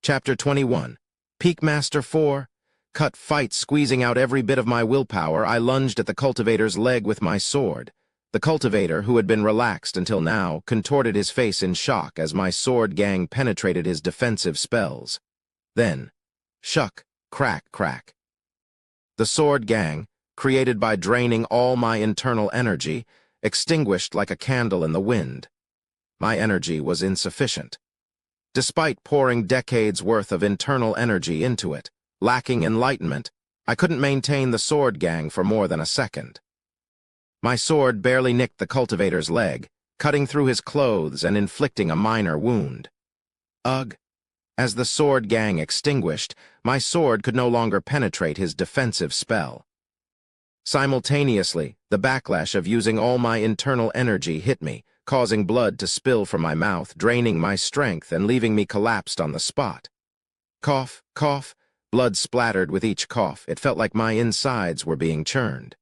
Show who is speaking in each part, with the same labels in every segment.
Speaker 1: Chapter 21. Peak Master 4. Cut fight, squeezing out every bit of my willpower, I lunged at the cultivator's leg with my sword. The cultivator, who had been relaxed until now, contorted his face in shock as my sword gang penetrated his defensive spells. Then, shuck, crack, crack. The sword gang, created by draining all my internal energy, extinguished like a candle in the wind. My energy was insufficient. Despite pouring decades' worth of internal energy into it, lacking enlightenment, I couldn't maintain the sword gang for more than a second. My sword barely nicked the cultivator's leg, cutting through his clothes and inflicting a minor wound. Ugh! As the sword gang extinguished, my sword could no longer penetrate his defensive spell. Simultaneously, the backlash of using all my internal energy hit me, causing blood to spill from my mouth, draining my strength and leaving me collapsed on the spot. Cough, cough, blood splattered with each cough. It felt like my insides were being churned.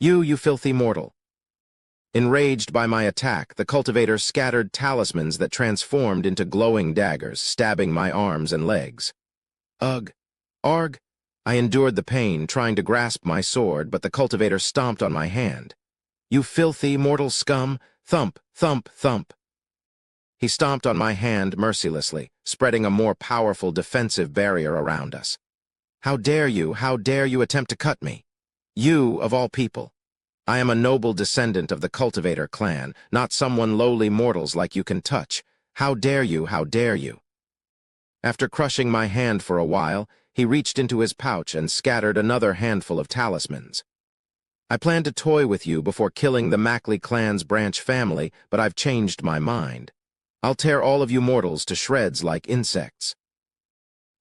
Speaker 1: You filthy mortal. Enraged by my attack, the cultivator scattered talismans that transformed into glowing daggers, stabbing my arms and legs. Ugh! Arg! I endured the pain, trying to grasp my sword, but the cultivator stomped on my hand. You filthy, mortal scum! Thump, thump, thump. He stomped on my hand mercilessly, spreading a more powerful defensive barrier around us. How dare you attempt to cut me? You, of all people. I am a noble descendant of the cultivator clan, not someone lowly mortals like you can touch. How dare you, how dare you? After crushing my hand for a while, he reached into his pouch and scattered another handful of talismans. I planned to toy with you before killing the Mackley clan's branch family, but I've changed my mind. I'll tear all of you mortals to shreds like insects.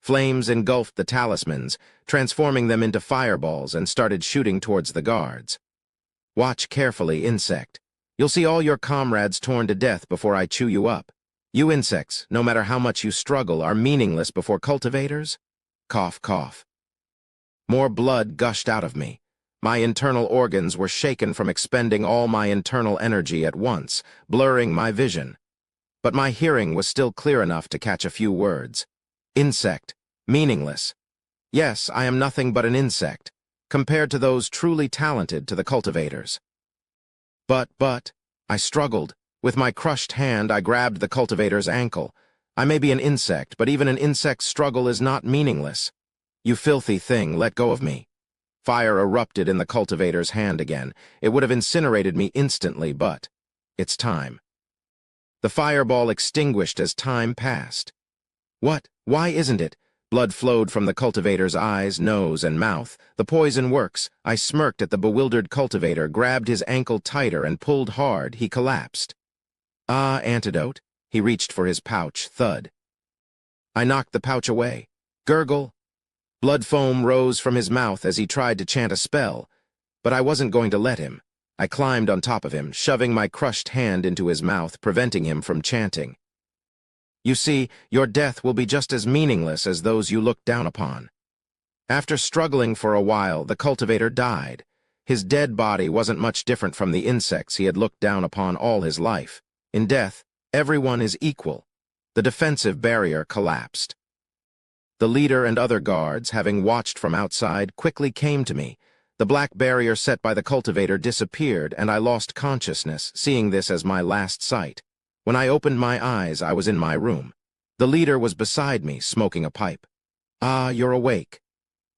Speaker 1: Flames engulfed the talismans, transforming them into fireballs, and started shooting towards the guards. Watch carefully, insect. You'll see all your comrades torn to death before I chew you up. You insects, no matter how much you struggle, are meaningless before cultivators. Cough, cough. More blood gushed out of me. My internal organs were shaken from expending all my internal energy at once, blurring my vision. But my hearing was still clear enough to catch a few words. Insect. Meaningless. Yes, I am nothing but an insect, compared to those truly talented to the cultivators. But, I struggled. With my crushed hand, I grabbed the cultivator's ankle. I may be an insect, but even an insect's struggle is not meaningless. You filthy thing, let go of me. Fire erupted in the cultivator's hand again. It would have incinerated me instantly, but it's time. The fireball extinguished as time passed. What? Why isn't it? Blood flowed from the cultivator's eyes, nose, and mouth. The poison works. I smirked at the bewildered cultivator, grabbed his ankle tighter, and pulled hard. He collapsed. Ah, antidote. He reached for his pouch. Thud. I knocked the pouch away. Gurgle. Blood foam rose from his mouth as he tried to chant a spell, but I wasn't going to let him. I climbed on top of him, shoving my crushed hand into his mouth, preventing him from chanting. You see, your death will be just as meaningless as those you looked down upon. After struggling for a while, the cultivator died. His dead body wasn't much different from the insects he had looked down upon all his life. In death, everyone is equal. The defensive barrier collapsed. The leader and other guards, having watched from outside, quickly came to me. The black barrier set by the cultivator disappeared, and I lost consciousness, seeing this as my last sight. When I opened my eyes, I was in my room. The leader was beside me, smoking a pipe. Ah, you're awake.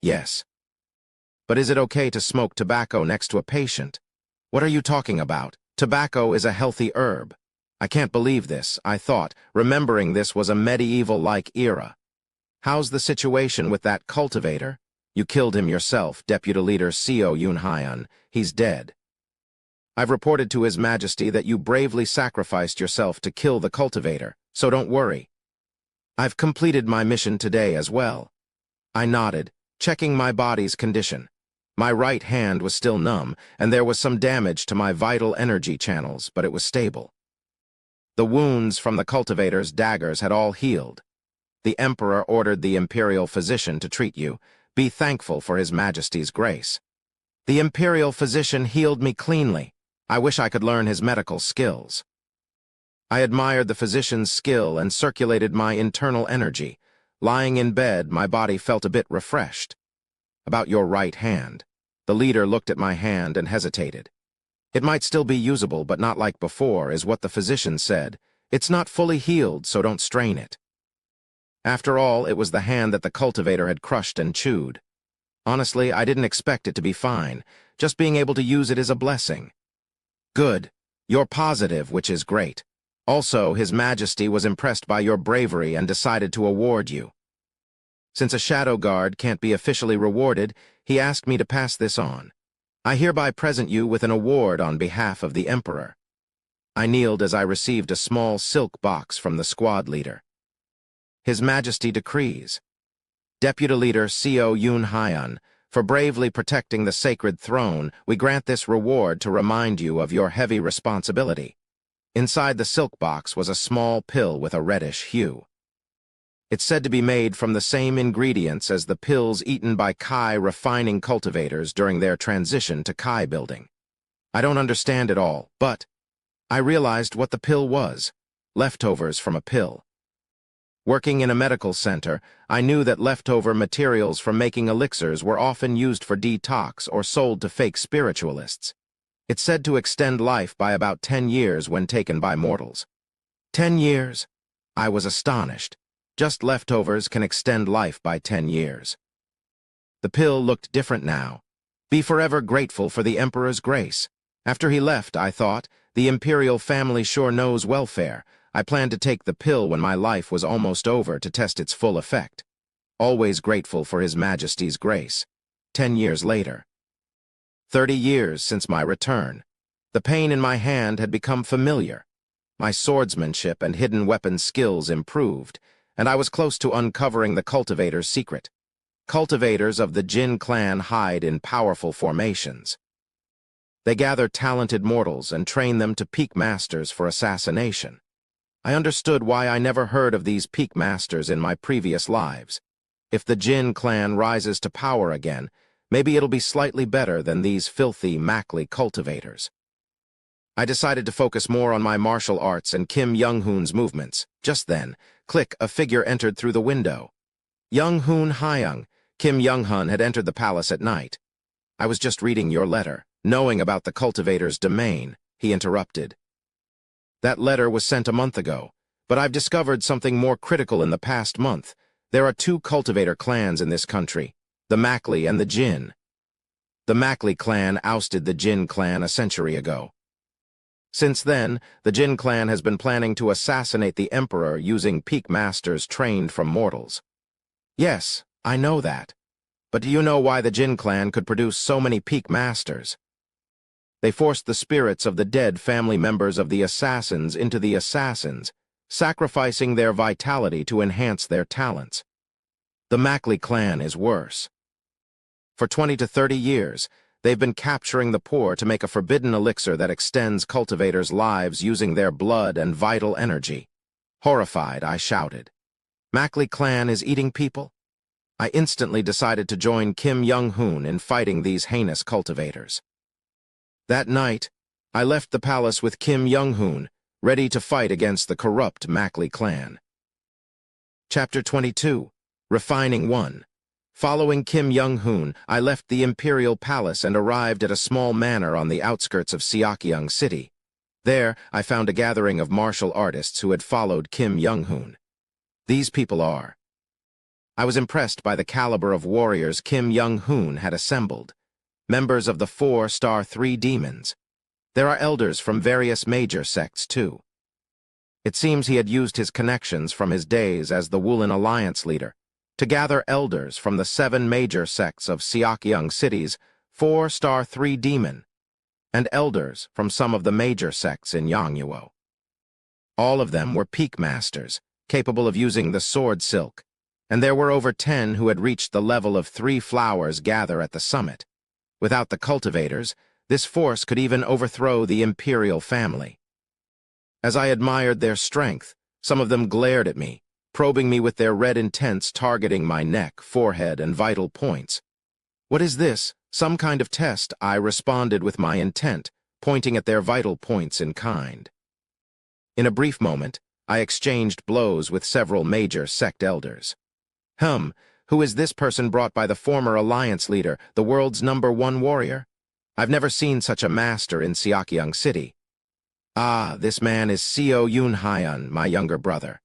Speaker 1: Yes. But is it okay to smoke tobacco next to a patient? What are you talking about? Tobacco is a healthy herb. I can't believe this, I thought, remembering this was a medieval-like era. How's the situation with that cultivator? You killed him yourself, Deputy Leader Seo Yunhyan. He's dead. I've reported to His Majesty that you bravely sacrificed yourself to kill the cultivator, so don't worry. I've completed my mission today as well. I nodded, checking my body's condition. My right hand was still numb, and there was some damage to my vital energy channels, but it was stable. The wounds from the cultivator's daggers had all healed. The Emperor ordered the Imperial Physician to treat you. Be thankful for His Majesty's grace. The Imperial Physician healed me cleanly. I wish I could learn his medical skills. I admired the physician's skill and circulated my internal energy. Lying in bed, my body felt a bit refreshed. About your right hand. The leader looked at my hand and hesitated. It might still be usable, but not like before, is what the physician said. It's not fully healed, so don't strain it. After all, it was the hand that the cultivator had crushed and chewed. Honestly, I didn't expect it to be fine. Just being able to use it is a blessing. Good. You're positive, which is great. Also, His Majesty was impressed by your bravery and decided to award you. Since a shadow guard can't be officially rewarded, he asked me to pass this on. I hereby present you with an award on behalf of the Emperor. I kneeled as I received a small silk box from the squad leader. His Majesty decrees. Deputy Leader Seo Yoon Hyun, for bravely protecting the sacred throne, we grant this reward to remind you of your heavy responsibility. Inside the silk box was a small pill with a reddish hue. It's said to be made from the same ingredients as the pills eaten by Kai refining cultivators during their transition to Kai building. I don't understand it all, but I realized what the pill was: leftovers from a pill. Working in a medical center, I knew that leftover materials from making elixirs were often used for detox or sold to fake spiritualists. It's said to extend life by about 10 years when taken by mortals. 10 years? I was astonished. Just leftovers can extend life by 10 years. The pill looked different now. Be forever grateful for the Emperor's grace. After he left, I thought, the imperial family sure knows welfare. I planned to take the pill when my life was almost over to test its full effect. Always grateful for His Majesty's grace. 10 years later. 30 years since my return. The pain in my hand had become familiar. My swordsmanship and hidden weapon skills improved, and I was close to uncovering the cultivator's secret. Cultivators of the Jin clan hide in powerful formations. They gather talented mortals and train them to peak masters for assassination. I understood why I never heard of these peak masters in my previous lives. If the Jin clan rises to power again, maybe it'll be slightly better than these filthy Mackley cultivators. I decided to focus more on my martial arts and Kim Young-hoon's movements. Just then, click, a figure entered through the window. Young-hoon Hyung. Kim Young-hoon had entered the palace at night. I was just reading your letter, knowing about the cultivator's domain, he interrupted. That letter was sent a month ago, but I've discovered something more critical in the past month. There are 2 cultivator clans in this country, the Mackley and the Jin. The Mackley clan ousted the Jin clan a century ago. Since then, the Jin clan has been planning to assassinate the Emperor using peak masters trained from mortals. Yes, I know that. But do you know why the Jin clan could produce so many peak masters? They forced the spirits of the dead family members of the assassins into the assassins, sacrificing their vitality to enhance their talents. The Mackley clan is worse. For 20 to 30 years, they've been capturing the poor to make a forbidden elixir that extends cultivators' lives using their blood and vital energy. Horrified, I shouted, "Mackley clan is eating people?" I instantly decided to join Kim Young-hoon in fighting these heinous cultivators. That night, I left the palace with Kim Young-hoon, ready to fight against the corrupt Mackley clan. Chapter 22. Refining 1. Following Kim Young-hoon, I left the imperial palace and arrived at a small manor on the outskirts of Seokyeong City. There, I found a gathering of martial artists who had followed Kim Young-hoon. These people are. I was impressed by the caliber of warriors Kim Young-hoon had assembled. Members of the 4-star 3 demons. There are elders from various major sects, too. It seems he had used his connections from his days as the Woolen Alliance leader to gather elders from the 7 major sects of Seokyeong City's 4-star 3 demon, and elders from some of the major sects in Yongnuo. All of them were peak masters, capable of using the sword silk, and there were over 10 who had reached the level of 3 flowers gather at the summit. Without the cultivators, this force could even overthrow the imperial family. As I admired their strength, some of them glared at me, probing me with their red intents targeting my neck, forehead, and vital points. "What is this? Some kind of test?" I responded with my intent, pointing at their vital points in kind. In a brief moment, I exchanged blows with several major sect elders. Who is this person brought by the former alliance leader, the world's #1 warrior? I've never seen such a master in Seokyung City. Ah, this man is Seo Yoon Hyun, my younger brother.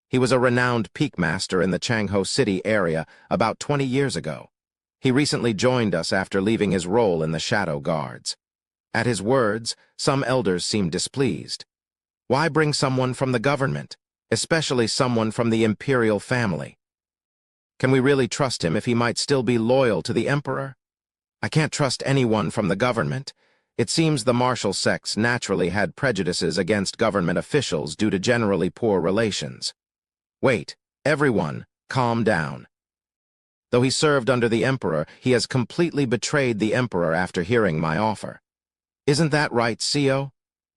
Speaker 1: He was a renowned peak master in the Changho City area about 20 years ago. He recently joined us after leaving his role in the Shadow Guards. At his words, some elders seemed displeased. Why bring someone from the government, especially someone from the imperial family? Can we really trust him if he might still be loyal to the emperor? I can't trust anyone from the government. It seems the martial sects naturally had prejudices against government officials due to generally poor relations. Wait, everyone, calm down. Though he served under the emperor, he has completely betrayed the emperor after hearing my offer. Isn't that right, Seo?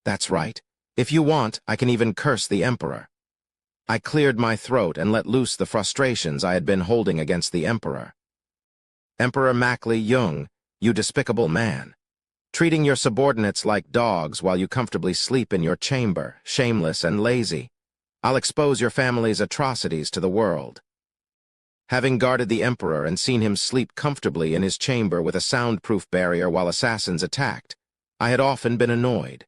Speaker 1: That's right. If you want, I can even curse the emperor. I cleared my throat and let loose the frustrations I had been holding against the emperor. Emperor Mackley Jung, you despicable man. Treating your subordinates like dogs while you comfortably sleep in your chamber, shameless and lazy. I'll expose your family's atrocities to the world. Having guarded the emperor and seen him sleep comfortably in his chamber with a soundproof barrier while assassins attacked, I had often been annoyed.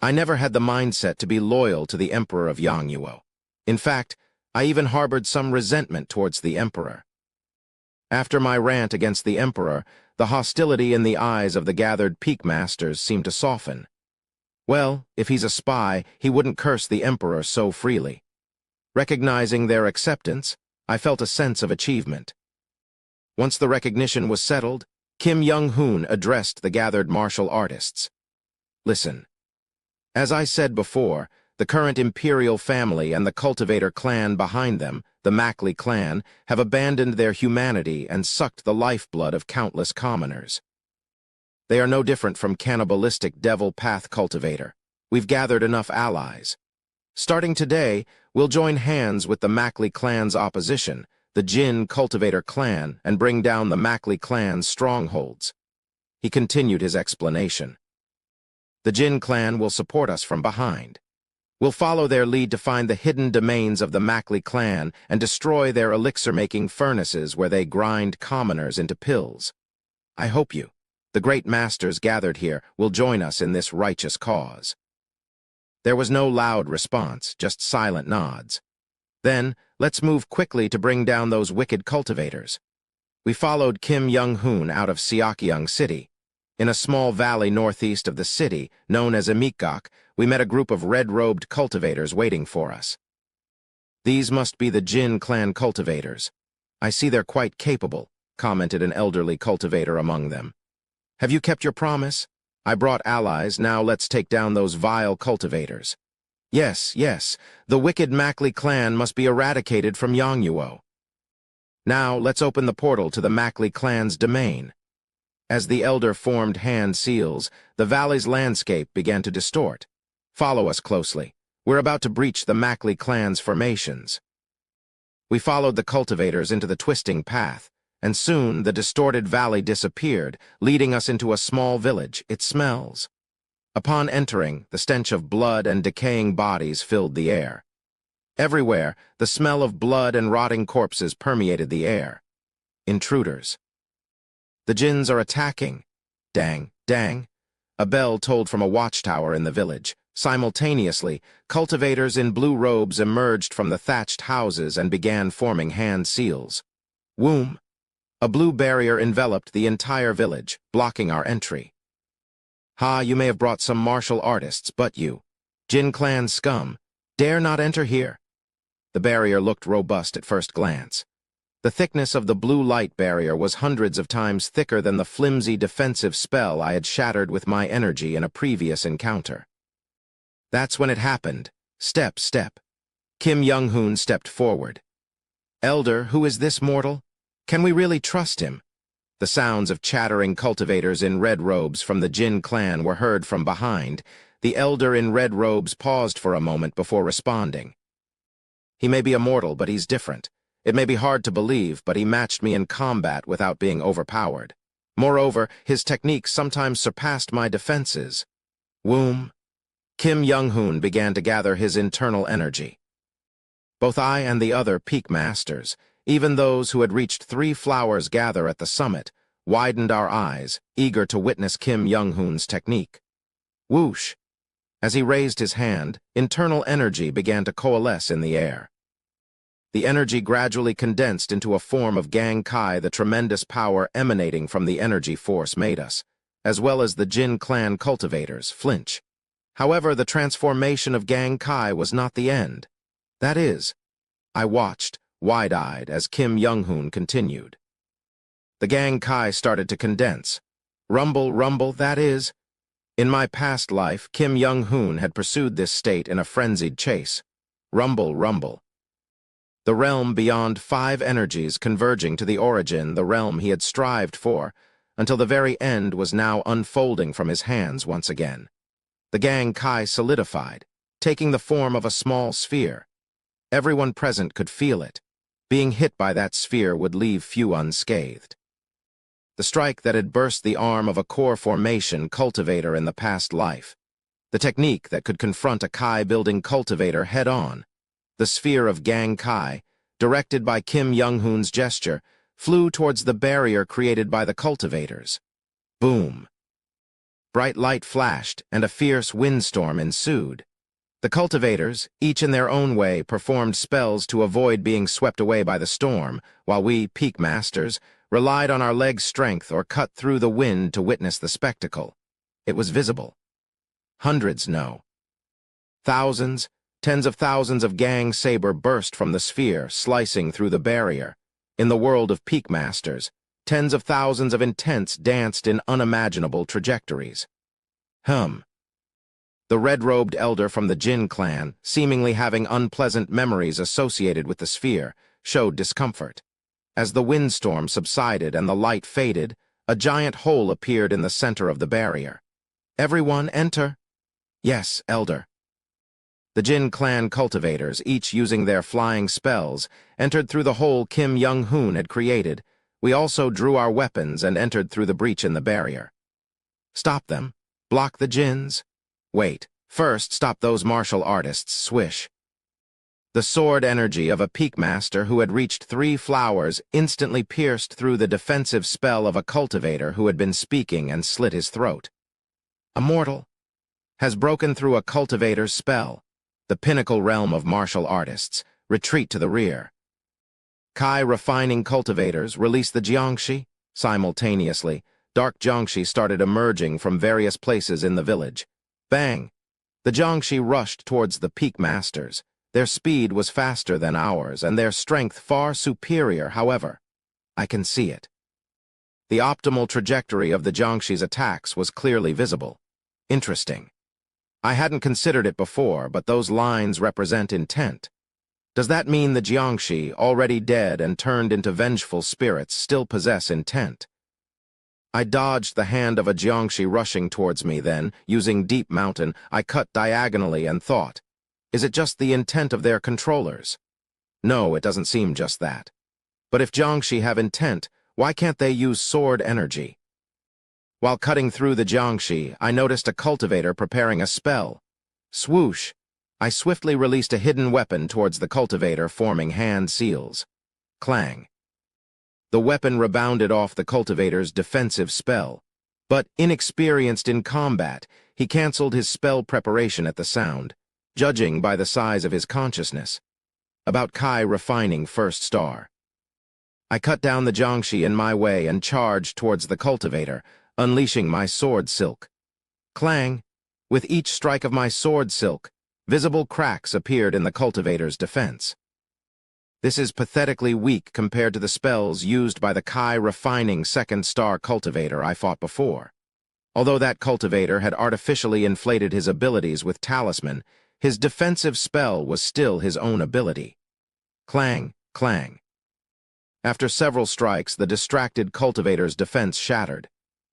Speaker 1: I never had the mindset to be loyal to the emperor of Yongyuo. In fact, I even harbored some resentment towards the emperor. After my rant against the emperor, the hostility in the eyes of the gathered peak masters seemed to soften. Well, if he's a spy, he wouldn't curse the emperor so freely. Recognizing their acceptance, I felt a sense of achievement. Once the recognition was settled, Kim Young-hoon addressed the gathered martial artists. Listen. As I said before, the current imperial family and the cultivator clan behind them, the Mackley clan, have abandoned their humanity and sucked the lifeblood of countless commoners. They are no different from cannibalistic devil path cultivator. We've gathered enough allies. Starting today, we'll join hands with the Mackley clan's opposition, the Jin cultivator clan, and bring down the Mackley clan's strongholds. He continued his explanation. The Jin clan will support us from behind. We'll follow their lead to find the hidden domains of the Mackley clan and destroy their elixir-making furnaces where they grind commoners into pills. I hope you, the great masters gathered here, will join us in this righteous cause. There was no loud response, just silent nods. Then, let's move quickly to bring down those wicked cultivators. We followed Kim Young-hoon out of Seokyung City. In a small valley northeast of the city, known as Amikgak, we met a group of red-robed cultivators waiting for us. These must be the Jin clan cultivators. I see they're quite capable, commented an elderly cultivator among them. Have you kept your promise? I brought allies, now let's take down those vile cultivators. Yes, the wicked Mackley clan must be eradicated from Yongyuo. Now let's open the portal to the Mackley clan's domain. As the elder formed hand seals, the valley's landscape began to distort. Follow us closely. We're about to breach the Mackley clan's formations. We followed the cultivators into the twisting path, and soon the distorted valley disappeared, leading us into a small village. It smells. Upon entering, the stench of blood and decaying bodies filled the air. Everywhere, the smell of blood and rotting corpses permeated the air. Intruders. The Jins are attacking. Dang, dang. A bell tolled from a watchtower in the village. Simultaneously, cultivators in blue robes emerged from the thatched houses and began forming hand seals. Whoom! A blue barrier enveloped the entire village, blocking our entry. Ha, you may have brought some martial artists, but you, Jin clan scum, dare not enter here. The barrier looked robust at first glance. The thickness of the blue light barrier was hundreds of times thicker than the flimsy defensive spell I had shattered with my energy in a previous encounter. That's when it happened. Step. Kim Young-hoon stepped forward. Elder, who is this mortal? Can we really trust him? The sounds of chattering cultivators in red robes from the Jin clan were heard from behind. The elder in red robes paused for a moment before responding. He may be a mortal, but he's different. It may be hard to believe, but he matched me in combat without being overpowered. Moreover, his techniques sometimes surpassed my defenses. Whoom. Kim Young-hoon began to gather his internal energy. Both I and the other peak masters, Even those who had reached 3 flowers gather at the summit, widened our eyes, eager to witness Kim Young-hoon's technique. Whoosh! As he raised his hand, internal energy began to coalesce in the air. The energy gradually condensed into a form of Gang Kai. The tremendous power emanating from the energy force made us, as well as the Jin clan cultivators, flinch. However, the transformation of Gang Kai was not the end. That is, I watched, wide-eyed, as Kim Young-hoon continued. The Gang Kai started to condense. Rumble, rumble, that is. In my past life, Kim Young-hoon had pursued this state in a frenzied chase. Rumble, rumble. The realm beyond 5 energies converging to the origin, the realm he had strived for, until the very end was now unfolding from his hands once again. The Gang Kai solidified, taking the form of a small sphere. Everyone present could feel it. Being hit by that sphere would leave few unscathed. The strike that had burst the arm of a core formation cultivator in the past life. The technique that could confront a Kai-building cultivator head-on. The sphere of Gang Kai, directed by Kim Young-hoon's gesture, flew towards the barrier created by the cultivators. Boom! Bright light flashed, and a fierce windstorm ensued. The cultivators, each in their own way, performed spells to avoid being swept away by the storm, while we, peak masters, relied on our leg strength or cut through the wind to witness the spectacle. It was visible. Hundreds, no. Thousands, tens of thousands of Gang Saber burst from the sphere, slicing through the barrier. In the world of peak masters, tens of thousands of intents danced in unimaginable trajectories. The red-robed elder from the Jin clan, seemingly having unpleasant memories associated with the sphere, showed discomfort. As the windstorm subsided and the light faded, a giant hole appeared in the center of the barrier. Everyone enter. Yes, elder. The Jin clan cultivators, each using their flying spells, entered through the hole Kim Young-hoon had created. We also drew our weapons and entered through the breach in the barrier. Stop them. Block the Jins. Wait. First, stop those martial artists. Swish. The sword energy of a peak master who had reached 3 flowers instantly pierced through the defensive spell of a cultivator who had been speaking and slit his throat. A mortal has broken through a cultivator's spell. The pinnacle realm of martial artists. Retreat to the rear. Kai refining cultivators release the jiangshi. Simultaneously, dark jiangshi started emerging from various places in the village. Bang! The jiangshi rushed towards the peak masters. Their speed was faster than ours, and their strength far superior, however. I can see it. The optimal trajectory of the jiangshi's attacks was clearly visible. Interesting. I hadn't considered it before, but those lines represent intent. Does that mean the jiangshi, already dead and turned into vengeful spirits, still possess intent? I dodged the hand of a jiangshi rushing towards me, then, using Deep Mountain, I cut diagonally and thought, is it just the intent of their controllers? No, it doesn't seem just that. But if jiangshi have intent, why can't they use sword energy? While cutting through the jiangshi, I noticed a cultivator preparing a spell. Swoosh! I swiftly released a hidden weapon towards the cultivator, forming hand seals. Clang! The weapon rebounded off the cultivator's defensive spell. But, inexperienced in combat, he canceled his spell preparation at the sound, judging by the size of his consciousness. About Kai refining first star. I cut down the jiangshi in my way and charged towards the cultivator, unleashing my sword silk. Clang! With each strike of my sword silk, visible cracks appeared in the cultivator's defense. This is pathetically weak compared to the spells used by the Kai refining second star cultivator I fought before. Although that cultivator had artificially inflated his abilities with talisman, his defensive spell was still his own ability. Clang, clang. After several strikes, the distracted cultivator's defense shattered.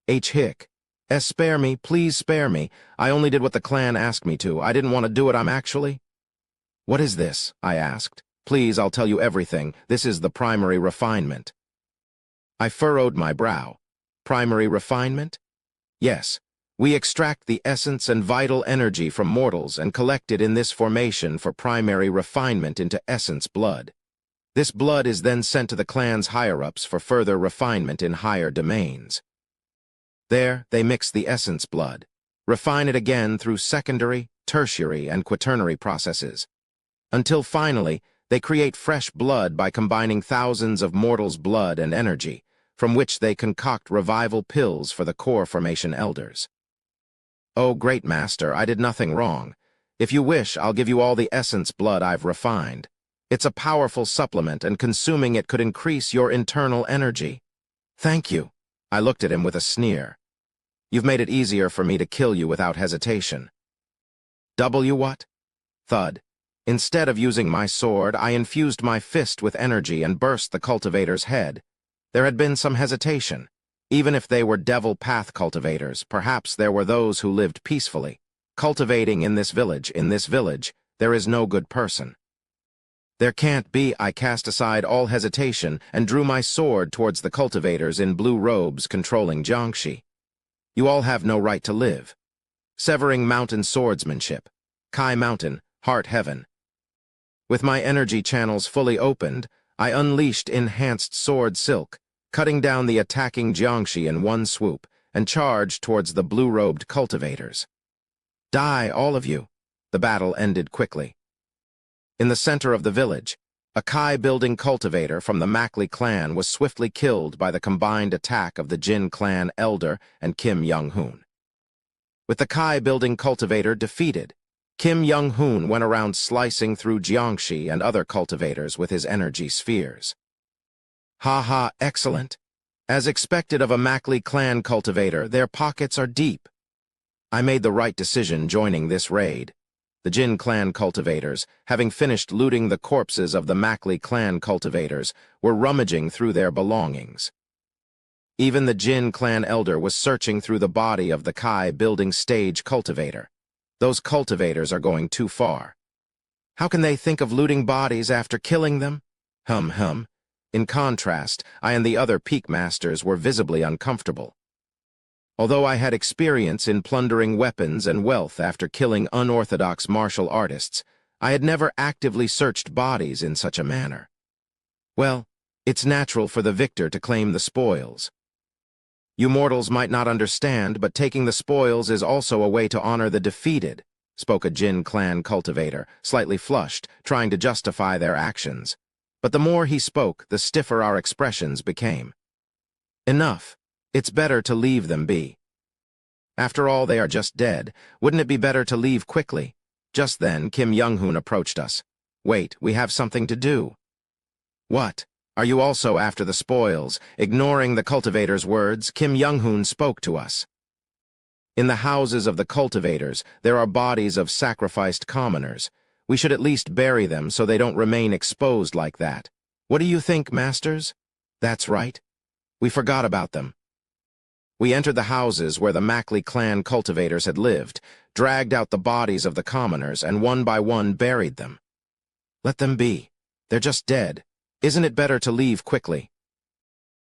Speaker 1: Hick. Spare me, please spare me. I only did what the clan asked me to. I didn't want to do it, I'm actually... What is this? I asked. Please, I'll tell you everything. This is the primary refinement. I furrowed my brow. Primary refinement? Yes. We extract the essence and vital energy from mortals and collect it in this formation for primary refinement into essence blood. This blood is then sent to the clan's higher-ups for further refinement in higher domains. There, they mix the essence blood, refine it again through secondary, tertiary, and quaternary processes, until finally they create fresh blood by combining thousands of mortals' blood and energy, from which they concoct revival pills for the core formation elders. Oh, great master, I did nothing wrong. If you wish, I'll give you all the essence blood I've refined. It's a powerful supplement, and consuming it could increase your internal energy. Thank you. I looked at him with a sneer. You've made it easier for me to kill you without hesitation. What? Thud. Instead of using my sword, I infused my fist with energy and burst the cultivator's head. There had been some hesitation. Even if they were devil path cultivators, perhaps there were those who lived peacefully. Cultivating in this village, there is no good person. There can't be. I cast aside all hesitation and drew my sword towards the cultivators in blue robes controlling Jiangxi. You all have no right to live. Severing mountain swordsmanship. Kai Mountain, Heart Heaven. With my energy channels fully opened, I unleashed enhanced sword silk, cutting down the attacking Jiangxi in one swoop, and charged towards the blue-robed cultivators. Die, all of you. The battle ended quickly. In the center of the village, a Kai-building cultivator from the Mackley clan was swiftly killed by the combined attack of the Jin clan elder and Kim Young-hoon. With the Kai-building cultivator defeated, Kim Young-hoon went around slicing through Jiangxi and other cultivators with his energy spheres. Ha ha, excellent. As expected of a Mackley clan cultivator, their pockets are deep. I made the right decision joining this raid. The Jin clan cultivators, having finished looting the corpses of the Mackley clan cultivators, were rummaging through their belongings. Even the Jin clan elder was searching through the body of the Kai building stage cultivator. Those cultivators are going too far. How can they think of looting bodies after killing them? Hum. In contrast, I and the other peak masters were visibly uncomfortable. Although I had experience in plundering weapons and wealth after killing unorthodox martial artists, I had never actively searched bodies in such a manner. Well, it's natural for the victor to claim the spoils. You mortals might not understand, but taking the spoils is also a way to honor the defeated, spoke a Jin clan cultivator, slightly flushed, trying to justify their actions. But the more he spoke, the stiffer our expressions became. Enough. It's better to leave them be. After all, they are just dead. Wouldn't it be better to leave quickly? Just then, Kim Young-hoon approached us. Wait, we have something to do. What? Are you also after the spoils? Ignoring the cultivator's words, Kim Young-hoon spoke to us. In the houses of the cultivators, there are bodies of sacrificed commoners. We should at least bury them so they don't remain exposed like that. What do you think, masters? That's right. We forgot about them. We entered the houses where the Mackley clan cultivators had lived, dragged out the bodies of the commoners, and one by one buried them. Let them be. They're just dead. Isn't it better to leave quickly?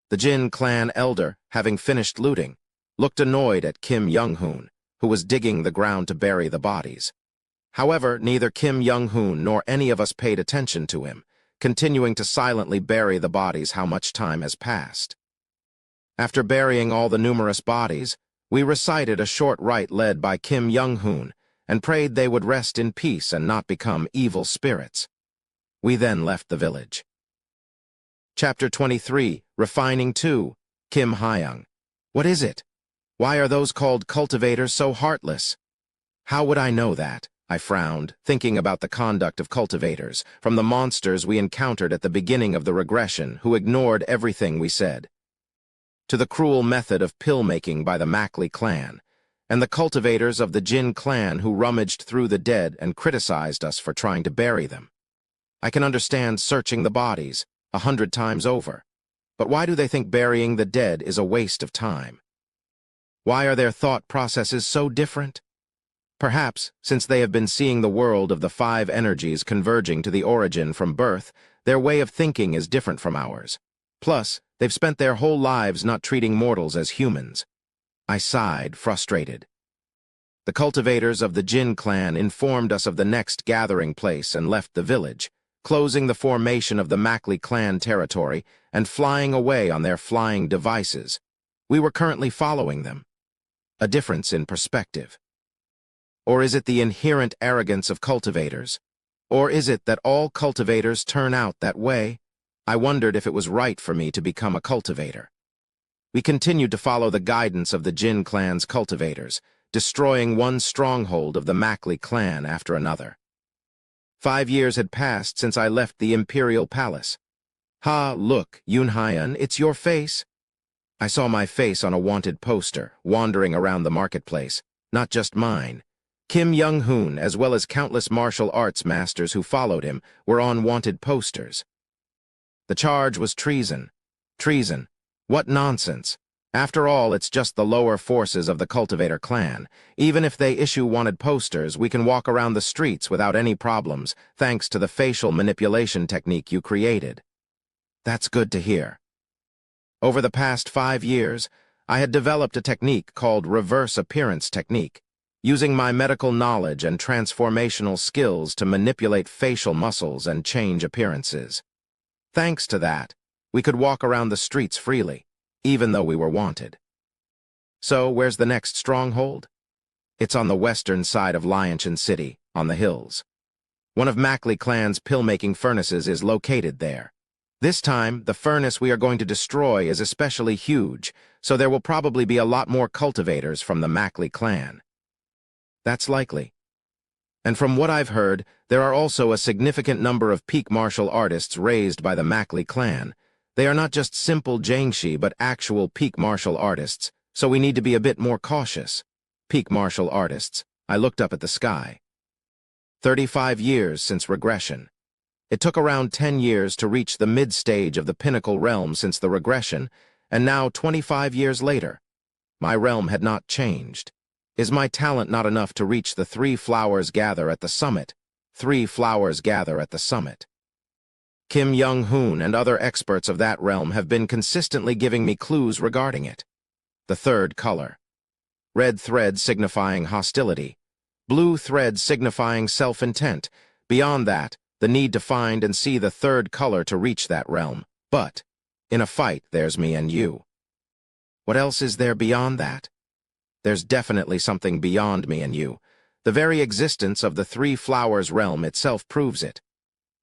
Speaker 1: The Jin clan elder, having finished looting, looked annoyed at Kim Young-hoon, who was digging the ground to bury the bodies. However, neither Kim Young-hoon nor any of us paid attention to him, continuing to silently bury the bodies how much time has passed. After burying all the numerous bodies, we recited a short rite led by Kim Young-hoon and prayed they would rest in peace and not become evil spirits. We then left the village. Chapter 23, Refining 2, Kim Hyung. What is it? Why are those called cultivators so heartless? How would I know that? I frowned, thinking about the conduct of cultivators, from the monsters we encountered at the beginning of the regression who ignored everything we said, to the cruel method of pill-making by the Mackley clan, and the cultivators of the Jin clan who rummaged through the dead and criticized us for trying to bury them. I can understand searching the bodies 100 times over, but why do they think burying the dead is a waste of time? Why are their thought processes so different? Perhaps, since they have been seeing the world of the 5 energies converging to the origin from birth, their way of thinking is different from ours. Plus, they've spent their whole lives not treating mortals as humans. I sighed, frustrated. The cultivators of the Jin clan informed us of the next gathering place and left the village, closing the formation of the Mackley clan territory and flying away on their flying devices. We were currently following them. A difference in perspective. Or is it the inherent arrogance of cultivators? Or is it that all cultivators turn out that way? I wondered if it was right for me to become a cultivator. We continued to follow the guidance of the Jin clan's cultivators, destroying one stronghold of the Mackley clan after another. 5 years had passed since I left the Imperial Palace. Ha, look, Yunhyan, it's your face. I saw my face on a wanted poster, wandering around the marketplace. Not just mine. Kim Young-hoon, as well as countless martial arts masters who followed him, were on wanted posters. The charge was treason. Treason. What nonsense. After all, it's just the lower forces of the Cultivator clan. Even if they issue wanted posters, we can walk around the streets without any problems, thanks to the facial manipulation technique you created. That's good to hear. Over the past 5 years, I had developed a technique called reverse appearance technique, using my medical knowledge and transformational skills to manipulate facial muscles and change appearances. Thanks to that, we could walk around the streets freely, even though we were wanted. So, where's the next stronghold? It's on the western side of Lianshan City, on the hills. One of Mackley clan's pill-making furnaces is located there. This time, the furnace we are going to destroy is especially huge, so there will probably be a lot more cultivators from the Mackley clan. That's likely. And from what I've heard, there are also a significant number of peak martial artists raised by the Mackley clan. They are not just simple Jiangshi, but actual peak martial artists, so we need to be a bit more cautious. Peak martial artists. I looked up at the sky. 35 years since regression. It took around 10 years to reach the mid-stage of the pinnacle realm since the regression, and now 25 years later. My realm had not changed. Is my talent not enough to reach the 3 flowers gather at the summit? 3 flowers gather at the summit. Kim Young-hoon and other experts of that realm have been consistently giving me clues regarding it. The 3rd color. Red thread signifying hostility. Blue thread signifying self-intent. Beyond that, the need to find and see the 3rd color to reach that realm. But, in a fight, there's me and you. What else is there beyond that? There's definitely something beyond me and you. The very existence of the 3 flowers realm itself proves it.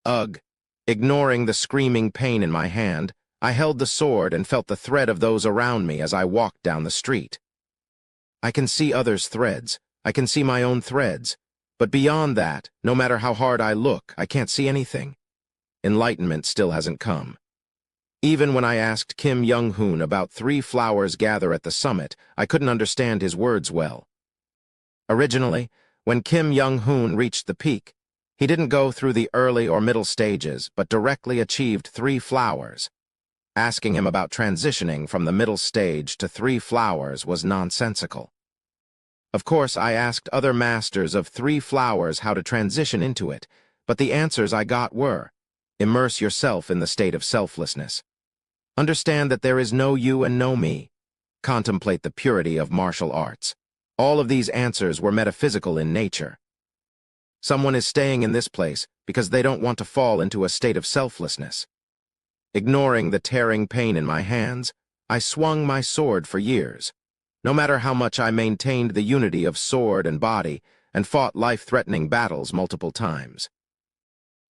Speaker 1: Ugh. Ignoring the screaming pain in my hand, I held the sword and felt the thread of those around me as I walked down the street. I can see others' threads. I can see my own threads. But beyond that, no matter how hard I look, I can't see anything. Enlightenment still hasn't come. Even when I asked Kim Young-hoon about 3 flowers gather at the summit, I couldn't understand his words well. Originally, when Kim Young-hoon reached the peak, he didn't go through the early or middle stages, but directly achieved 3 flowers. Asking him about transitioning from the middle stage to 3 flowers was nonsensical. Of course, I asked other masters of 3 flowers how to transition into it, but the answers I got were, immerse yourself in the state of selflessness. Understand that there is no you and no me. Contemplate the purity of martial arts. All of these answers were metaphysical in nature. Someone is staying in this place because they don't want to fall into a state of selflessness. Ignoring the tearing pain in my hands, I swung my sword for years. No matter how much I maintained the unity of sword and body and fought life-threatening battles multiple times.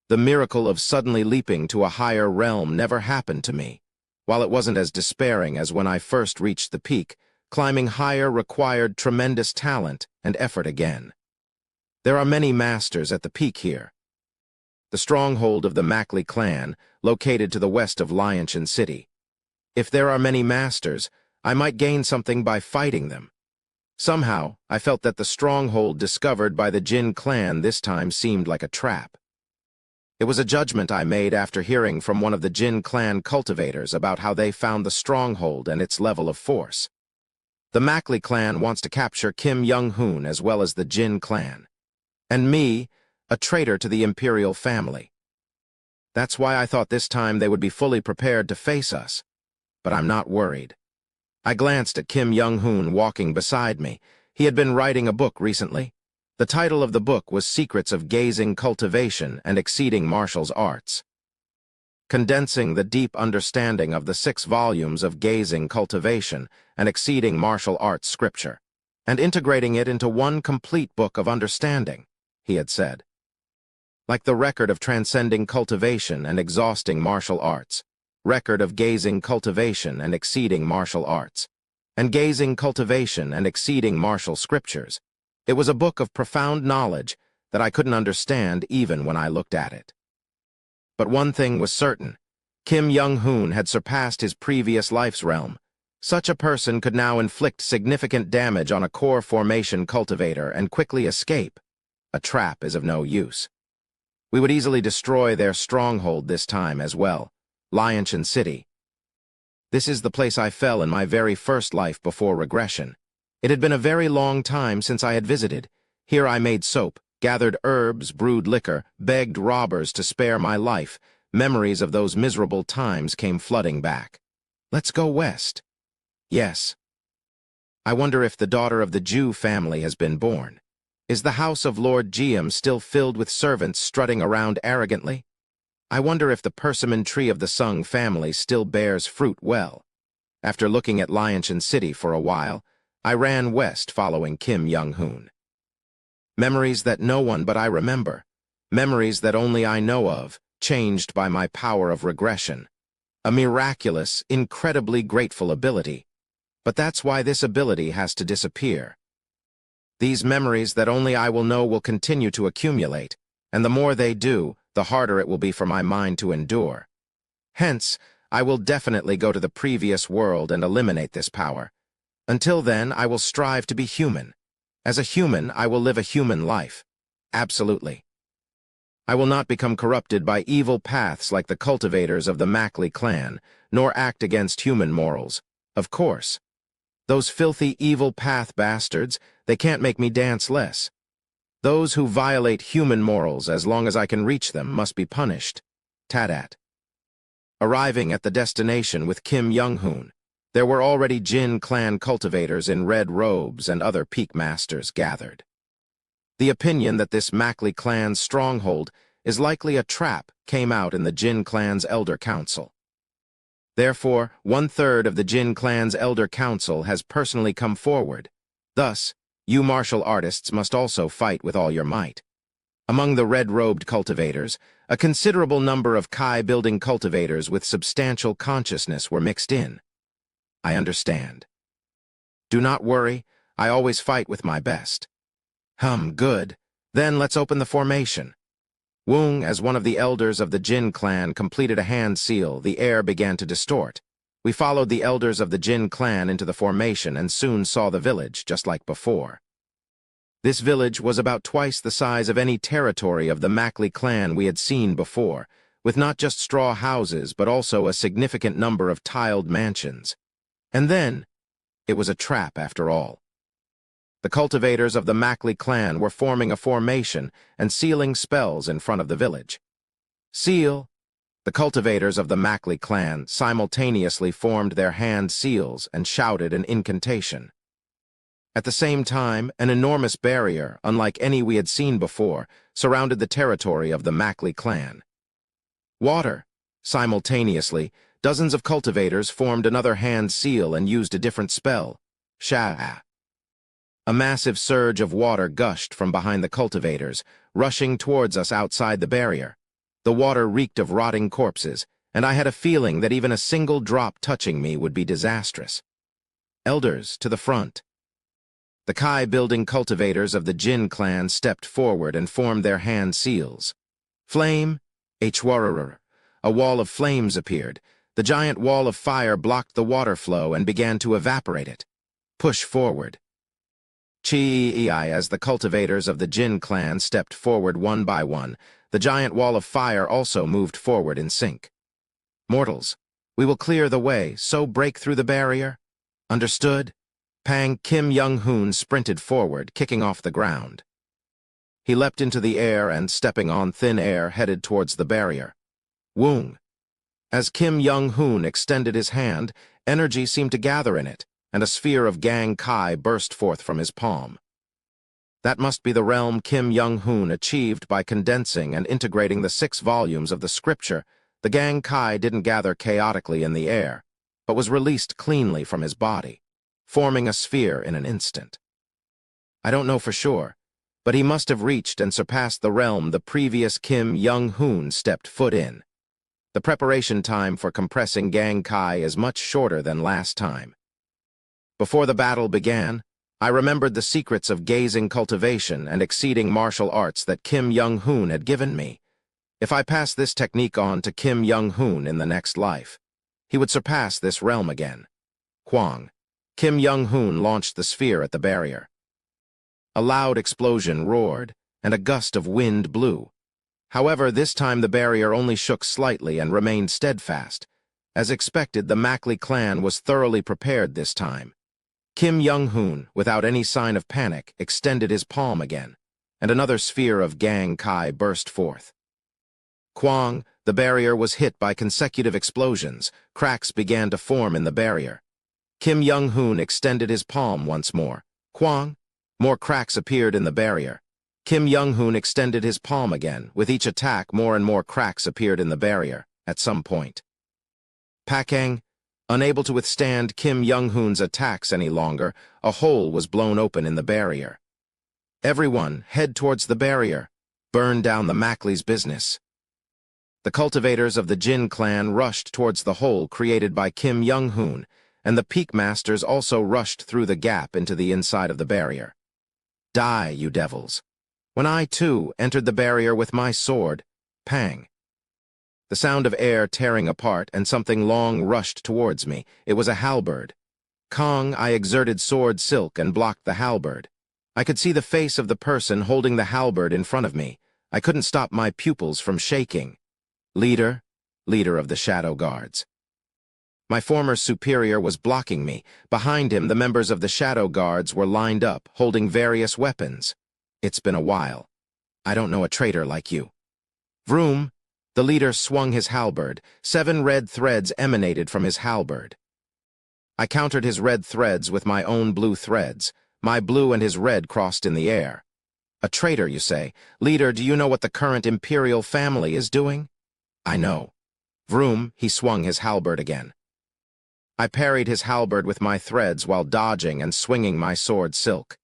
Speaker 1: The miracle of suddenly leaping to a higher realm never happened to me. While it wasn't as despairing as when I first reached the peak, climbing higher required tremendous talent and effort again. There are many masters at the peak here. The stronghold of the Mackley clan, located to the west of Lianshan City. If there are many masters, I might gain something by fighting them. Somehow, I felt that the stronghold discovered by the Jin clan this time seemed like a trap. It was a judgment I made after hearing from one of the Jin clan cultivators about how they found the stronghold and its level of force. The Mackley clan wants to capture Kim Young-hoon as well as the Jin clan. And me, a traitor to the imperial family. That's why I thought this time they would be fully prepared to face us. But I'm not worried. I glanced at Kim Young-hoon walking beside me. He had been writing a book recently. The title of the book was Secrets of Gazing Cultivation and Exceeding Martial Arts, condensing the deep understanding of the 6 volumes of Gazing Cultivation and Exceeding Martial Arts scripture, and integrating it into one complete book of understanding, he had said. Like the record of transcending cultivation and exhausting martial arts, record of gazing cultivation and exceeding martial arts, and gazing cultivation and exceeding martial scriptures, it was a book of profound knowledge that I couldn't understand even when I looked at it. But one thing was certain: Kim Young-hoon had surpassed his previous life's realm. Such a person could now inflict significant damage on a core formation cultivator and quickly escape. A trap is of no use. We would easily destroy their stronghold this time as well, Lianshan City. This is the place I fell in my very first life before regression. It had been a very long time since I had visited. Here I made soap, gathered herbs, brewed liquor, begged robbers to spare my life. Memories of those miserable times came flooding back. Let's go west. Yes. I wonder if the daughter of the Jew family has been born. Is the house of Lord Geum still filled with servants strutting around arrogantly? I wonder if the persimmon tree of the Sung family still bears fruit well. After looking at Lianshan City for a while, I ran west following Kim Young-hoon. Memories that no one but I remember. Memories that only I know of, changed by my power of regression. A miraculous, incredibly grateful ability. But that's why this ability has to disappear. These memories that only I will know will continue to accumulate, and the more they do, the harder it will be for my mind to endure. Hence, I will definitely go to the previous world and eliminate this power. Until then, I will strive to be human. As a human, I will live a human life. Absolutely. I will not become corrupted by evil paths like the cultivators of the Mackley clan, nor act against human morals. Of course. Those filthy evil path bastards, they can't make me dance less. Those who violate human morals, as long as I can reach them, must be punished. Tadat. Arriving at the destination with Kim Young-hoon, there were already Jin clan cultivators in red robes and other peak masters gathered. The opinion that this Mackley clan's stronghold is likely a trap came out in the Jin clan's elder council. Therefore, 1/3 of the Jin clan's elder council has personally come forward. Thus, you martial artists must also fight with all your might. Among the red-robed cultivators, a considerable number of Kai-building cultivators with substantial consciousness were mixed in. I understand. Do not worry, I always fight with my best. Good. Then let's open the formation. Woong, as one of the elders of the Jin clan, completed a hand seal. The air began to distort. We followed the elders of the Jin clan into the formation and soon saw the village, just like before. This village was about twice the size of any territory of the Mackley clan we had seen before, with not just straw houses but also a significant number of tiled mansions. And then, it was a trap after all. The cultivators of the Mackley clan were forming a formation and sealing spells in front of the village. Seal! The cultivators of the Mackley clan simultaneously formed their hand seals and shouted an incantation. At the same time, an enormous barrier, unlike any we had seen before, surrounded the territory of the Mackley clan. Water! Simultaneously, dozens of cultivators formed another hand seal and used a different spell. Sha. A massive surge of water gushed from behind the cultivators, rushing towards us outside the barrier. The water reeked of rotting corpses, and I had a feeling that even a single drop touching me would be disastrous. Elders, to the front. The Kai-building cultivators of the Jin clan stepped forward and formed their hand seals. Flame, Hwarr. A wall of flames appeared. The giant wall of fire blocked the water flow and began to evaporate it. Push forward. Chi. As the cultivators of the Jin clan stepped forward one by one, the giant wall of fire also moved forward in sync. Mortals, we will clear the way, so break through the barrier. Understood? Pang. Kim Young-hoon sprinted forward, kicking off the ground. He leapt into the air and, stepping on thin air, headed towards the barrier. Woong. As Kim Young-hoon extended his hand, energy seemed to gather in it, and a sphere of Gang Kai burst forth from his palm. That must be the realm Kim Young-hoon achieved by condensing and integrating the 6 volumes of the scripture. The Gang Kai didn't gather chaotically in the air, but was released cleanly from his body, forming a sphere in an instant. I don't know for sure, but he must have reached and surpassed the realm the previous Kim Young-hoon stepped foot in. The preparation time for compressing Gang Kai is much shorter than last time. Before the battle began, I remembered the secrets of gazing cultivation and exceeding martial arts that Kim Young-hoon had given me. If I passed this technique on to Kim Young-hoon in the next life, he would surpass this realm again. Kwang. Kim Young-hoon launched the sphere at the barrier. A loud explosion roared, and a gust of wind blew. However, this time the barrier only shook slightly and remained steadfast. As expected, the Mackley clan was thoroughly prepared this time. Kim Young-hoon, without any sign of panic, extended his palm again, and another sphere of Gang Kai burst forth. Kwang, the barrier was hit by consecutive explosions. Cracks began to form in the barrier. Kim Young-hoon extended his palm once more. Kwang, more cracks appeared in the barrier. Kim Young-hoon extended his palm again. With each attack, more and more cracks appeared in the barrier, at some point. Pakang, unable to withstand Kim Young-hoon's attacks any longer, a hole was blown open in the barrier. Everyone, head towards the barrier. Burn down the Mackley's business. The cultivators of the Jin clan rushed towards the hole created by Kim Young-hoon, and the Peak Masters also rushed through the gap into the inside of the barrier. Die, you devils. When I, too, entered the barrier with my sword, pang. The sound of air tearing apart, and something long rushed towards me. It was a halberd. Kong, I exerted sword silk and blocked the halberd. I could see the face of the person holding the halberd in front of me. I couldn't stop my pupils from shaking. Leader of the Shadow Guards. My former superior was blocking me. Behind him, the members of the Shadow Guards were lined up, holding various weapons. It's been a while. I don't know a traitor like you. Vroom! The leader swung his halberd. 7 red threads emanated from his halberd. I countered his red threads with my own blue threads. My blue and his red crossed in the air. A traitor, you say? Leader, do you know what the current imperial family is doing? I know. Vroom! He swung his halberd again. I parried his halberd with my threads while dodging and swinging my sword silk.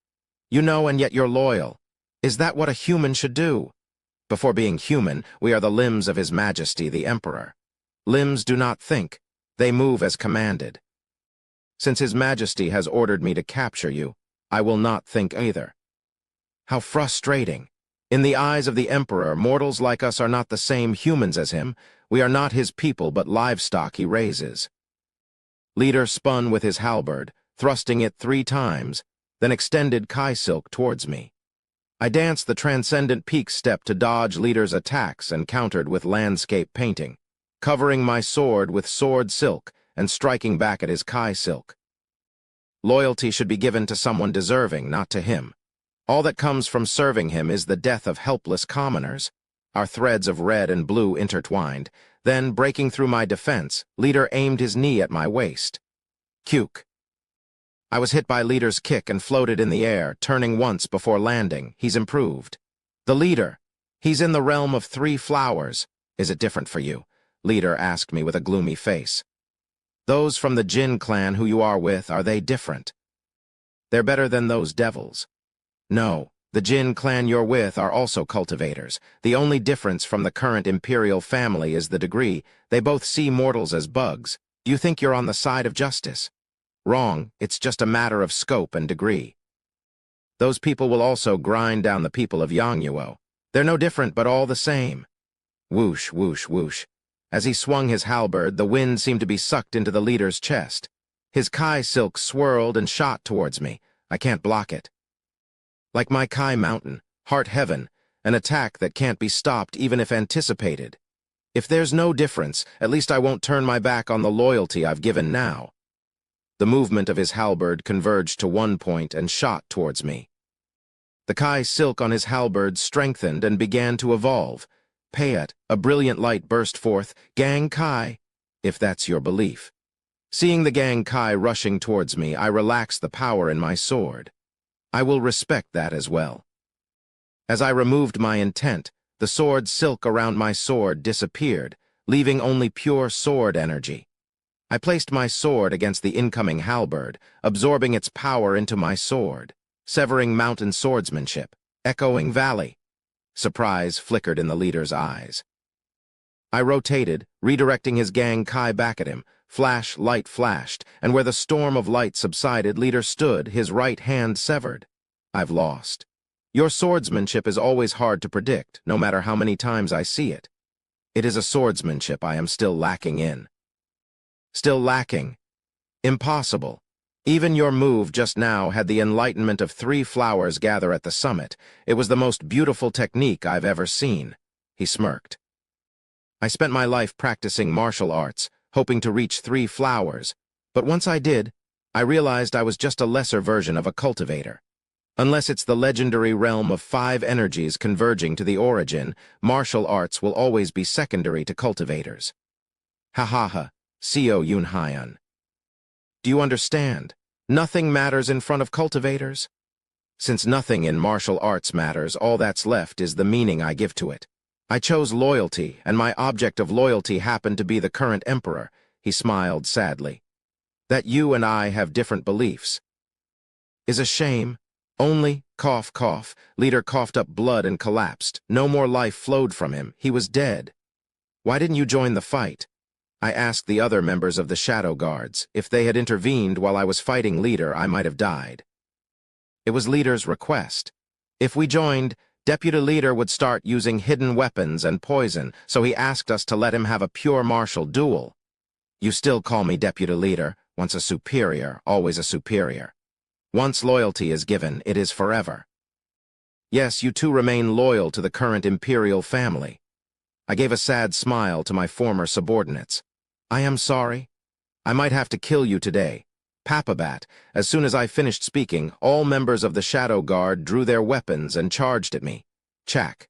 Speaker 1: You know, and yet you're loyal. Is that what a human should do? Before being human, we are the limbs of His Majesty the Emperor. Limbs do not think. They move as commanded. Since His Majesty has ordered me to capture you, I will not think either. How frustrating. In the eyes of the Emperor, mortals like us are not the same humans as him. We are not his people, but livestock he raises. Leader spun with his halberd, thrusting it 3 times, then extended Kai silk towards me. I danced the transcendent peak step to dodge Leader's attacks and countered with landscape painting, covering my sword with sword silk and striking back at his Kai silk. Loyalty should be given to someone deserving, not to him. All that comes from serving him is the death of helpless commoners. Our threads of red and blue intertwined. Then, breaking through my defense, Leader aimed his knee at my waist. Cuke. I was hit by Leader's kick and floated in the air, turning once before landing. He's improved. The Leader. He's in the realm of 3 flowers. Is it different for you? Leader asked me with a gloomy face. Those from the Jin clan who you are with, are they different? They're better than those devils. No, the Jin clan you're with are also cultivators. The only difference from the current imperial family is the degree. They both see mortals as bugs. Do you think you're on the side of justice? Wrong, it's just a matter of scope and degree. Those people will also grind down the people of Yangnuo. They're no different, but all the same. Whoosh, whoosh, whoosh. As he swung his halberd, the wind seemed to be sucked into the Leader's chest. His Kai silk swirled and shot towards me. I can't block it. Like my Kai mountain, heart heaven, an attack that can't be stopped even if anticipated. If there's no difference, at least I won't turn my back on the loyalty I've given now. The movement of his halberd converged to one point and shot towards me. The Kai silk on his halberd strengthened and began to evolve. Payat, a brilliant light burst forth. Gang Kai, if that's your belief. Seeing the Gang Kai rushing towards me, I relaxed the power in my sword. I will respect that as well. As I removed my intent, the sword silk around my sword disappeared, leaving only pure sword energy. I placed my sword against the incoming halberd, absorbing its power into my sword, severing mountain swordsmanship, echoing valley. Surprise flickered in the leader's eyes. I rotated, redirecting his gang Kai back at him. Flash, light flashed, and where the storm of light subsided, leader stood, his right hand severed. I've lost. Your swordsmanship is always hard to predict, no matter how many times I see it. It is a swordsmanship I am still lacking in. Still lacking. Impossible. Even your move just now had the enlightenment of 3 flowers gather at the summit. It was the most beautiful technique I've ever seen. He smirked. I spent my life practicing martial arts, hoping to reach 3 flowers, but once I did, I realized I was just a lesser version of a cultivator. Unless it's the legendary realm of 5 energies converging to the origin, martial arts will always be secondary to cultivators. Ha ha ha, Seo Yun Hyun. Do you understand? Nothing matters in front of cultivators? Since nothing in martial arts matters, all that's left is the meaning I give to it. I chose loyalty, and my object of loyalty happened to be the current emperor. He smiled sadly. That you and I have different beliefs is a shame. Only, cough, cough, leader coughed up blood and collapsed. No more life flowed from him. He was dead. Why didn't you join the fight? I asked the other members of the Shadow Guards. If they had intervened while I was fighting leader, I might have died. It was leader's request. If we joined, Deputy Leader would start using hidden weapons and poison, so he asked us to let him have a pure martial duel. You still call me Deputy Leader. Once a superior, always a superior. Once loyalty is given, it is forever. Yes, you two remain loyal to the current imperial family. I gave a sad smile to my former subordinates. I am sorry. I might have to kill you today. Papabat, as soon as I finished speaking, all members of the Shadow Guard drew their weapons and charged at me. Check.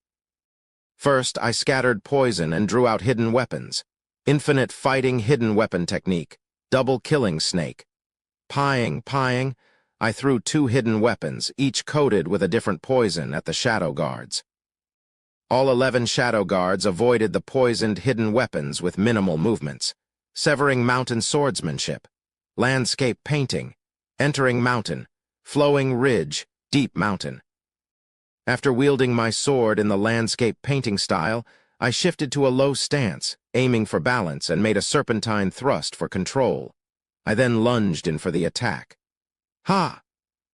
Speaker 1: First, I scattered poison and drew out hidden weapons. Infinite fighting hidden weapon technique. Double killing snake. Pieing. I threw 2 hidden weapons, each coated with a different poison, at the Shadow Guards. All 11 Shadow Guards avoided the poisoned hidden weapons with minimal movements. Severing mountain swordsmanship. Landscape painting, entering mountain, flowing ridge, deep mountain. After wielding my sword in the landscape painting style, I shifted to a low stance, aiming for balance, and made a serpentine thrust for control. I then lunged in for the attack. Ha!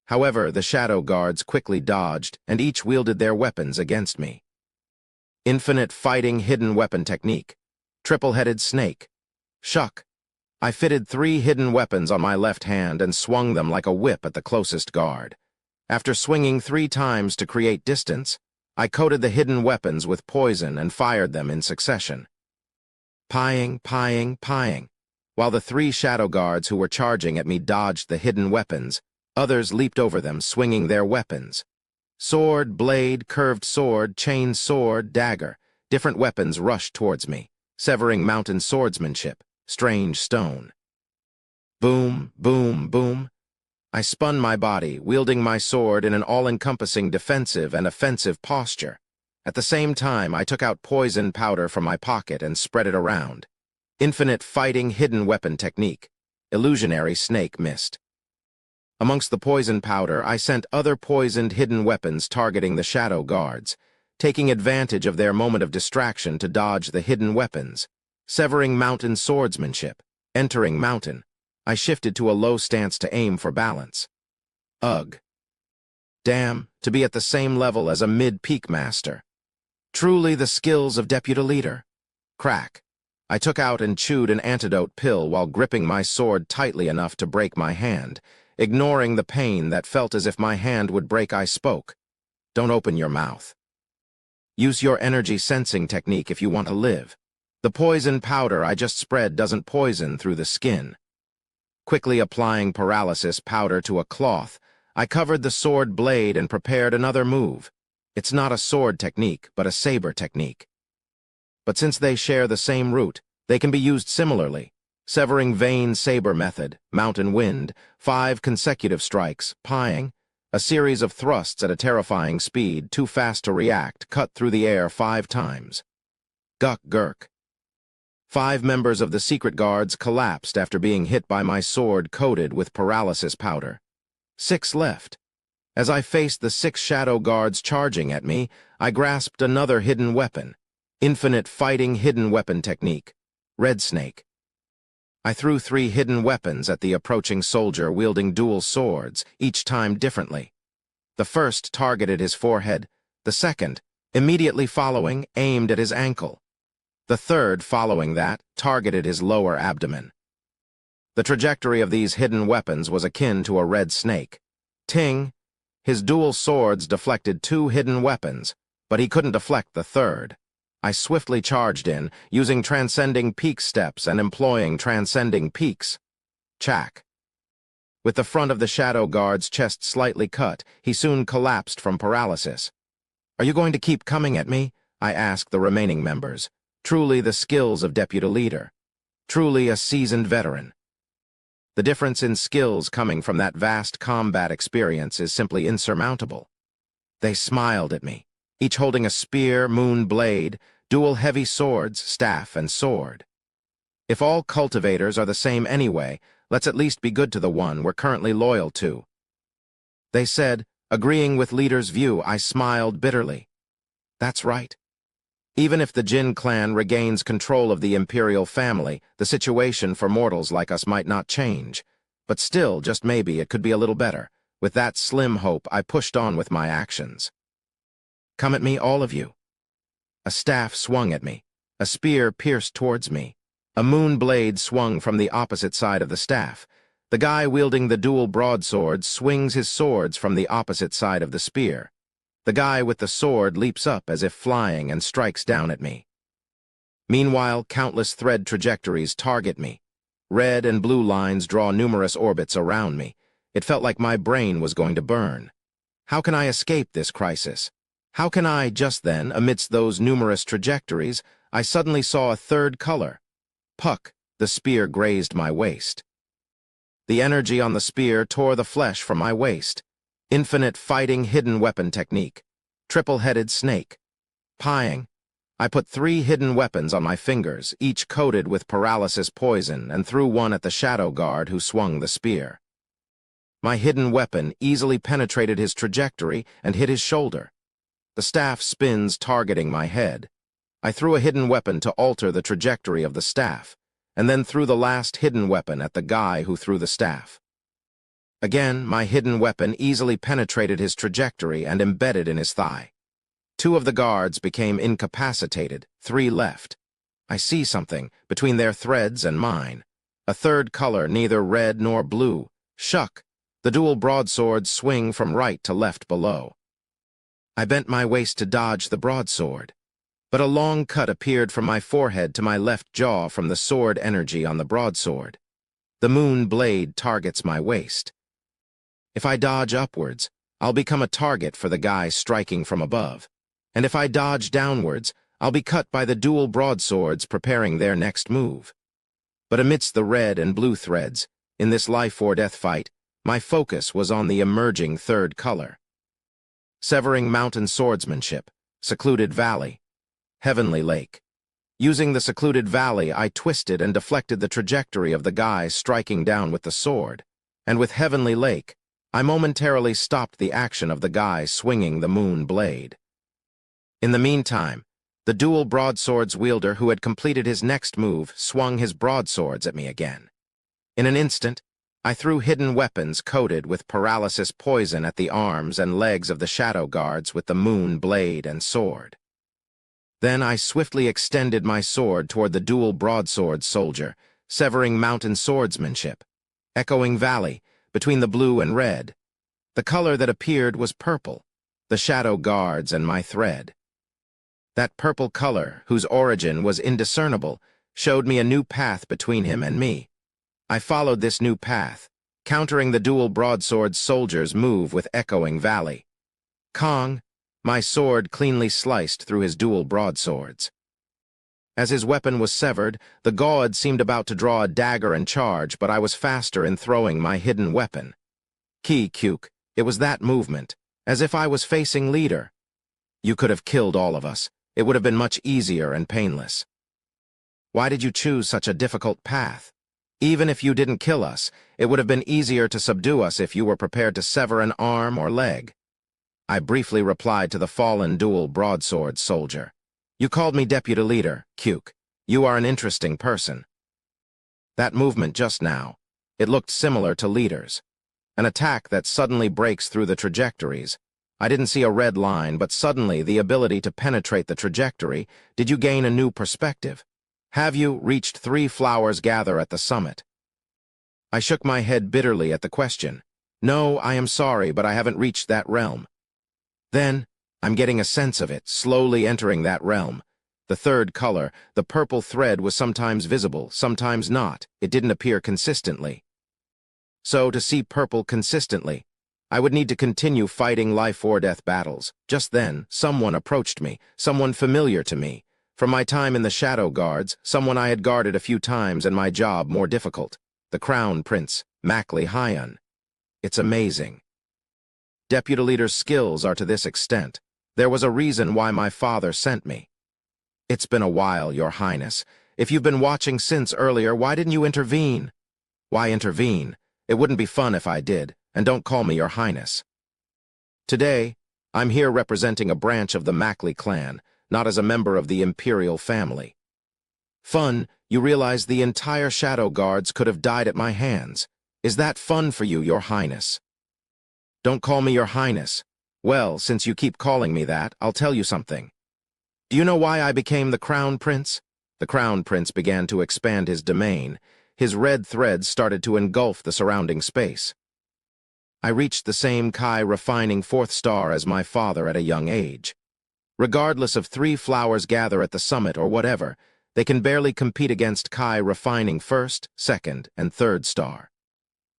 Speaker 1: However, the Shadow Guards quickly dodged, and each wielded their weapons against me. Infinite fighting hidden weapon technique. Triple-headed snake. Shuck. I fitted 3 hidden weapons on my left hand and swung them like a whip at the closest guard. After swinging 3 times to create distance, I coated the hidden weapons with poison and fired them in succession. Pieing. While the 3 Shadow Guards who were charging at me dodged the hidden weapons, others leaped over them, swinging their weapons. Sword, blade, curved sword, chain sword, dagger. Different weapons rushed towards me, severing mountain swordsmanship. Strange stone. Boom, boom, boom. I spun my body, wielding my sword in an all-encompassing defensive and offensive posture. At the same time, I took out poison powder from my pocket and spread it around. Infinite fighting hidden weapon technique. Illusionary snake mist. Amongst the poison powder, I sent other poisoned hidden weapons targeting the Shadow Guards, taking advantage of their moment of distraction to dodge the hidden weapons. Severing mountain swordsmanship. Entering mountain. I shifted to a low stance to aim for balance. Ugh. Damn, to be at the same level as a mid-peak master. Truly the skills of Deputy Leader. Crack. I took out and chewed an antidote pill while gripping my sword tightly enough to break my hand. Ignoring the pain that felt as if my hand would break, I spoke. Don't open your mouth. Use your energy sensing technique if you want to live. The poison powder I just spread doesn't poison through the skin. Quickly applying paralysis powder to a cloth, I covered the sword blade and prepared another move. It's not a sword technique, but a saber technique. But since they share the same root, they can be used similarly. Severing vein saber method, mountain wind, 5 consecutive strikes, pieing. A series of thrusts at a terrifying speed, too fast to react, cut through the air 5 times. Guck gurk. 5 members of the secret guards collapsed after being hit by my sword coated with paralysis powder. 6 left. As I faced the 6 shadow guards charging at me, I grasped another hidden weapon. Infinite fighting hidden weapon technique. Red Snake. I threw 3 hidden weapons at the approaching soldier wielding dual swords, each time differently. The first targeted his forehead. The second, immediately following, aimed at his ankle. The third, following that, targeted his lower abdomen. The trajectory of these hidden weapons was akin to a red snake. Ting! His dual swords deflected 2 hidden weapons, but he couldn't deflect the third. I swiftly charged in, using transcending peak steps and employing transcending peaks. Chack. With the front of the shadow guard's chest slightly cut, he soon collapsed from paralysis. "Are you going to keep coming at me?" I asked the remaining members. Truly the skills of deputy leader. Truly a seasoned veteran. The difference in skills coming from that vast combat experience is simply insurmountable. They smiled at me, each holding a spear, moon blade, dual heavy swords, staff, and sword. If all cultivators are the same anyway, let's at least be good to the one we're currently loyal to. They said, agreeing with leader's view. I smiled bitterly. That's right. Even if the Jin clan regains control of the imperial family, the situation for mortals like us might not change. But still, just maybe, it could be a little better. With that slim hope, I pushed on with my actions. Come at me, all of you. A staff swung at me. A spear pierced towards me. A moon blade swung from the opposite side of the staff. The guy wielding the dual broadswords swings his swords from the opposite side of the spear. The guy with the sword leaps up as if flying and strikes down at me. Meanwhile, countless thread trajectories target me. Red and blue lines draw numerous orbits around me. It felt like my brain was going to burn. How can I escape this crisis? How can I, just then, amidst those numerous trajectories, I suddenly saw a third color. Puck, the spear grazed my waist. The energy on the spear tore the flesh from my waist. Infinite fighting hidden weapon technique. Triple-headed snake. Pying. I put 3 hidden weapons on my fingers, each coated with paralysis poison, and threw one at the shadow guard who swung the spear. My hidden weapon easily penetrated his trajectory and hit his shoulder. The staff spins targeting my head. I threw a hidden weapon to alter the trajectory of the staff, and then threw the last hidden weapon at the guy who threw the staff. Again, my hidden weapon easily penetrated his trajectory and embedded in his thigh. 2 of the guards became incapacitated, 3 left. I see something between their threads and mine. A third color, neither red nor blue. Shuck! The dual broadswords swing from right to left below. I bent my waist to dodge the broadsword, but a long cut appeared from my forehead to my left jaw from the sword energy on the broadsword. The moon blade targets my waist. If I dodge upwards, I'll become a target for the guy striking from above. And if I dodge downwards, I'll be cut by the dual broadswords preparing their next move. But amidst the red and blue threads, in this life-or-death fight, my focus was on the emerging third color. Severing mountain swordsmanship, secluded valley, heavenly lake. Using the secluded valley, I twisted and deflected the trajectory of the guy striking down with the sword. And with heavenly lake, I momentarily stopped the action of the guy swinging the moon blade. In the meantime, the dual broadswords wielder who had completed his next move swung his broadswords at me again. In an instant, I threw hidden weapons coated with paralysis poison at the arms and legs of the shadow guards with the moon blade and sword. Then I swiftly extended my sword toward the dual broadsword soldier, severing mountain swordsmanship. Echoing valley, between the blue and red. The color that appeared was purple, the shadow guards and my thread. That purple color, whose origin was indiscernible, showed me a new path between him and me. I followed this new path, countering the dual broadsword soldier's move with echoing valley. Kong, my sword cleanly sliced through his dual broadswords. As his weapon was severed, the god seemed about to draw a dagger and charge, but I was faster in throwing my hidden weapon. Ki Kyuk, It was that movement, as if I was facing leader. You could have killed all of us. It would have been much easier and painless. Why did you choose such a difficult path? Even if you didn't kill us, it would have been easier to subdue us if you were prepared to sever an arm or leg. I briefly replied to the fallen dual broadsword soldier. You called me deputy leader, Cuke. You are an interesting person. That movement just now, it looked similar to leaders. An attack that suddenly breaks through the trajectories. I didn't see a red line, but suddenly the ability to penetrate the trajectory. Did you gain a new perspective? Have you reached 3 flowers gather at the summit? I shook my head bitterly at the question. No, I am sorry, but I haven't reached that realm. Then, I'm getting a sense of it, slowly entering that realm. The third color, the purple thread, was sometimes visible, sometimes not. It didn't appear consistently. So, to see purple consistently, I would need to continue fighting life-or-death battles. Just then, someone approached me, someone familiar to me. From my time in the Shadow Guards, someone I had guarded a few times and my job more difficult. The Crown Prince, Mackley Hyan. It's amazing. Deputy Leader's skills are to this extent. There was a reason why my father sent me. It's been a while, Your Highness. If you've been watching since earlier, why didn't you intervene? Why intervene? It wouldn't be fun if I did, and don't call me Your Highness. Today, I'm here representing a branch of the Mackley clan, not as a member of the Imperial family. Fun, you realize the entire Shadow Guards could have died at my hands. Is that fun for you, Your Highness? Don't call me Your Highness. Well, since you keep calling me that, I'll tell you something. Do you know why I became the Crown Prince? The Crown Prince began to expand his domain. His red threads started to engulf the surrounding space. I reached the same Kai refining 4th star as my father at a young age. Regardless of 3 flowers gather at the summit or whatever, they can barely compete against Kai refining 1st, 2nd, and 3rd star.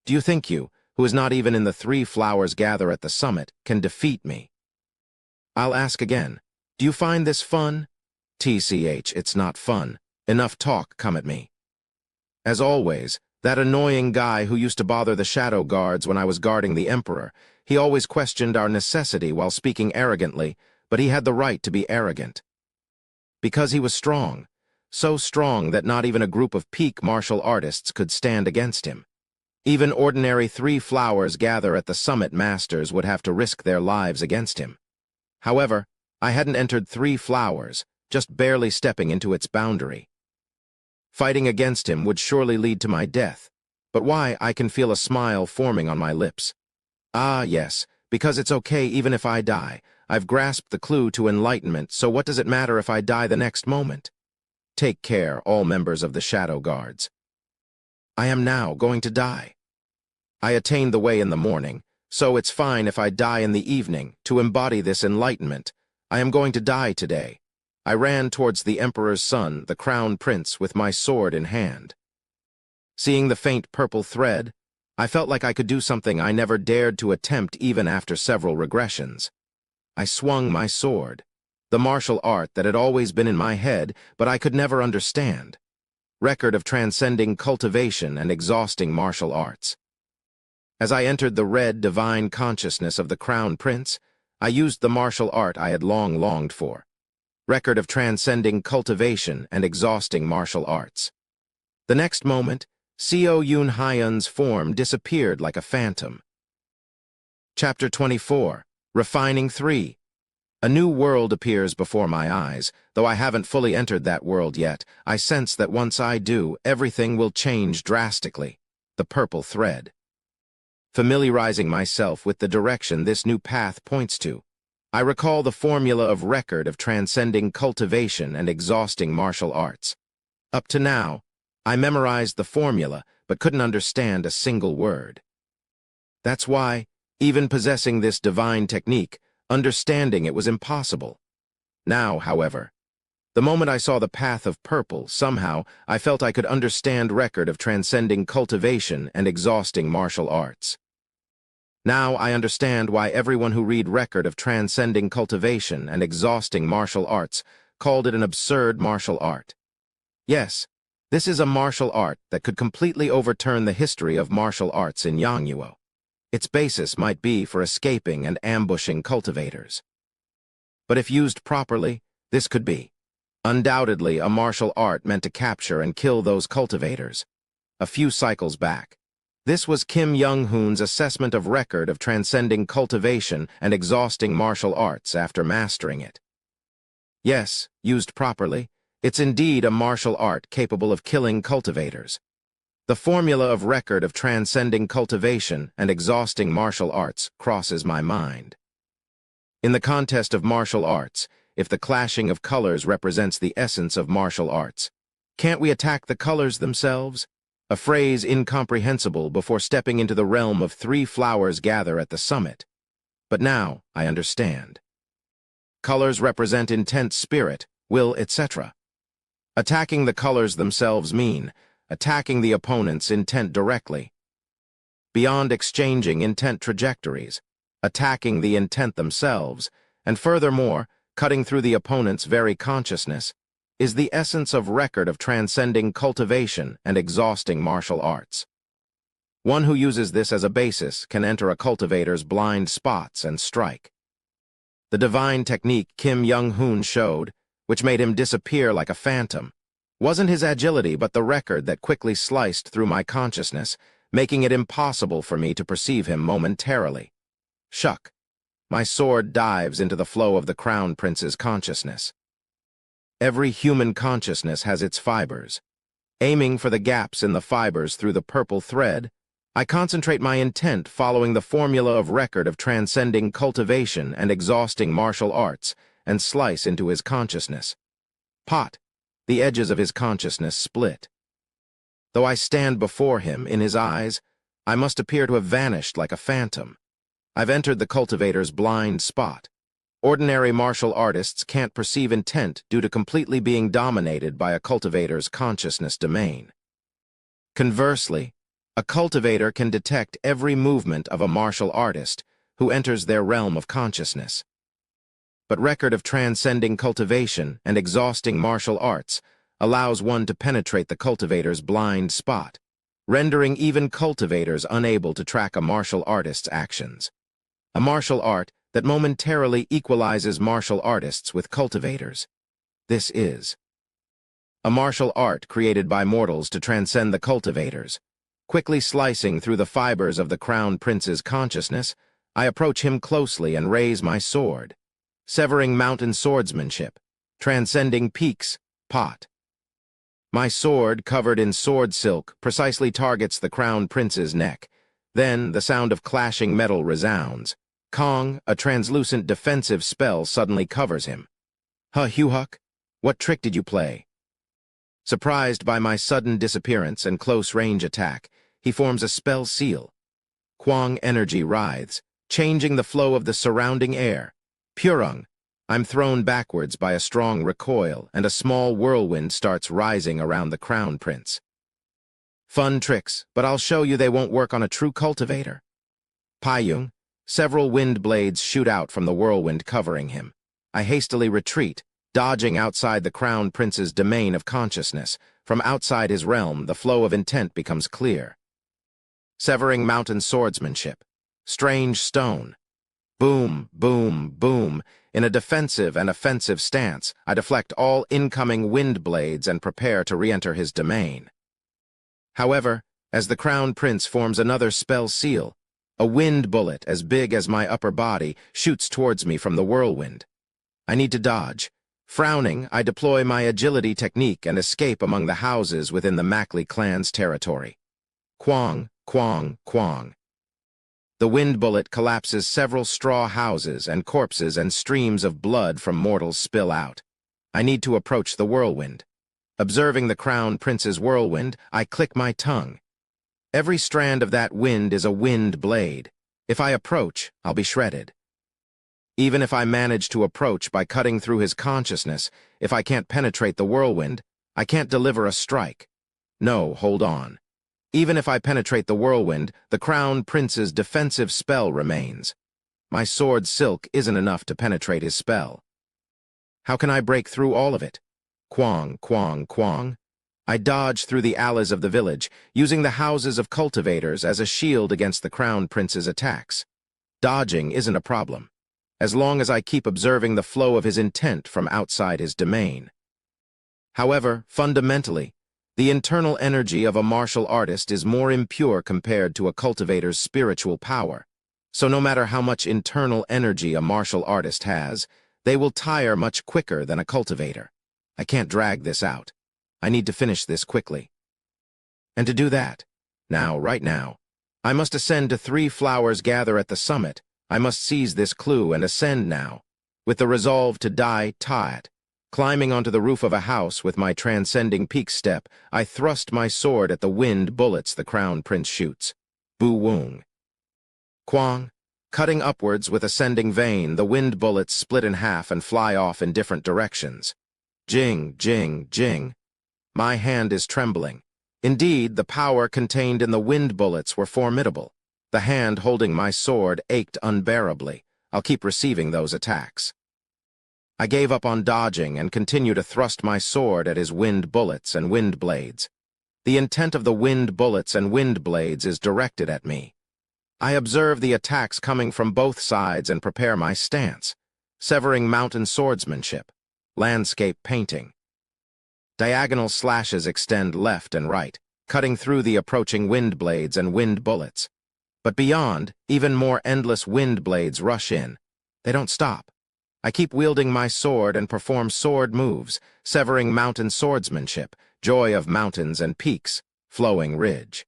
Speaker 1: Do you think you, who is not even in the 3 flowers gather at the summit, can defeat me? I'll ask again. Do you find this fun? TCH, it's not fun. Enough talk, come at me. As always, that annoying guy who used to bother the Shadow Guards when I was guarding the Emperor, he always questioned our necessity while speaking arrogantly, but he had the right to be arrogant. Because he was strong, so strong that not even a group of peak martial artists could stand against him. Even ordinary 3 flowers gather at the summit masters would have to risk their lives against him. However, I hadn't entered 3 flowers, just barely stepping into its boundary. Fighting against him would surely lead to my death, but why, I can feel a smile forming on my lips. Ah, yes, because it's okay even if I die. I've grasped the clue to enlightenment, so what does it matter if I die the next moment? Take care, all members of the Shadow Guards. I am now going to die. I attained the way in the morning, so it's fine if I die in the evening to embody this enlightenment. I am going to die today. I ran towards the Emperor's son, the Crown Prince, with my sword in hand. Seeing the faint purple thread, I felt like I could do something I never dared to attempt even after several regressions. I swung my sword, the martial art that had always been in my head, but I could never understand. Record of transcending cultivation and exhausting martial arts. As I entered the red divine consciousness of the Crown Prince, I used the martial art I had long longed for. Record of transcending cultivation and exhausting martial arts. The next moment, Seo Yun Hyan's form disappeared like a phantom. Chapter 24, Refining 3. A new world appears before my eyes. Though I haven't fully entered that world yet, I sense that once I do, everything will change drastically. The purple thread. Familiarizing myself with the direction this new path points to, I recall the formula of record of transcending cultivation and exhausting martial arts. Up to now, I memorized the formula but couldn't understand a single word. That's why, even possessing this divine technique, understanding it was impossible. Now, however, the moment I saw the path of purple, somehow I felt I could understand record of transcending cultivation and exhausting martial arts. Now I understand why everyone who read record of transcending cultivation and exhausting martial arts called it an absurd martial art. Yes, this is a martial art that could completely overturn the history of martial arts in Yangyuo. Its basis might be for escaping and ambushing cultivators. But if used properly, this could be undoubtedly a martial art meant to capture and kill those cultivators. A few cycles back, this was Kim Young-hoon's assessment of record of transcending cultivation and exhausting martial arts after mastering it. Yes, used properly, it's indeed a martial art capable of killing cultivators. The formula of record of transcending cultivation and exhausting martial arts crosses my mind. In the contest of martial arts, if the clashing of colors represents the essence of martial arts, can't we attack the colors themselves? A phrase incomprehensible before stepping into the realm of 3 flowers gather at the summit. But now I understand. Colors represent intent, spirit, will, etc. Attacking the colors themselves mean attacking the opponent's intent directly. Beyond exchanging intent trajectories, attacking the intent themselves, and furthermore, cutting through the opponent's very consciousness, is the essence of record of transcending cultivation and exhausting martial arts. One who uses this as a basis can enter a cultivator's blind spots and strike. The divine technique Kim Young-hoon showed, which made him disappear like a phantom, wasn't his agility but the record that quickly sliced through my consciousness, making it impossible for me to perceive him momentarily. Shuck. My sword dives into the flow of the Crown Prince's consciousness. Every human consciousness has its fibers. Aiming for the gaps in the fibers through the purple thread, I concentrate my intent following the formula of record of transcending cultivation and exhausting martial arts and slice into his consciousness. Pot. The edges of his consciousness split. Though I stand before him, in his eyes, I must appear to have vanished like a phantom. I've entered the cultivator's blind spot. Ordinary martial artists can't perceive intent due to completely being dominated by a cultivator's consciousness domain. Conversely, a cultivator can detect every movement of a martial artist who enters their realm of consciousness. But record of transcending cultivation and exhausting martial arts allows one to penetrate the cultivator's blind spot, rendering even cultivators unable to track a martial artist's actions. A martial art that momentarily equalizes martial artists with cultivators. This is a martial art created by mortals to transcend the cultivators. Quickly slicing through the fibers of the Crown Prince's consciousness, I approach him closely and raise my sword. Severing mountain swordsmanship, transcending peaks, pot. My sword, covered in sword silk, precisely targets the Crown Prince's neck. Then the sound of clashing metal resounds. Kong, a translucent defensive spell, suddenly covers him. Huck, what trick did you play? Surprised by my sudden disappearance and close-range attack, he forms a spell seal. Kwang energy writhes, changing the flow of the surrounding air. Purung, I'm thrown backwards by a strong recoil, and a small whirlwind starts rising around the Crown Prince. Fun tricks, but I'll show you they won't work on a true cultivator. Paiyung, several wind blades shoot out from the whirlwind covering him. I hastily retreat, dodging outside the Crown Prince's domain of consciousness. From outside his realm, the flow of intent becomes clear. Severing mountain swordsmanship. Strange stone. Boom, boom, boom. In a defensive and offensive stance, I deflect all incoming wind blades and prepare to re-enter his domain. However, as the Crown Prince forms another spell seal, a wind bullet as big as my upper body shoots towards me from the whirlwind. I need to dodge. Frowning, I deploy my agility technique and escape among the houses within the Mackley clan's territory. Kwang, kwang, kwang. The wind bullet collapses several straw houses, and corpses and streams of blood from mortals spill out. I need to approach the whirlwind. Observing the Crown Prince's whirlwind, I click my tongue. Every strand of that wind is a wind blade. If I approach, I'll be shredded. Even if I manage to approach by cutting through his consciousness, if I can't penetrate the whirlwind, I can't deliver a strike. No, hold on. Even if I penetrate the whirlwind, the Crown Prince's defensive spell remains. My sword silk isn't enough to penetrate his spell. How can I break through all of it? Kwang, kwang, kwang. I dodge through the alleys of the village, using the houses of cultivators as a shield against the Crown Prince's attacks. Dodging isn't a problem, as long as I keep observing the flow of his intent from outside his domain. However, fundamentally, the internal energy of a martial artist is more impure compared to a cultivator's spiritual power. So no matter how much internal energy a martial artist has, they will tire much quicker than a cultivator. I can't drag this out. I need to finish this quickly. And to do that, right now, I must ascend to 3 flowers gather at the summit. I must seize this clue and ascend now, with the resolve to die Ta'at. Climbing onto the roof of a house with my transcending peak step, I thrust my sword at the wind bullets the Crown Prince shoots. Bu-woong. Quang. Cutting upwards with ascending vein, the wind bullets split in half and fly off in different directions. Jing, jing, jing. My hand is trembling. Indeed, the power contained in the wind bullets were formidable. The hand holding my sword ached unbearably. I'll keep receiving those attacks. I gave up on dodging and continue to thrust my sword at his wind bullets and wind blades. The intent of the wind bullets and wind blades is directed at me. I observe the attacks coming from both sides and prepare my stance. Severing mountain swordsmanship. Landscape painting. Diagonal slashes extend left and right, cutting through the approaching wind blades and wind bullets. But beyond, even more endless wind blades rush in. They don't stop. I keep wielding my sword and perform sword moves, severing mountain swordsmanship, joy of mountains and peaks, flowing ridge.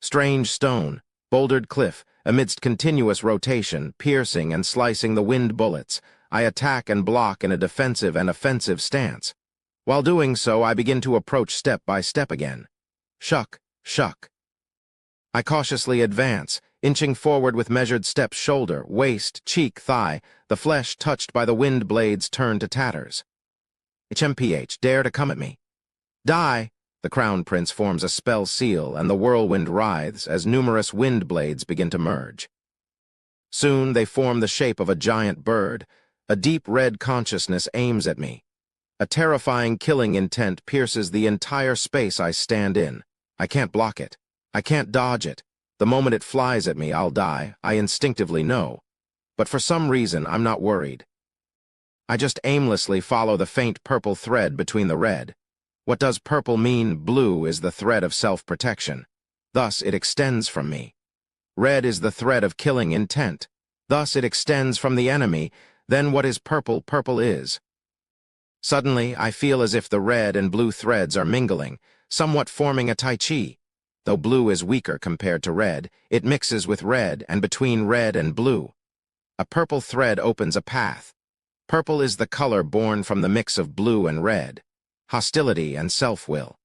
Speaker 1: Strange stone, bouldered cliff, amidst continuous rotation, piercing and slicing the wind bullets, I attack and block in a defensive and offensive stance. While doing so, I begin to approach step by step again. Shuck, shuck. I cautiously advance, inching forward with measured steps, shoulder, waist, cheek, thigh, the flesh touched by the wind blades turned to tatters. HMPH, dare to come at me. Die! The Crown Prince forms a spell seal, and the whirlwind writhes as numerous wind blades begin to merge. Soon they form the shape of a giant bird. A deep red consciousness aims at me. A terrifying killing intent pierces the entire space I stand in. I can't block it. I can't dodge it. The moment it flies at me, I'll die. I instinctively know. But for some reason, I'm not worried. I just aimlessly follow the faint purple thread between the red. What does purple mean? Blue is the thread of self-protection. Thus, it extends from me. Red is the thread of killing intent. Thus, it extends from the enemy. Then what is purple? Purple is. Suddenly, I feel as if the red and blue threads are mingling, somewhat forming a tai chi. Though blue is weaker compared to red, it mixes with red and between red and blue. A purple thread opens a path. Purple is the color born from the mix of blue and red. Hostility and self-will.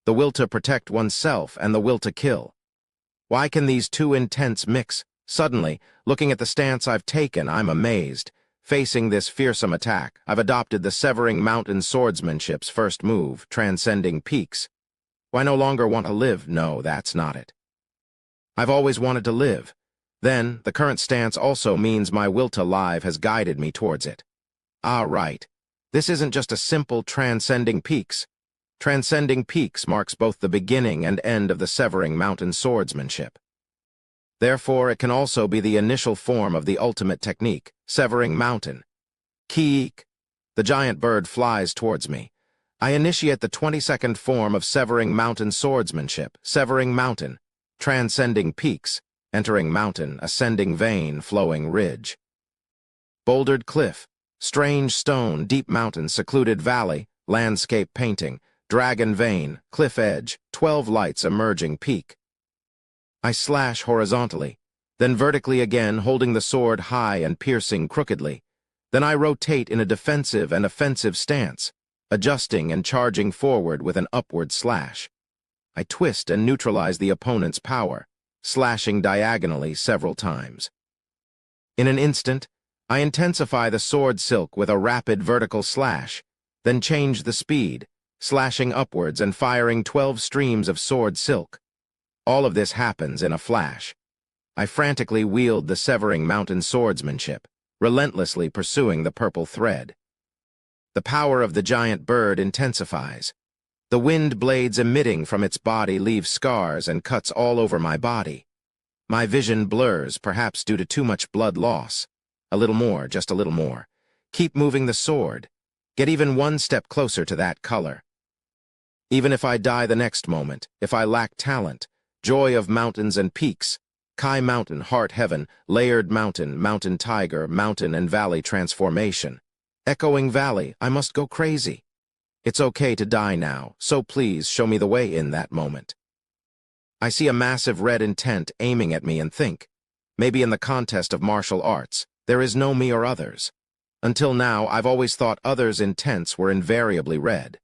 Speaker 1: The will to protect oneself and the will to kill. Why can these two intents mix? Suddenly, looking at the stance I've taken, I'm amazed. Facing this fearsome attack, I've adopted the severing mountain swordsmanship's first move, transcending peaks. Why no longer want to live? No, that's not it. I've always wanted to live. Then, the current stance also means my will to live has guided me towards it. Ah, right. This isn't just a simple transcending peaks. Transcending peaks marks both the beginning and end of the severing mountain swordsmanship. Therefore, it can also be the initial form of the ultimate technique, severing mountain. Keek. The giant bird flies towards me. I initiate the 22nd form of severing mountain swordsmanship, severing mountain, transcending peaks, entering mountain, ascending vein, flowing ridge. Bouldered cliff, strange stone, deep mountain, secluded valley, landscape painting, dragon vein, cliff edge, 12 lights emerging peak. I slash horizontally, then vertically again, holding the sword high and piercing crookedly. Then I rotate in a defensive and offensive stance, adjusting and charging forward with an upward slash. I twist and neutralize the opponent's power, slashing diagonally several times. In an instant, I intensify the sword silk with a rapid vertical slash, then change the speed, slashing upwards and firing 12 streams of sword silk. All of this happens in a flash. I frantically wield the severing mountain swordsmanship, relentlessly pursuing the purple thread. The power of the giant bird intensifies. The wind blades emitting from its body leave scars and cuts all over my body. My vision blurs, perhaps due to too much blood loss. A little more, just a little more. Keep moving the sword. Get even one step closer to that color. Even if I die the next moment, if I lack talent, joy of mountains and peaks, Kai Mountain, Heart Heaven, Layered Mountain, Mountain Tiger, Mountain and Valley Transformation. Echoing Valley, I must go crazy. It's okay to die now, so please show me the way in that moment. I see a massive red intent aiming at me and think, maybe in the contest of martial arts, there is no me or others. Until now, I've always thought others' intents were invariably red.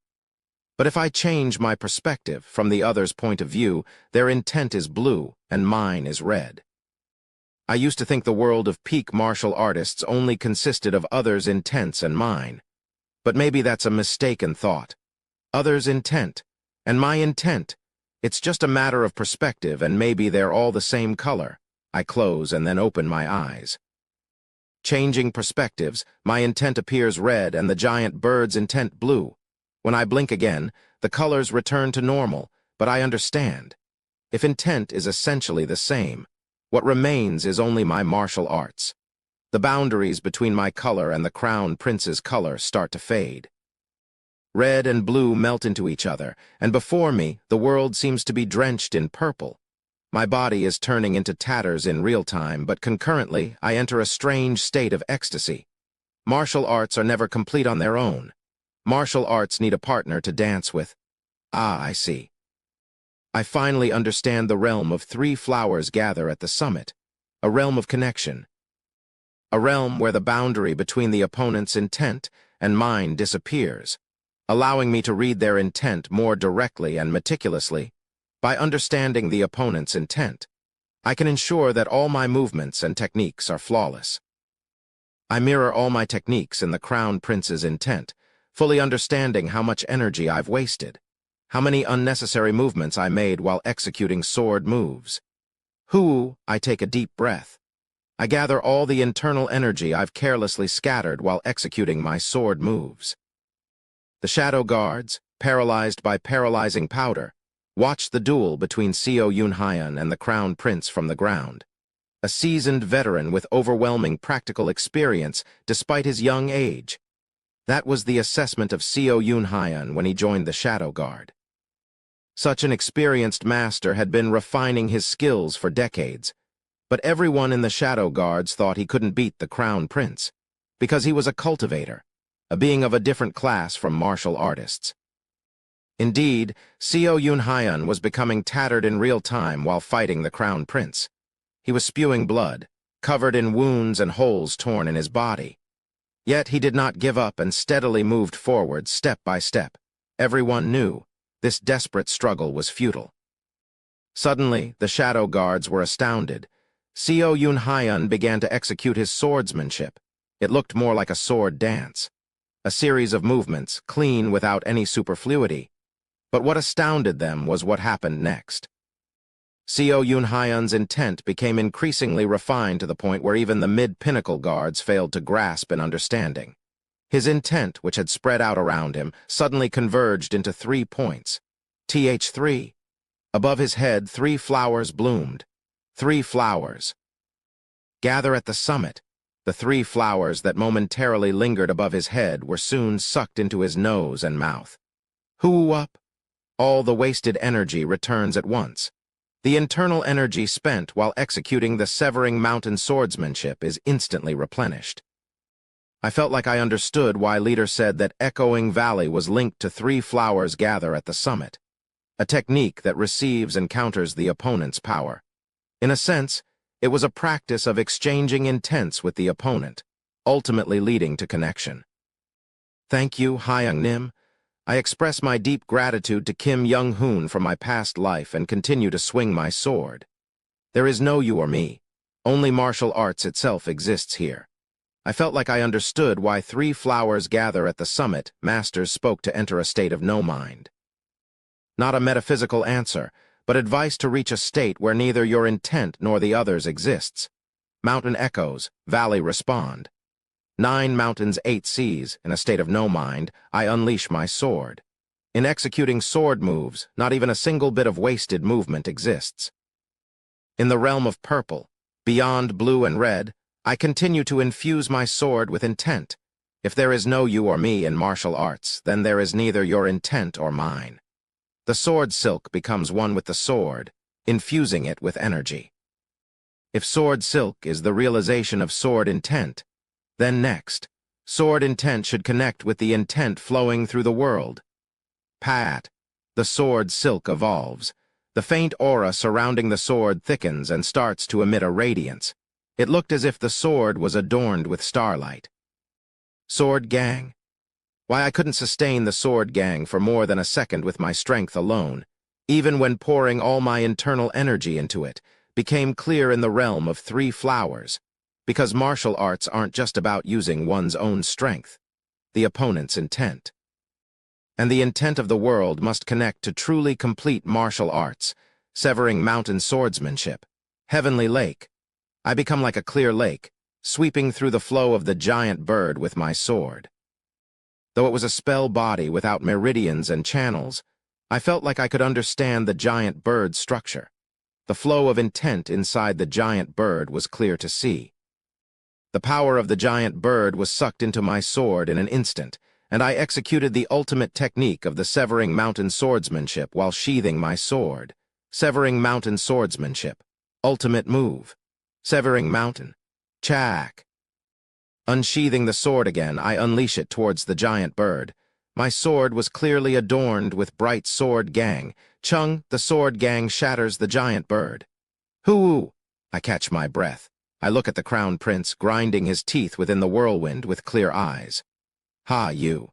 Speaker 1: But if I change my perspective from the other's point of view, their intent is blue and mine is red. I used to think the world of peak martial artists only consisted of others' intents and mine. But maybe that's a mistaken thought. Others' intent and my intent. It's just a matter of perspective, and maybe they're all the same color. I close and then open my eyes. Changing perspectives, my intent appears red and the giant bird's intent blue. When I blink again, the colors return to normal, but I understand. If intent is essentially the same, what remains is only my martial arts. The boundaries between my color and the crown prince's color start to fade. Red and blue melt into each other, and before me, the world seems to be drenched in purple. My body is turning into tatters in real time, but concurrently, I enter a strange state of ecstasy. Martial arts are never complete on their own. Martial arts need a partner to dance with. Ah, I see. I finally understand the realm of three flowers gather at the summit, a realm of connection. A realm where the boundary between the opponent's intent and mine disappears, allowing me to read their intent more directly and meticulously. By understanding the opponent's intent, I can ensure that all my movements and techniques are flawless. I mirror all my techniques in the Crown Prince's intent, fully understanding how much energy I've wasted, how many unnecessary movements I made while executing sword moves. I take a deep breath. I gather all the internal energy I've carelessly scattered while executing my sword moves. The Shadow Guards, paralyzed by paralyzing powder, watched the duel between Seo Yunhyan and the Crown Prince from the ground. A seasoned veteran with overwhelming practical experience despite his young age. That was the assessment of Seo Yunhyan when he joined the Shadow Guard. Such an experienced master had been refining his skills for decades, but everyone in the Shadow Guards thought he couldn't beat the Crown Prince, because he was a cultivator, a being of a different class from martial artists. Indeed, Seo Yunhyan was becoming tattered in real time while fighting the Crown Prince. He was spewing blood, covered in wounds and holes torn in his body. Yet he did not give up and steadily moved forward step by step. Everyone knew this desperate struggle was futile. Suddenly, the Shadow Guards were astounded. Seo Yunhyan began to execute his swordsmanship. It looked more like a sword dance. A series of movements, clean without any superfluity. But what astounded them was what happened next. Seo Yunhyan's intent became increasingly refined to the point where even the mid-pinnacle guards failed to grasp an understanding. His intent, which had spread out around him, suddenly converged into 3 points. Th3. Above his head, 3 flowers bloomed. 3 flowers. Gather at the summit. The 3 flowers that momentarily lingered above his head were soon sucked into his nose and mouth. Up. All the wasted energy returns at once. The internal energy spent while executing the severing mountain swordsmanship is instantly replenished. I felt like I understood why Leader said that Echoing Valley was linked to 3 flowers gather at the summit, a technique that receives and counters the opponent's power. In a sense, it was a practice of exchanging intents with the opponent, ultimately leading to connection. Thank you, Hyung Nim. I express my deep gratitude to Kim Young-hoon for my past life and continue to swing my sword. There is no you or me. Only martial arts itself exists here. I felt like I understood why 3 flowers gather at the summit. Masters spoke to enter a state of no mind. Not a metaphysical answer, but advice to reach a state where neither your intent nor the other's exists. Mountain echoes, valley respond. 9 mountains, 8 seas, in a state of no mind, I unleash my sword. In executing sword moves, not even a single bit of wasted movement exists. In the realm of purple, beyond blue and red, I continue to infuse my sword with intent. If there is no you or me in martial arts, then there is neither your intent or mine. The sword silk becomes one with the sword, infusing it with energy. If sword silk is the realization of sword intent, then next, sword intent should connect with the intent flowing through the world. Pat. The sword silk evolves. The faint aura surrounding the sword thickens and starts to emit a radiance. It looked as if the sword was adorned with starlight. Sword gang? Why, I couldn't sustain the sword gang for more than a second with my strength alone. Even when pouring all my internal energy into it, became clear in the realm of 3 flowers. Because martial arts aren't just about using one's own strength, the opponent's intent. And the intent of the world must connect to truly complete martial arts, severing mountain swordsmanship. Heavenly Lake. I become like a clear lake, sweeping through the flow of the giant bird with my sword. Though it was a spell body without meridians and channels, I felt like I could understand the giant bird's structure. The flow of intent inside the giant bird was clear to see. The power of the giant bird was sucked into my sword in an instant, and I executed the ultimate technique of the severing mountain swordsmanship while sheathing my sword. Severing mountain swordsmanship. Ultimate move. Severing mountain. Chak. Unsheathing the sword again, I unleash it towards the giant bird. My sword was clearly adorned with bright sword gang. Chung, the sword gang shatters the giant bird. Hoo! I catch my breath. I look at the crown prince, grinding his teeth within the whirlwind with clear eyes. Ha, you.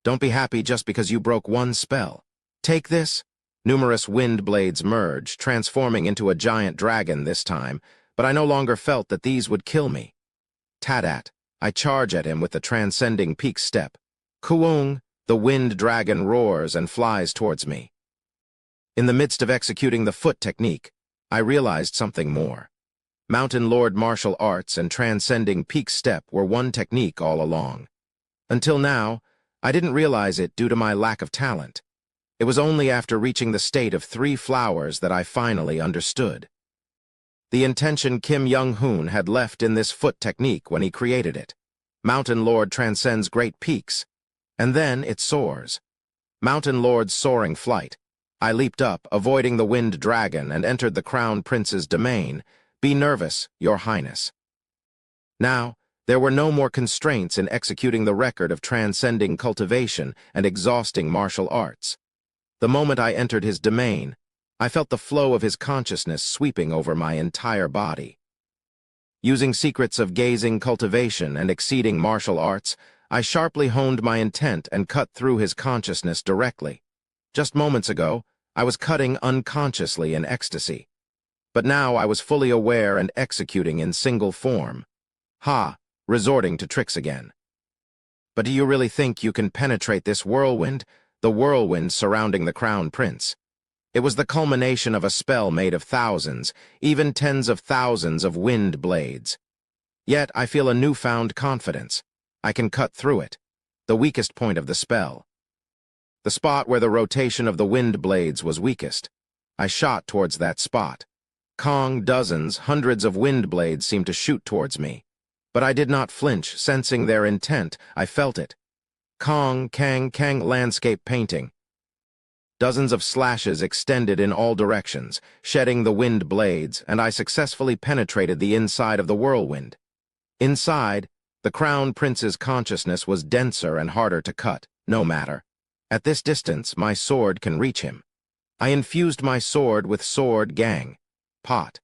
Speaker 1: Don't be happy just because you broke one spell. Take this. Numerous wind blades merge, transforming into a giant dragon this time, but I no longer felt that these would kill me. Tadat. I charge at him with the transcending peak step. Kuung, the wind dragon roars and flies towards me. In the midst of executing the foot technique, I realized something more. Mountain Lord martial arts and transcending peak step were one technique all along. Until now, I didn't realize it due to my lack of talent. It was only after reaching the state of 3 flowers that I finally understood. The intention Kim Young-hoon had left in this foot technique when he created it. Mountain Lord transcends great peaks, and then it soars. Mountain Lord's soaring flight. I leaped up, avoiding the wind dragon, and entered the crown prince's domain. Be nervous, your highness. Now, there were no more constraints in executing the record of transcending cultivation and exhausting martial arts. The moment I entered his domain, I felt the flow of his consciousness sweeping over my entire body. Using secrets of gazing cultivation and exceeding martial arts, I sharply honed my intent and cut through his consciousness directly. Just moments ago, I was cutting unconsciously in ecstasy. But now I was fully aware and executing in single form. Ha! Resorting to tricks again. But do you really think you can penetrate this whirlwind? The whirlwind surrounding the crown prince. It was the culmination of a spell made of thousands, even tens of thousands of wind blades. Yet I feel a newfound confidence. I can cut through it. The weakest point of the spell. The spot where the rotation of the wind blades was weakest. I shot towards that spot. Dozens, hundreds of wind blades seemed to shoot towards me. But I did not flinch, sensing their intent. I felt it. Kang, landscape painting. Dozens of slashes extended in all directions, shedding the wind blades, and I successfully penetrated the inside of the whirlwind. Inside, the crown prince's consciousness was denser and harder to cut. No matter. At this distance, my sword can reach him. I infused my sword with sword gang. Pot.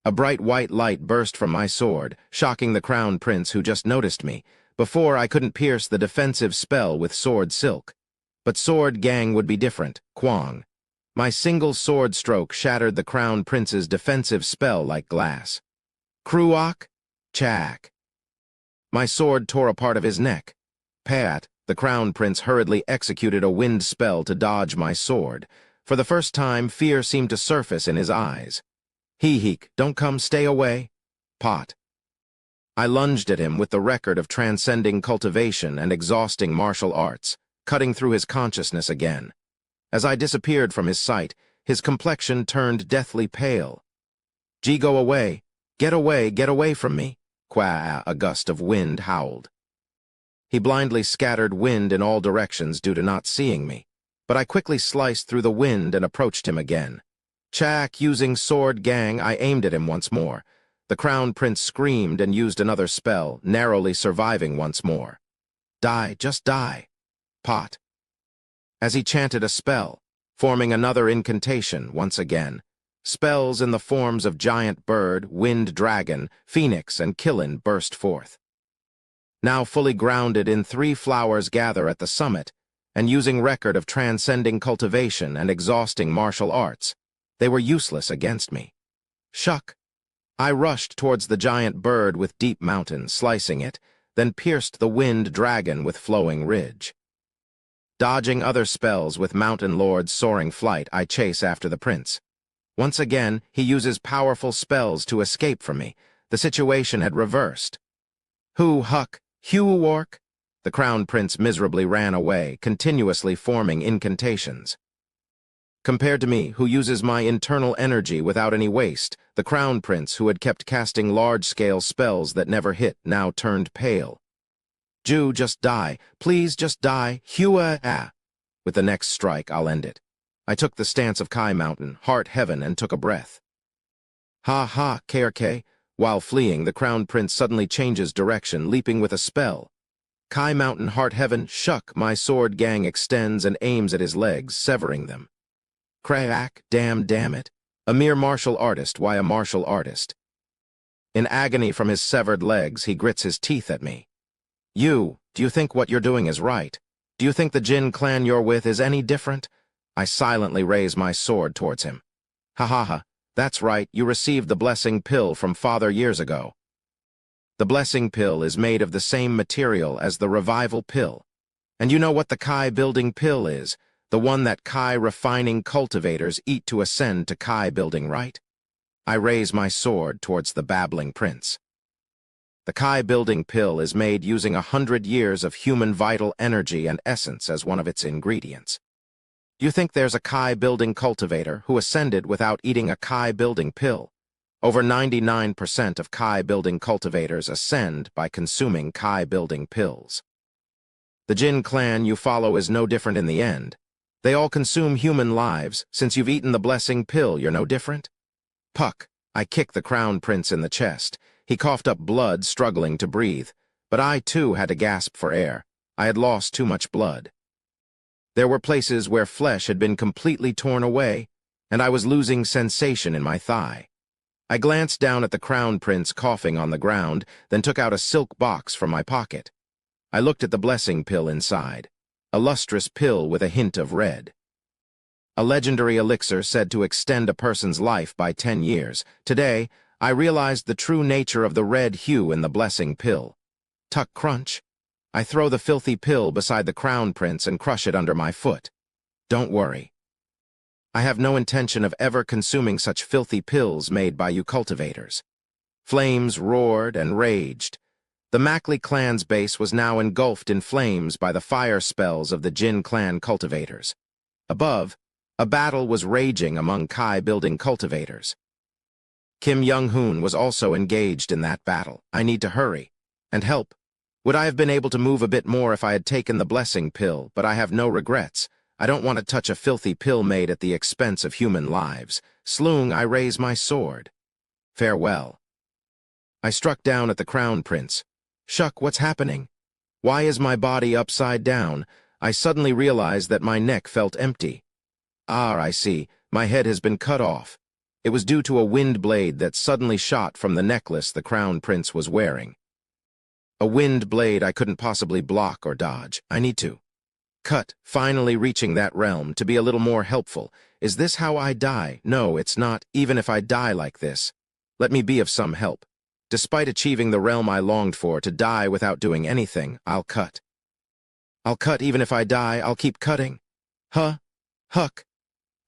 Speaker 1: A bright white light burst from my sword, shocking the crown prince who just noticed me. Before, I couldn't pierce the defensive spell with sword silk. But sword gang would be different. Kwang. My single sword stroke shattered the crown prince's defensive spell like glass. Kruok? Chak. My sword tore a part of his neck. Pat, the crown prince hurriedly executed a wind spell to dodge my sword. For the first time, fear seemed to surface in his eyes. Heek, don't come, stay away. Pot. I lunged at him with the record of transcending cultivation and exhausting martial arts. cutting through his consciousness again. As I disappeared from his sight, his complexion turned deathly pale. "Gee, go away! Get away from me!" Qua, a gust of wind howled. He blindly scattered wind in all directions due to not seeing me, but I quickly sliced through the wind and approached him again. Chak, using sword gang, I aimed at him once more. The Crown Prince screamed and used another spell, narrowly surviving once more. "Die, just die." Pot. As he chanted a spell, forming another incantation once again, spells in the forms of giant bird, wind dragon, phoenix, and killin burst forth. Now fully grounded in 3 flowers gather at the summit, and using record of transcending cultivation and exhausting martial arts, they were useless against me. Shuck! I rushed towards the giant bird with deep mountain, slicing it, then pierced the wind dragon with flowing ridge. Dodging other spells with Mountain Lord's soaring flight, I chase after the prince. Once again, he uses powerful spells to escape from me. The situation had reversed. "Who, Huck? Hugh Wark?" The Crown Prince miserably ran away, continuously forming incantations. Compared to me, who uses my internal energy without any waste, the Crown Prince, who had kept casting large-scale spells that never hit, now turned pale. "Jew, just die. Please, just die. Hua. With the next strike, I'll end it." I took the stance of Kai Mountain, heart heaven, and took a breath. Ha ha, KRK. While fleeing, the Crown Prince suddenly changes direction, leaping with a spell. Kai Mountain, heart heaven, shuck, my sword gang extends and aims at his legs, severing them. Crack, damn it. A mere martial artist, why a martial artist? In agony from his severed legs, he grits his teeth at me. "You, do you think what you're doing is right? Do you think the Jin clan you're with is any different?" I silently raise my sword towards him. "Ha ha ha, that's right, you received the blessing pill from Father years ago." The blessing pill is made of the same material as the revival pill. And you know what the Kai building pill is? The one that Kai refining cultivators eat to ascend to Kai building, right? I raise my sword towards the babbling prince. The Kai building pill is made using 100 years of human vital energy and essence as one of its ingredients. You think there's a Kai building cultivator who ascended without eating a Kai building pill? Over 99% of Kai building cultivators ascend by consuming Kai building pills. The Jin clan you follow is no different in the end. They all consume human lives. Since you've eaten the blessing pill, you're no different? Puck, I kicked the Crown Prince in the chest. He coughed up blood, struggling to breathe. But I, too, had to gasp for air. I had lost too much blood. There were places where flesh had been completely torn away, and I was losing sensation in my thigh. I glanced down at the Crown Prince coughing on the ground, then took out a silk box from my pocket. I looked at the blessing pill inside. A lustrous pill with a hint of red. A legendary elixir said to extend a person's life by 10 years. Today, I realized the true nature of the red hue in the blessing pill. Tuck crunch. I throw the filthy pill beside the Crown Prince and crush it under my foot. Don't worry. I have no intention of ever consuming such filthy pills made by you cultivators. Flames roared and raged. The Mackley clan's base was now engulfed in flames by the fire spells of the Jin clan cultivators. Above, a battle was raging among Kai building cultivators. Kim Young-hoon was also engaged in that battle. I need to hurry. And help. Would I have been able to move a bit more if I had taken the blessing pill, but I have no regrets. I don't want to touch a filthy pill made at the expense of human lives. Sloong, I raise my sword. Farewell. I struck down at the Crown Prince. Shuck, what's happening? Why is my body upside down? I suddenly realized that my neck felt empty. Ah, I see. My head has been cut off. It was due to a wind blade that suddenly shot from the necklace the Crown Prince was wearing. A wind blade I couldn't possibly block or dodge. I need to. Cut, finally reaching that realm, to be a little more helpful. Is this how I die? No, it's not, even if I die like this. Let me be of some help. Despite achieving the realm I longed for, to die without doing anything, I'll cut. I'll cut even if I die, I'll keep cutting. Huh? Huck.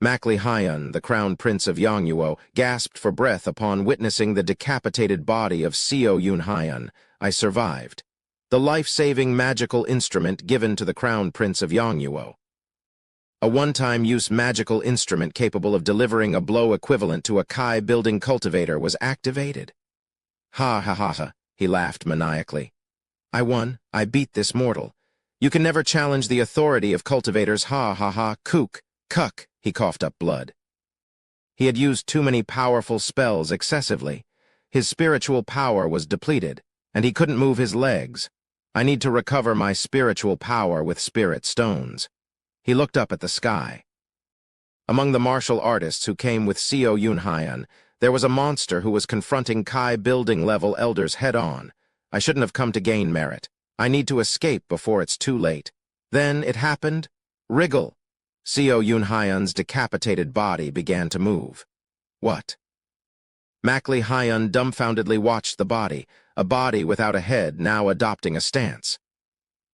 Speaker 1: Mackley Hyun, the Crown Prince of Yongyuo, gasped for breath upon witnessing the decapitated body of Seo Yoon Hyun. I survived. the life-saving magical instrument given to the Crown Prince of Yongyuo. A one-time use magical instrument capable of delivering a blow equivalent to a Kai building cultivator was activated. Ha ha ha ha, he laughed maniacally. I won. I beat this mortal. You can never challenge the authority of cultivators. Ha ha ha, kook, cuck, he coughed up blood. He had used too many powerful spells excessively. His spiritual power was depleted, and he couldn't move his legs. I need to recover my spiritual power with spirit stones. He looked up at the sky. Among the martial artists who came with Seo Yunhyan, there was a monster who was confronting Kai building-level elders head-on. I shouldn't have come to gain merit. I need to escape before it's too late. Then it happened. Wriggle. Seo Yunhyan's decapitated body began to move. What? Mackley Hyun dumbfoundedly watched the body, a body without a head now adopting a stance.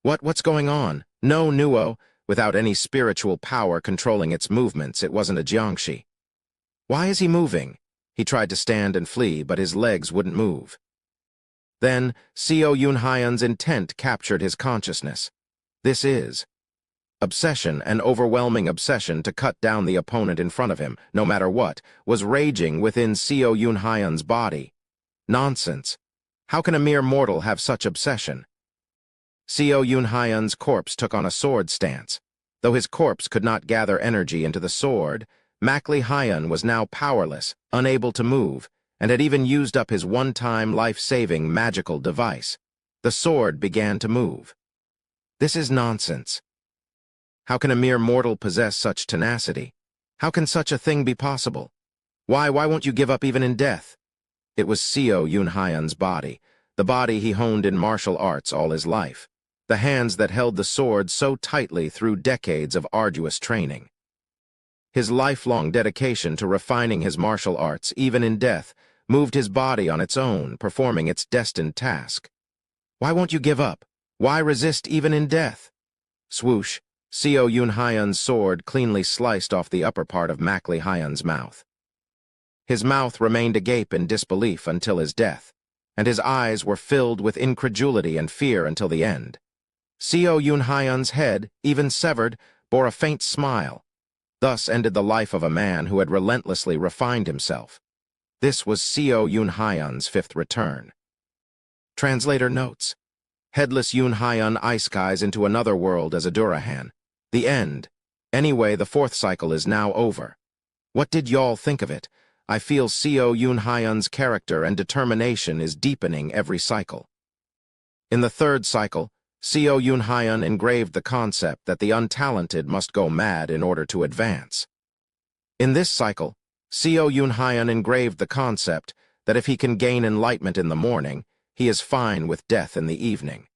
Speaker 1: What's going on? No, Nuo. Without any spiritual power controlling its movements, it wasn't a Jiangshi. Why is he moving? He tried to stand and flee, but his legs wouldn't move. Then, Seo Yunhyan's intent captured his consciousness. This is obsession, an overwhelming obsession to cut down the opponent in front of him, no matter what, was raging within Seo Yunhyan's body. Nonsense. How can a mere mortal have such obsession? Seo Yunhyan's corpse took on a sword stance. Though his corpse could not gather energy into the sword, Mackley Hyun was now powerless, unable to move, and had even used up his one-time life-saving magical device. The sword began to move. This is nonsense. How can a mere mortal possess such tenacity? How can such a thing be possible? Why won't you give up even in death? It was Seo Yunhyan's body, the body he honed in martial arts all his life, the hands that held the sword so tightly through decades of arduous training. His lifelong dedication to refining his martial arts, even in death, moved his body on its own, performing its destined task. Why won't you give up? Why resist even in death? Swoosh, Seo Yunhyan's sword cleanly sliced off the upper part of Mackley Hyun's mouth. His mouth remained agape in disbelief until his death, and his eyes were filled with incredulity and fear until the end. Seo Yunhyan's head, even severed, bore a faint smile. Thus ended the life of a man who had relentlessly refined himself. This was Seo Yunhyan's fifth return. Translator notes: Headless Yunhyan ice skies into another world as a Durahan. The end. Anyway, the fourth cycle is now over. What did y'all think of it? I feel Seo Yunhyan's character and determination is deepening every cycle. In the third cycle, Seo Yunhyan engraved the concept that the untalented must go mad in order to advance. In this cycle, Seo Yunhyan engraved the concept that if he can gain enlightenment in the morning, he is fine with death in the evening.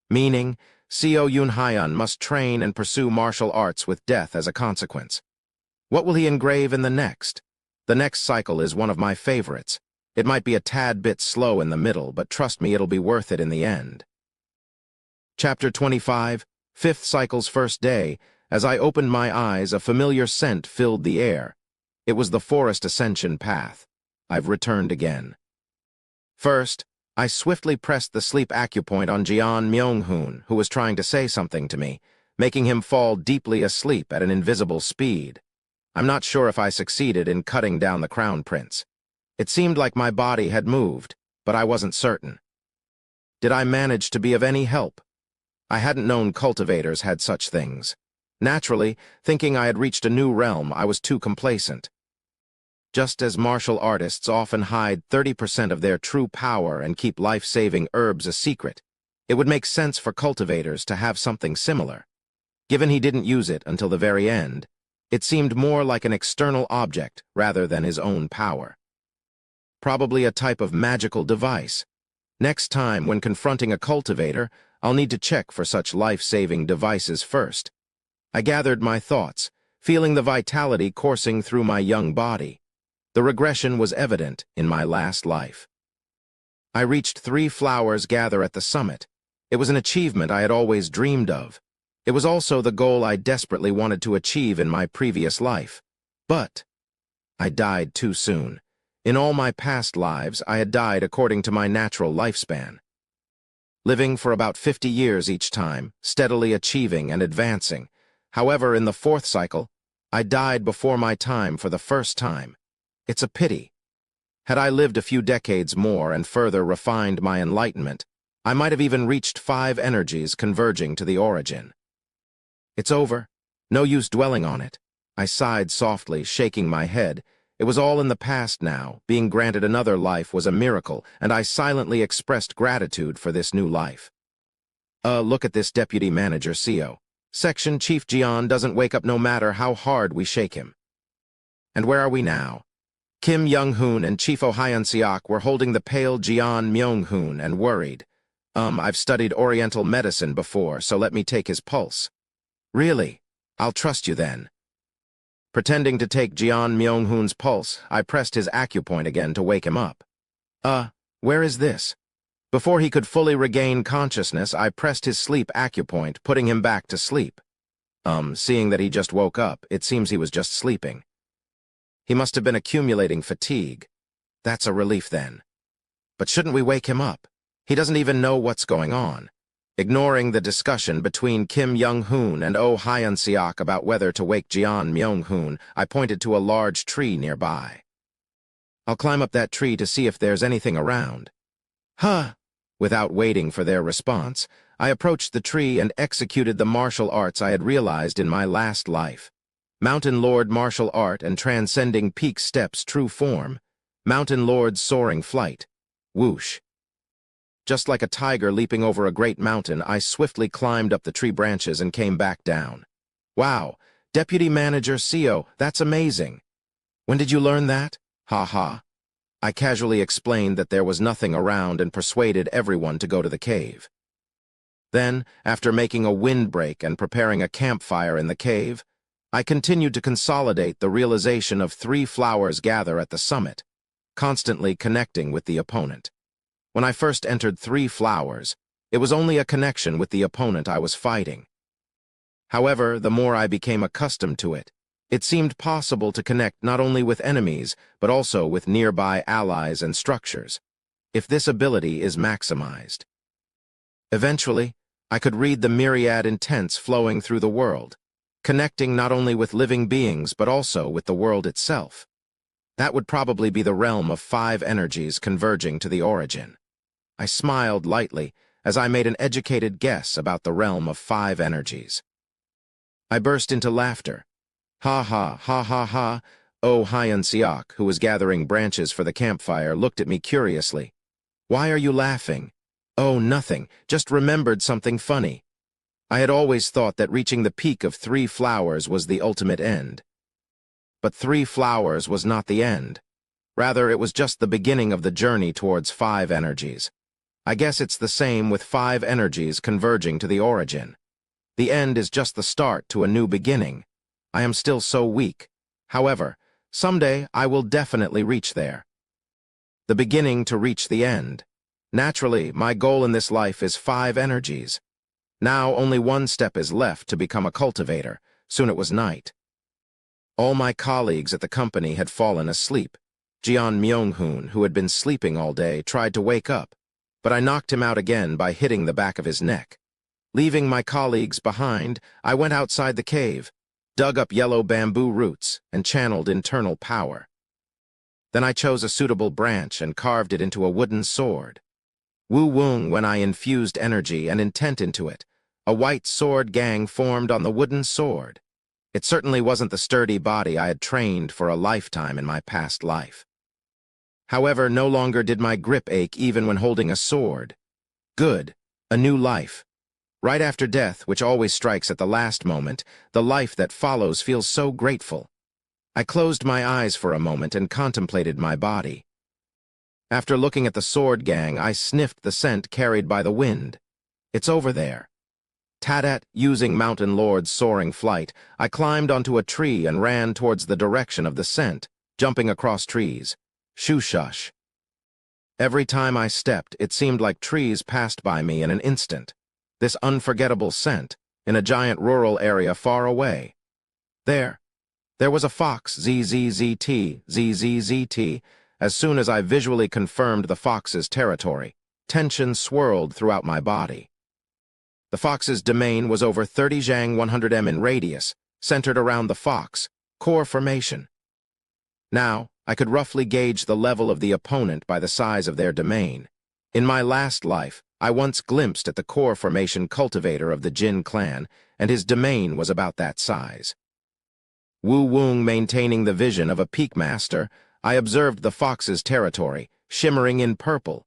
Speaker 1: Meaning, Seo Yunhyan must train and pursue martial arts with death as a consequence. What will he engrave in the next? The next cycle is one of my favorites. It might be a tad bit slow in the middle, but trust me, it'll be worth it in the end. Chapter 25, Fifth Cycle's First Day. As I opened my eyes, a familiar scent filled the air. It was the forest ascension path. I've returned again. First, I swiftly pressed the sleep acupoint on Jian Myung-hoon, who was trying to say something to me, making him fall deeply asleep at an invisible speed. I'm not sure if I succeeded in cutting down the Crown Prince. It seemed like my body had moved, but I wasn't certain. Did I manage to be of any help? I hadn't known cultivators had such things. Naturally, thinking I had reached a new realm, I was too complacent. Just as martial artists often hide 30% of their true power and keep life-saving herbs a secret, it would make sense for cultivators to have something similar. Given he didn't use it until the very end, it seemed more like an external object rather than his own power. Probably a type of magical device. Next time, when confronting a cultivator, I'll need to check for such life-saving devices first. I gathered my thoughts, feeling the vitality coursing through my young body. The regression was evident in my last life. I reached 3 flowers gather at the summit. It was an achievement I had always dreamed of. It was also the goal I desperately wanted to achieve in my previous life. But I died too soon. In all my past lives, I had died according to my natural lifespan. living for about 50 years each time, steadily achieving and advancing. However, in the fourth cycle, I died before my time for the first time. It's a pity. Had I lived a few decades more and further refined my enlightenment, I might have even reached 5 energies converging to the origin. It's over. No use dwelling on it. I sighed softly, shaking my head. It was all in the past now. Being granted another life was a miracle, and I silently expressed gratitude for this new life. Look at this deputy manager, CO. Section Chief Jian doesn't wake up no matter how hard we shake him. And where are we now? Kim Young-hoon and Chief Oh Hyun-seok were holding the pale Jian Myung-hoon and worried. I've studied Oriental medicine before, so let me take his pulse. Really? I'll trust you then. Pretending to take Jian Myung-hoon's pulse, I pressed his acupoint again to wake him up. Where is this? Before he could fully regain consciousness, I pressed his sleep acupoint, putting him back to sleep. Seeing that he just woke up, it seems he was just sleeping. He must have been accumulating fatigue. That's a relief then. But shouldn't we wake him up? He doesn't even know what's going on. Ignoring the discussion between Kim Young-hoon and Oh Hyun-seok about whether to wake Jian Myung-hoon, I pointed to a large tree nearby. I'll climb up that tree to see if there's anything around. Huh! Without waiting for their response, I approached the tree and executed the martial arts I had realized in my last life. Mountain Lord martial art and transcending peak steps true form. Mountain Lord's soaring flight. Whoosh. Just like a tiger leaping over a great mountain, I swiftly climbed up the tree branches and came back down. Wow, Deputy Manager CO, that's amazing. When did you learn that? Ha ha. I casually explained that there was nothing around and persuaded everyone to go to the cave. Then, after making a windbreak and preparing a campfire in the cave, I continued to consolidate the realization of 3 flowers gather at the summit, constantly connecting with the opponent. When I first entered 3 flowers, it was only a connection with the opponent I was fighting. However, the more I became accustomed to it, it seemed possible to connect not only with enemies, but also with nearby allies and structures, if this ability is maximized. Eventually, I could read the myriad intents flowing through the world, connecting not only with living beings, but also with the world itself. That would probably be the realm of 5 energies converging to the origin. I smiled lightly as I made an educated guess about the realm of 5 energies. I burst into laughter. Ha ha, ha ha ha. Oh Hyun-seok, who was gathering branches for the campfire, looked at me curiously. Why are you laughing? Oh, nothing, just remembered something funny. I had always thought that reaching the peak of 3 flowers was the ultimate end. But 3 flowers was not the end. Rather, it was just the beginning of the journey towards 5 energies. I guess it's the same with 5 energies converging to the origin. The end is just the start to a new beginning. I am still so weak. However, someday I will definitely reach there. The beginning to reach the end. Naturally, my goal in this life is 5 energies. Now only 1 step is left to become a cultivator. Soon it was night. All my colleagues at the company had fallen asleep. Jian Myung-hoon, who had been sleeping all day, tried to wake up, but I knocked him out again by hitting the back of his neck. Leaving my colleagues behind, I went outside the cave, dug up yellow bamboo roots, and channeled internal power. Then I chose a suitable branch and carved it into a wooden sword. Wu-woong when I infused energy and intent into it. A white sword gang formed on the wooden sword. It certainly wasn't the sturdy body I had trained for a lifetime in my past life. However, no longer did my grip ache even when holding a sword. Good, a new life. Right after death, which always strikes at the last moment, the life that follows feels so grateful. I closed my eyes for a moment and contemplated my body. After looking at the sword gang, I sniffed the scent carried by the wind. It's over there. Tadat, using Mountain Lord's soaring flight, I climbed onto a tree and ran towards the direction of the scent, jumping across trees. Shoo-shush. Every time I stepped, it seemed like trees passed by me in an instant. This unforgettable scent, in a giant rural area far away. There was a fox, ZZZT, ZZZT. As soon as I visually confirmed the fox's territory, Tension swirled throughout my body. The fox's domain was over 30 Zhang 100m in radius, centered around the fox, core formation. Now, I could roughly gauge the level of the opponent by the size of their domain. In my last life, I once glimpsed at the core formation cultivator of the Jin clan, and his domain was about that size. Wu Wung maintaining the vision of a peak master, I observed the fox's territory, shimmering in purple.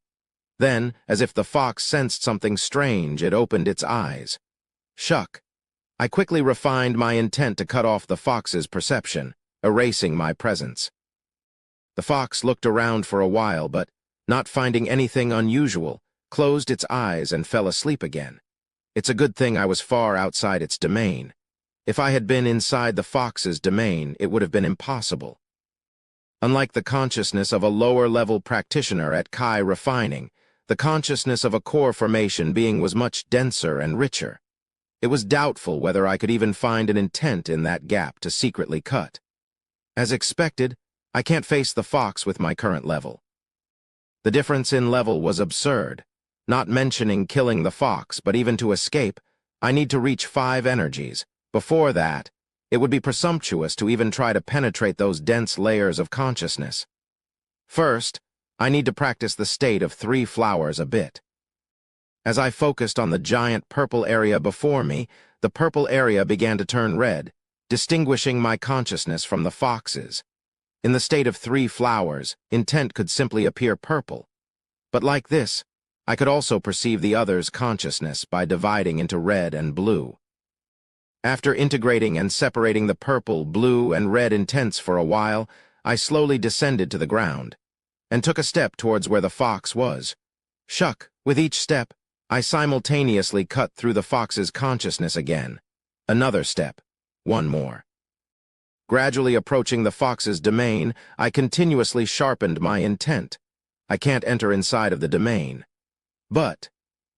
Speaker 1: Then, as if the fox sensed something strange, it opened its eyes. Shuck. I quickly refined my intent to cut off the fox's perception, erasing my presence. The fox looked around for a while, but, not finding anything unusual, closed its eyes and fell asleep again. It's a good thing I was far outside its domain. If I had been inside the fox's domain, it would have been impossible. Unlike the consciousness of a lower-level practitioner at Kai refining, the consciousness of a core formation being was much denser and richer. It was doubtful whether I could even find an intent in that gap to secretly cut. As expected, I can't face the fox with my current level. The difference in level was absurd. Not mentioning killing the fox, but even to escape, I need to reach 5 energies. Before that, it would be presumptuous to even try to penetrate those dense layers of consciousness. First, I need to practice the state of 3 flowers a bit. As I focused on the giant purple area before me, the purple area began to turn red, distinguishing my consciousness from the fox's. In the state of 3 flowers, intent could simply appear purple. But like this, I could also perceive the other's consciousness by dividing into red and blue. After integrating and separating the purple, blue, and red intents for a while, I slowly descended to the ground, and took a step towards where the fox was. Shuck, with each step, I simultaneously cut through the fox's consciousness again. Another step. One more. Gradually approaching the fox's domain, I continuously sharpened my intent. I can't enter inside of the domain. But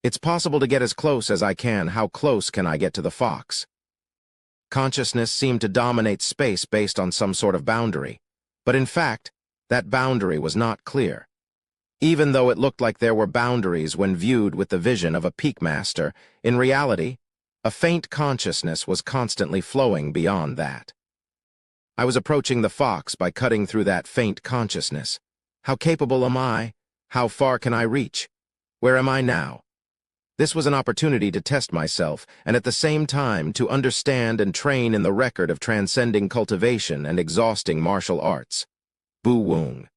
Speaker 1: it's possible to get as close as I can. How close can I get to the fox? Consciousness seemed to dominate space based on some sort of boundary, but in fact, that boundary was not clear. Even though it looked like there were boundaries when viewed with the vision of a peak master, in reality, a faint consciousness was constantly flowing beyond that. I was approaching the fox by cutting through that faint consciousness. How capable am I? How far can I reach? Where am I now? This was an opportunity to test myself, and at the same time to understand and train in the record of transcending cultivation and exhausting martial arts. Bu Wung.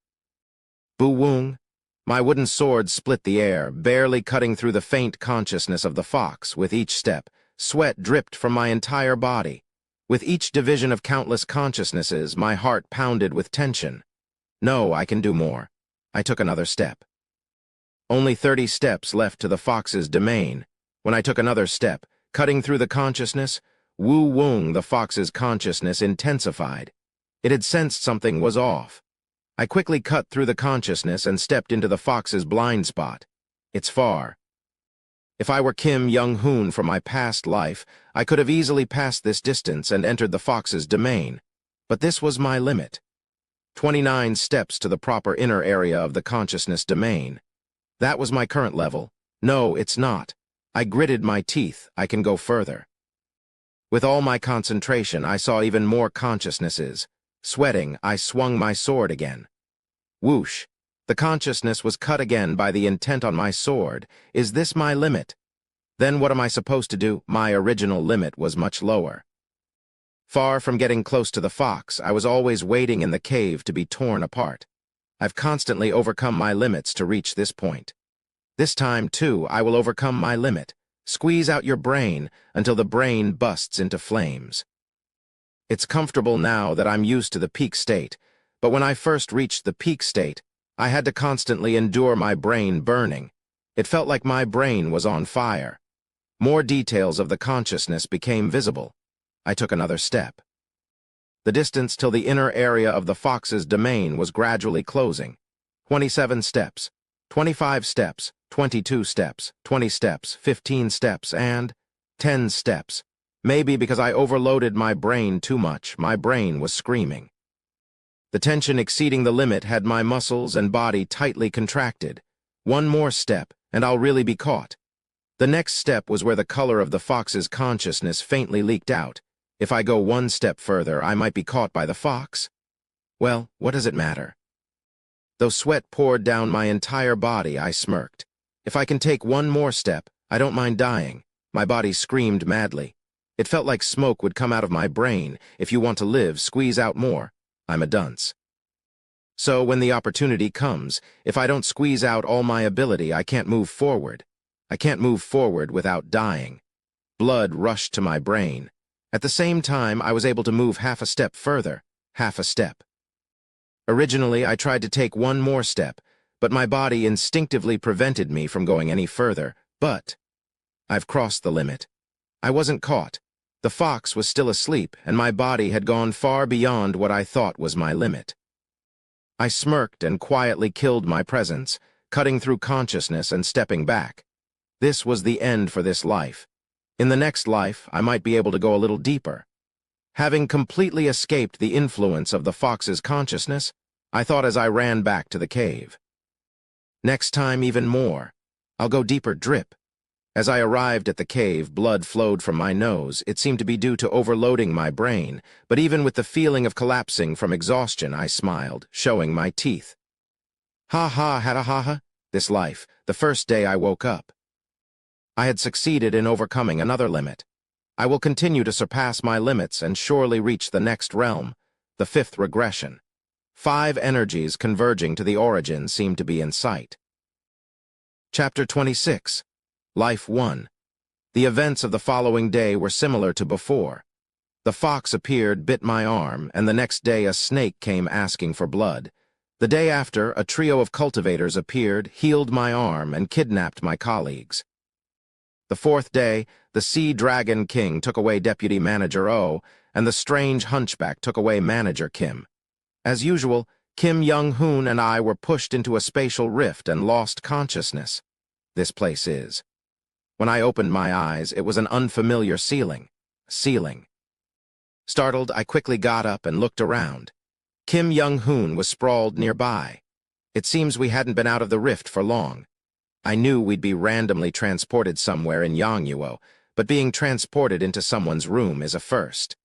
Speaker 1: Bu Wung. My wooden sword split the air, barely cutting through the faint consciousness of the fox. With each step, sweat dripped from my entire body. With each division of countless consciousnesses, my heart pounded with tension. No, I can do more. I took another step. Only 30 steps left to the fox's domain. When I took another step, cutting through the consciousness, Wu Wung, the fox's consciousness, intensified. It had sensed something was off. I quickly cut through the consciousness and stepped into the fox's blind spot. It's far. If I were Kim Young-hoon from my past life, I could have easily passed this distance and entered the fox's domain. But this was my limit. 29 steps to the proper inner area of the consciousness domain. That was my current level. No, it's not. I gritted my teeth. I can go further. With all my concentration, I saw even more consciousnesses. Sweating, I swung my sword again. Whoosh. The consciousness was cut again by the intent on my sword. Is this my limit? Then what am I supposed to do? My original limit was much lower. Far from getting close to the fox, I was always waiting in the cave to be torn apart. I've constantly overcome my limits to reach this point. This time, too, I will overcome my limit. Squeeze out your brain until the brain busts into flames. It's comfortable now that I'm used to the peak state, but when I first reached the peak state, I had to constantly endure my brain burning. It felt like my brain was on fire. More details of the consciousness became visible. I took another step. The distance till the inner area of the fox's domain was gradually closing. 27 steps, 25 steps, 22 steps, 20 steps, 15 steps, and 10 steps. Maybe because I overloaded my brain too much, my brain was screaming. The tension exceeding the limit had my muscles and body tightly contracted. One more step, and I'll really be caught. The next step was where the color of the fox's consciousness faintly leaked out. If I go one step further, I might be caught by the fox. Well, what does it matter? Though sweat poured down my entire body, I smirked. If I can take one more step, I don't mind dying. My body screamed madly. It felt like smoke would come out of my brain. If you want to live, squeeze out more. I'm a dunce. So when the opportunity comes, if I don't squeeze out all my ability, I can't move forward. I can't move forward without dying. Blood rushed to my brain. At the same time, I was able to move half a step further, half a step. Originally, I tried to take one more step, but my body instinctively prevented me from going any further. But I've crossed the limit. I wasn't caught. The fox was still asleep, and my body had gone far beyond what I thought was my limit. I smirked and quietly killed my presence, cutting through consciousness and stepping back. This was the end for this life. In the next life, I might be able to go a little deeper. Having completely escaped the influence of the fox's consciousness, I thought as I ran back to the cave. Next time, even more. I'll go deeper, drip. As I arrived at the cave, blood flowed from my nose. It seemed to be due to overloading my brain, but even with the feeling of collapsing from exhaustion, I smiled, showing my teeth. Ha ha, ha ha ha, this life, the first day I woke up. I had succeeded in overcoming another limit. I will continue to surpass my limits and surely reach the next realm, the fifth regression. 5 energies converging to the origin seem to be in sight. Chapter 26. Life 1. The events of the following day were similar to before. The fox appeared, bit my arm, and the next day a snake came asking for blood. The day after, a trio of cultivators appeared, healed my arm, and kidnapped my colleagues. The 4th day, the Sea Dragon King took away Deputy Manager O, and the strange hunchback took away Manager Kim. As usual, Kim Young-hoon and I were pushed into a spatial rift and lost consciousness. This place is. When I opened my eyes, it was an unfamiliar ceiling. Startled, I quickly got up and looked around. Kim Young-hoon was sprawled nearby. It seems we hadn't been out of the rift for long. I knew we'd be randomly transported somewhere in Yongyuo, but being transported into someone's room is a first.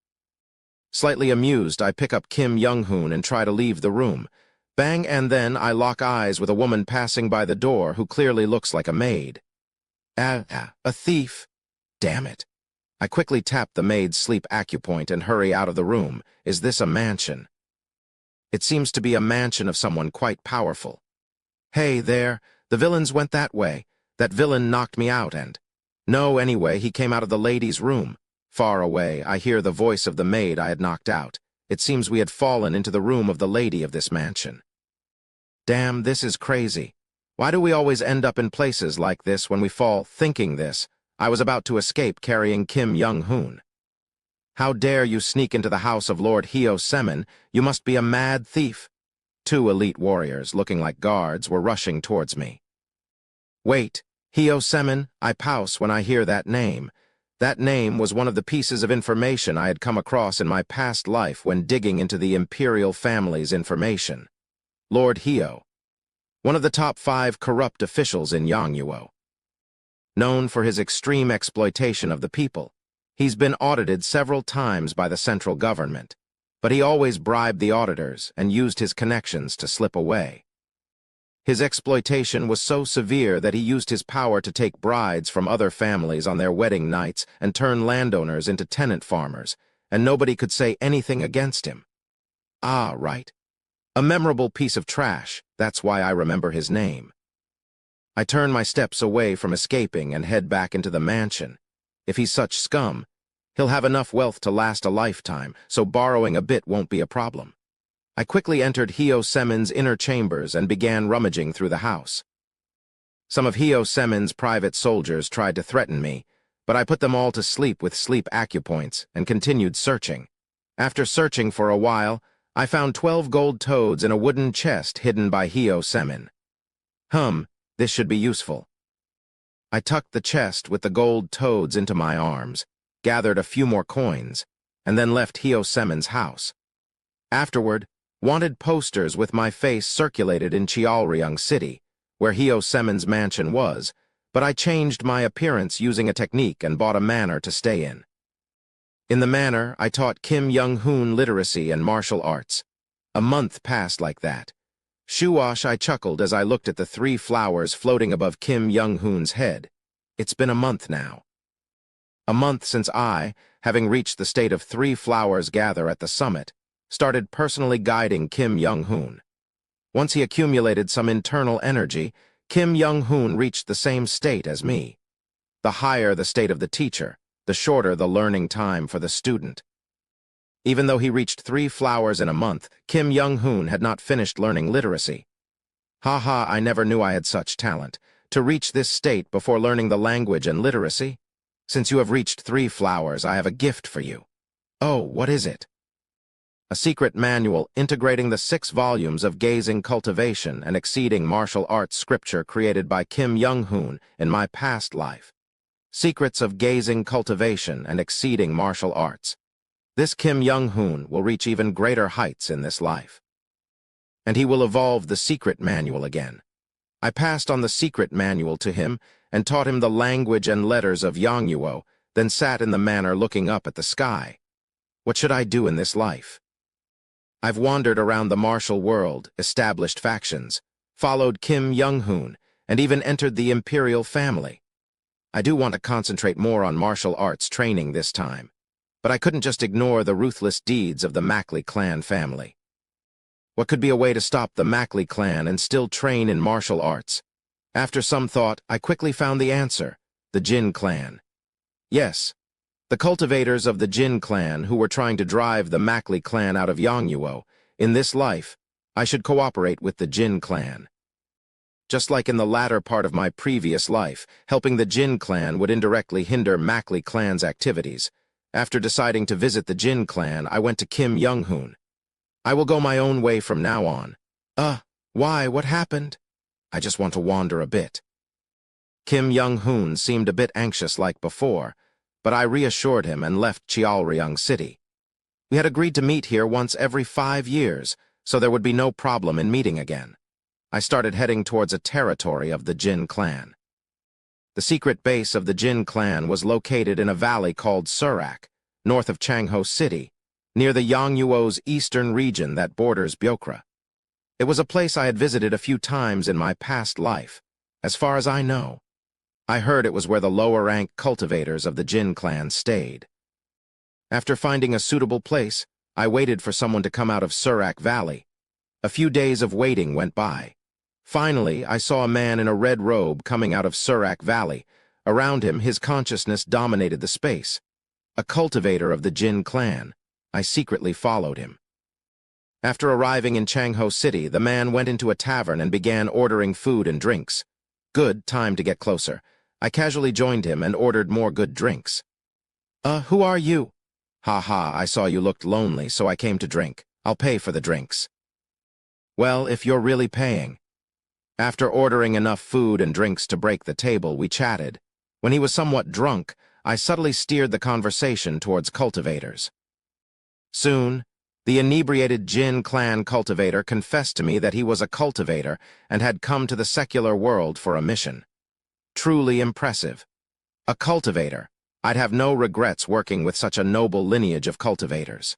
Speaker 1: Slightly amused, I pick up Kim Young-hoon and try to leave the room. Bang, and then I lock eyes with a woman passing by the door who clearly looks like a maid. A thief. Damn it. I quickly tap the maid's sleep acupoint and hurry out of the room. Is this a mansion? It seems to be a mansion of someone quite powerful. Hey there, the villains went that way. That villain knocked me out and... No, anyway, he came out of the lady's room. Far away, I hear the voice of the maid I had knocked out. It seems we had fallen into the room of the lady of this mansion. Damn, this is crazy. Why do we always end up in places like this when we fall thinking this? I was about to escape carrying Kim Young-hoon. How dare you sneak into the house of Lord Hyo Semin? You must be a mad thief. 2 elite warriors, looking like guards, were rushing towards me. Wait, Hyo Semin, I pounce when I hear that name. That name was one of the pieces of information I had come across in my past life when digging into the imperial family's information. Lord Hyo. One of the top 5 corrupt officials in Yongyuo. Known for his extreme exploitation of the people, he's been audited several times by the central government, but he always bribed the auditors and used his connections to slip away. His exploitation was so severe that he used his power to take brides from other families on their wedding nights and turn landowners into tenant farmers, and nobody could say anything against him. Ah, right. A memorable piece of trash, that's why I remember his name. I turn my steps away from escaping and head back into the mansion. If he's such scum, he'll have enough wealth to last a lifetime, so borrowing a bit won't be a problem. I quickly entered Hyo Semin's inner chambers and began rummaging through the house. Some of Hyo Semin's private soldiers tried to threaten me, but I put them all to sleep with sleep acupoints and continued searching. After searching for a while, I found 12 gold toads in a wooden chest hidden by Hyo Semin. This should be useful. I tucked the chest with the gold toads into my arms, gathered a few more coins, and then left Hyo Semin's house. Afterward, wanted posters with my face circulated in Cheolryung City, where Hio Semen's mansion was, but I changed my appearance using a technique and bought a manor to stay in. In the manor, I taught Kim Young-hoon literacy and martial arts. A month passed like that. Shuwash, I chuckled as I looked at the 3 flowers floating above Kim Young-hoon's head. It's been a month now. A month since I, having reached the state of 3 flowers gather at the summit, started personally guiding Kim Young-hoon. Once he accumulated some internal energy, Kim Young-hoon reached the same state as me. The higher the state of the teacher, the shorter the learning time for the student. Even though he reached 3 flowers in a month, Kim Young-hoon had not finished learning literacy. Haha, I never knew I had such talent. To reach this state before learning the language and literacy? Since you have reached 3 flowers, I have a gift for you. Oh, what is it? A secret manual integrating the 6 volumes of Gazing Cultivation and Exceeding Martial Arts scripture created by Kim Young-hoon in my past life. Secrets of Gazing Cultivation and Exceeding Martial Arts. This Kim Young-hoon will reach even greater heights in this life. And he will evolve the secret manual again. I passed on the secret manual to him and taught him the language and letters of Yongyuo, then sat in the manor looking up at the sky. What should I do in this life? I've wandered around the martial world, established factions, followed Kim Young-hoon, and even entered the imperial family. I do want to concentrate more on martial arts training this time, but I couldn't just ignore the ruthless deeds of the Mackley clan family. What could be a way to stop the Mackley clan and still train in martial arts? After some thought, I quickly found the answer: the Jin clan. Yes, the cultivators of the Jin clan who were trying to drive the Mackley clan out of Yongyuo. In this life, I should cooperate with the Jin clan. Just like in the latter part of my previous life, helping the Jin clan would indirectly hinder Mackley clan's activities. After deciding to visit the Jin clan, I went to Kim Young-hoon. I will go my own way from now on. Why? What happened? I just want to wander a bit. Kim Young-hoon seemed a bit anxious like before, but I reassured him and left Cheolryong City. We had agreed to meet here once every 5 years, so there would be no problem in meeting again. I started heading towards a territory of the Jin clan. The secret base of the Jin clan was located in a valley called Surak, north of Changho City, near the Yongyuo's eastern region that borders Byokra. It was a place I had visited a few times in my past life, as far as I know. I heard it was where the lower-rank cultivators of the Jin clan stayed. After finding a suitable place, I waited for someone to come out of Surak Valley. A few days of waiting went by. Finally, I saw a man in a red robe coming out of Surak Valley. Around him, his consciousness dominated the space. A cultivator of the Jin clan. I secretly followed him. After arriving in Changho City, the man went into a tavern and began ordering food and drinks. Good, time to get closer. I casually joined him and ordered more good drinks. Who are you? Ha, I saw you looked lonely, so I came to drink. I'll pay for the drinks. Well, if you're really paying. After ordering enough food and drinks to break the table, we chatted. When he was somewhat drunk, I subtly steered the conversation towards cultivators. Soon, the inebriated Jin clan cultivator confessed to me that he was a cultivator and had come to the secular world for a mission. Truly impressive. A cultivator. I'd have no regrets working with such a noble lineage of cultivators.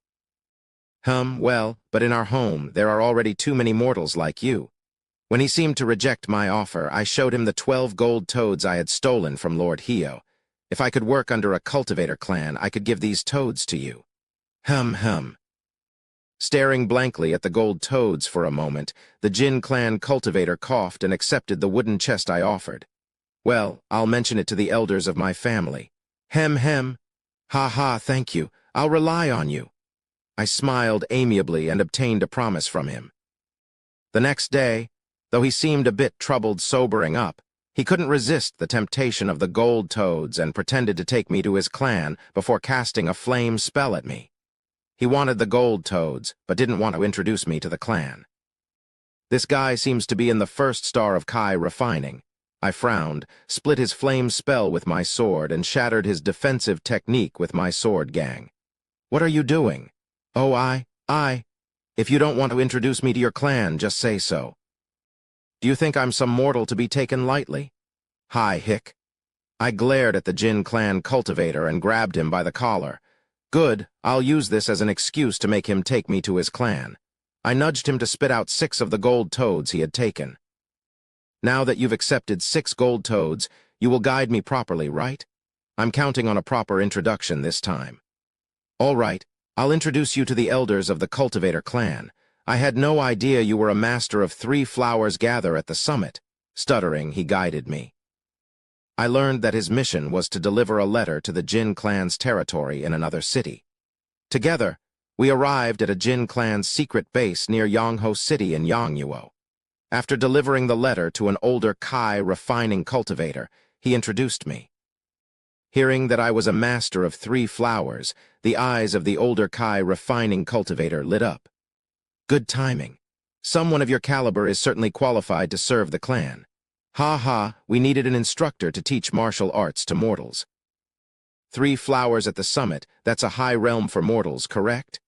Speaker 1: Well, but in our home, there are already too many mortals like you. When he seemed to reject my offer, I showed him the 12 gold toads I had stolen from Lord Hio. If I could work under a cultivator clan, I could give these toads to you. Staring blankly at the gold toads for a moment, the Jin clan cultivator coughed and accepted the wooden chest I offered. Well, I'll mention it to the elders of my family. Ha, thank you. I'll rely on you. I smiled amiably and obtained a promise from him. The next day, though he seemed a bit troubled sobering up, he couldn't resist the temptation of the gold toads and pretended to take me to his clan before casting a flame spell at me. He wanted the gold toads, but didn't want to introduce me to the clan. This guy seems to be in the first star of Kai refining. I frowned, split his flame spell with my sword, and shattered his defensive technique with my sword gang. What are you doing? Oh, If you don't want to introduce me to your clan, just say so. Do you think I'm some mortal to be taken lightly? Hi, Hick. I glared at the Jin clan cultivator and grabbed him by the collar. Good, I'll use this as an excuse to make him take me to his clan. I nudged him to spit out 6 of the gold toads he had taken. Now that you've accepted 6 gold toads, you will guide me properly, right? I'm counting on a proper introduction this time. All right, I'll introduce you to the elders of the cultivator clan. I had no idea you were a master of 3 flowers gather at the summit. Stuttering, he guided me. I learned that his mission was to deliver a letter to the Jin clan's territory in another city. Together, we arrived at a Jin clan's secret base near Yongho City in Yongyuo. After delivering the letter to an older Kai refining cultivator, he introduced me. Hearing that I was a master of 3 flowers, the eyes of the older Kai refining cultivator lit up. Good timing. Someone of your caliber is certainly qualified to serve the clan. Ha ha, we needed an instructor to teach martial arts to mortals. 3 flowers at the summit, that's a high realm for mortals, correct?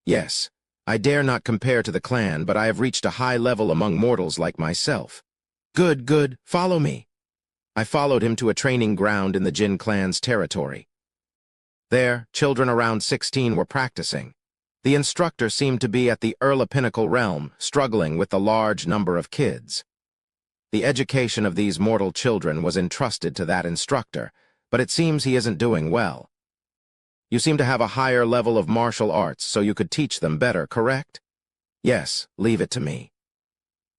Speaker 1: Yes. I dare not compare to the clan, but I have reached a high level among mortals like myself. Good, follow me. I followed him to a training ground in the Jin clan's territory. There, children around 16 were practicing. The instructor seemed to be at the Erla Pinnacle realm, struggling with the large number of kids. The education of these mortal children was entrusted to that instructor, but it seems he isn't doing well. You seem to have a higher level of martial arts, so you could teach them better, correct? Yes, leave it to me.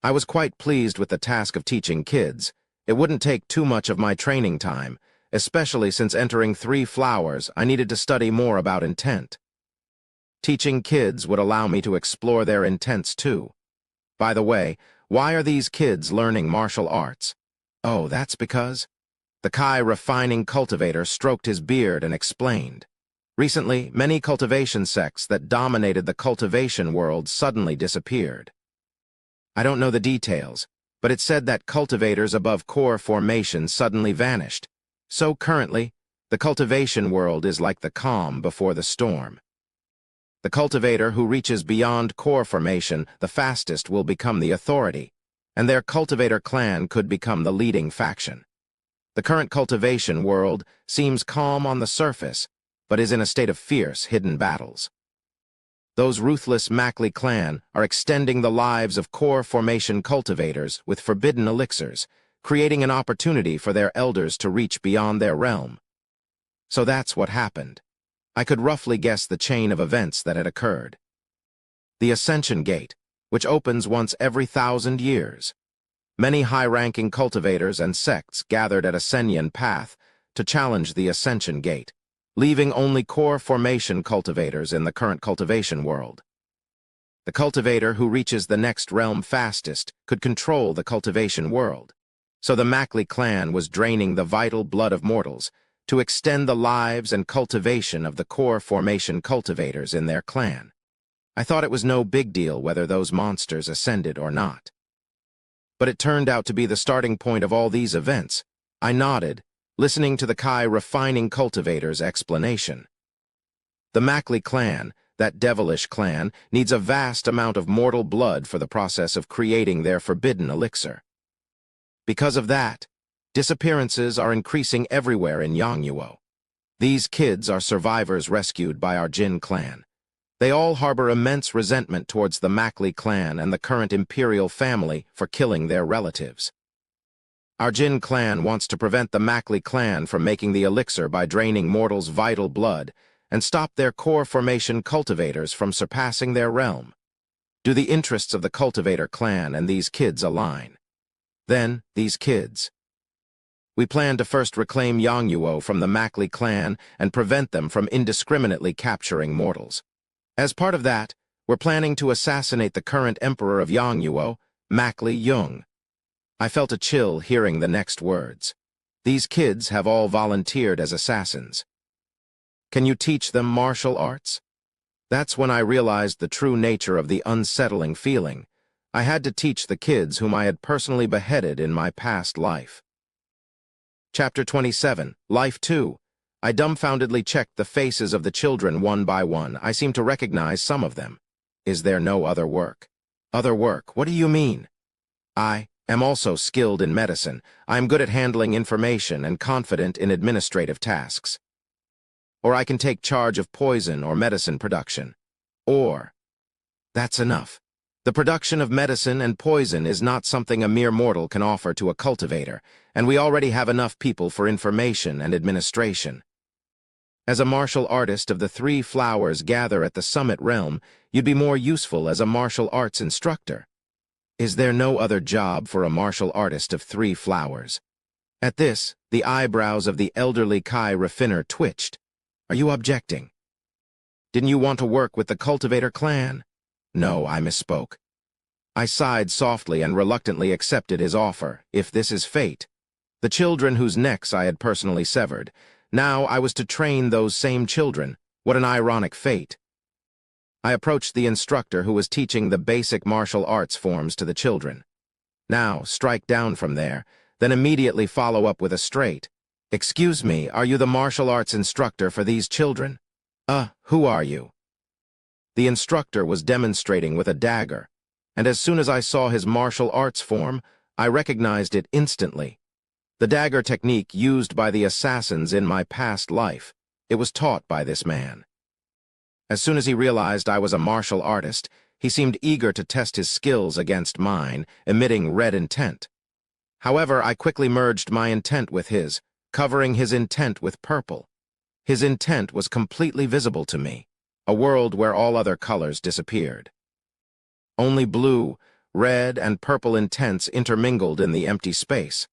Speaker 1: I was quite pleased with the task of teaching kids. It wouldn't take too much of my training time, especially since entering 3 flowers, I needed to study more about intent. Teaching kids would allow me to explore their intents too. By the way, why are these kids learning martial arts? Oh, that's because... The Kai refining cultivator stroked his beard and explained. Recently, many cultivation sects that dominated the cultivation world suddenly disappeared. I don't know the details, but it said that cultivators above core formation suddenly vanished. So currently, the cultivation world is like the calm before the storm. The cultivator who reaches beyond core formation the fastest will become the authority, and their cultivator clan could become the leading faction. The current cultivation world seems calm on the surface, but is in a state of fierce, hidden battles. Those ruthless Mackley clan are extending the lives of core formation cultivators with forbidden elixirs, creating an opportunity for their elders to reach beyond their realm. So that's what happened. I could roughly guess the chain of events that had occurred. The Ascension Gate, which opens once every 1,000 years. Many high-ranking cultivators and sects gathered at Ascension Path to challenge the Ascension Gate, leaving only core formation cultivators in the current cultivation world. The cultivator who reaches the next realm fastest could control the cultivation world. So the Mackley clan was draining the vital blood of mortals to extend the lives and cultivation of the core formation cultivators in their clan. I thought it was no big deal whether those monsters ascended or not. But it turned out to be the starting point of all these events. I nodded, listening to the Kai refining cultivator's explanation. The Mackley clan, that devilish clan, needs a vast amount of mortal blood for the process of creating their forbidden elixir. Because of that, disappearances are increasing everywhere in Yongyuo. These kids are survivors rescued by our Jin clan. They all harbor immense resentment towards the Mackley clan and the current imperial family for killing their relatives. Our Jin clan wants to prevent the Mackley clan from making the elixir by draining mortals' vital blood and stop their core formation cultivators from surpassing their realm. Do the interests of the cultivator clan and these kids align? Then, these kids. We plan to first reclaim Yongyuo from the Mackley clan and prevent them from indiscriminately capturing mortals. As part of that, we're planning to assassinate the current emperor of Yongyuo, Mackley Jung. I felt a chill hearing the next words. These kids have all volunteered as assassins. Can you teach them martial arts? That's when I realized the true nature of the unsettling feeling. I had to teach the kids whom I had personally beheaded in my past life. Chapter 27, Life 2. I dumbfoundedly checked the faces of the children one by one. I seemed to recognize some of them. Is there no other work? Other work, what do you mean? I am also skilled in medicine. I am good at handling information and confident in administrative tasks. Or I can take charge of poison or medicine production. Or, that's enough. The production of medicine and poison is not something a mere mortal can offer to a cultivator, and we already have enough people for information and administration. As a martial artist of the 3 flowers gather at the summit realm, you'd be more useful as a martial arts instructor. Is there no other job for a martial artist of 3 flowers? At this, the eyebrows of the elderly Kai Raffiner twitched. Are you objecting? Didn't you want to work with the cultivator clan? No, I misspoke. I sighed softly and reluctantly accepted his offer, if this is fate. The children whose necks I had personally severed. Now I was to train those same children. What an ironic fate. I approached the instructor who was teaching the basic martial arts forms to the children. Now, strike down from there, then immediately follow up with a straight. Excuse me, are you the martial arts instructor for these children? Who are you? The instructor was demonstrating with a dagger, and as soon as I saw his martial arts form, I recognized it instantly. The dagger technique used by the assassins in my past life. It was taught by this man. As soon as he realized I was a martial artist, he seemed eager to test his skills against mine, emitting red intent. However, I quickly merged my intent with his, covering his intent with purple. His intent was completely visible to me, a world where all other colors disappeared. Only blue, red, and purple intents intermingled in the empty space.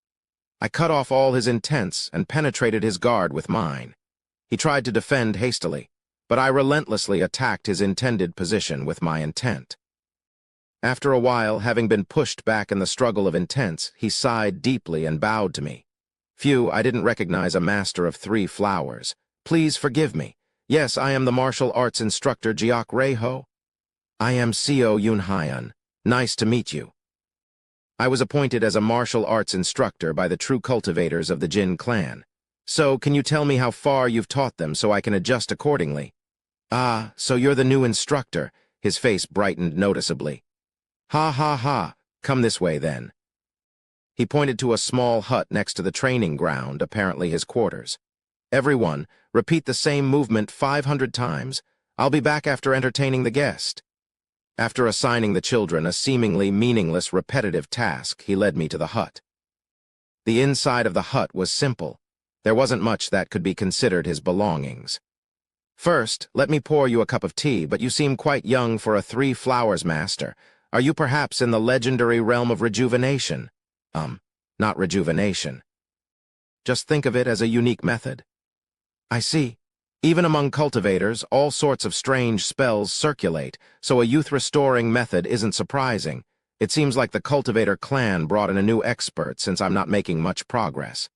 Speaker 1: I cut off all his intents and penetrated his guard with mine. He tried to defend hastily, but I relentlessly attacked his intended position with my intent. After a while, having been pushed back in the struggle of intents, he sighed deeply and bowed to me. Phew, I didn't recognize a master of 3 flowers. Please forgive me. Yes, I am the martial arts instructor Jiak Reiho. I am Seo Yunhyan. Nice to meet you. I was appointed as a martial arts instructor by the true cultivators of the Jin clan. So, can you tell me how far you've taught them so I can adjust accordingly? Ah, so you're the new instructor. His face brightened noticeably. Ha ha ha, come this way then. He pointed to a small hut next to the training ground, apparently his quarters. Everyone, repeat the same movement 500 times. I'll be back after entertaining the guest. After assigning the children a seemingly meaningless repetitive task, he led me to the hut. The inside of the hut was simple. There wasn't much that could be considered his belongings. First, let me pour you a cup of tea, but you seem quite young for a 3 flowers master. Are you perhaps in the legendary realm of rejuvenation? Not rejuvenation. Just think of it as a unique method. I see. Even among cultivators, all sorts of strange spells circulate, so a youth-restoring method isn't surprising. It seems like the cultivator clan brought in a new expert since I'm not making much progress.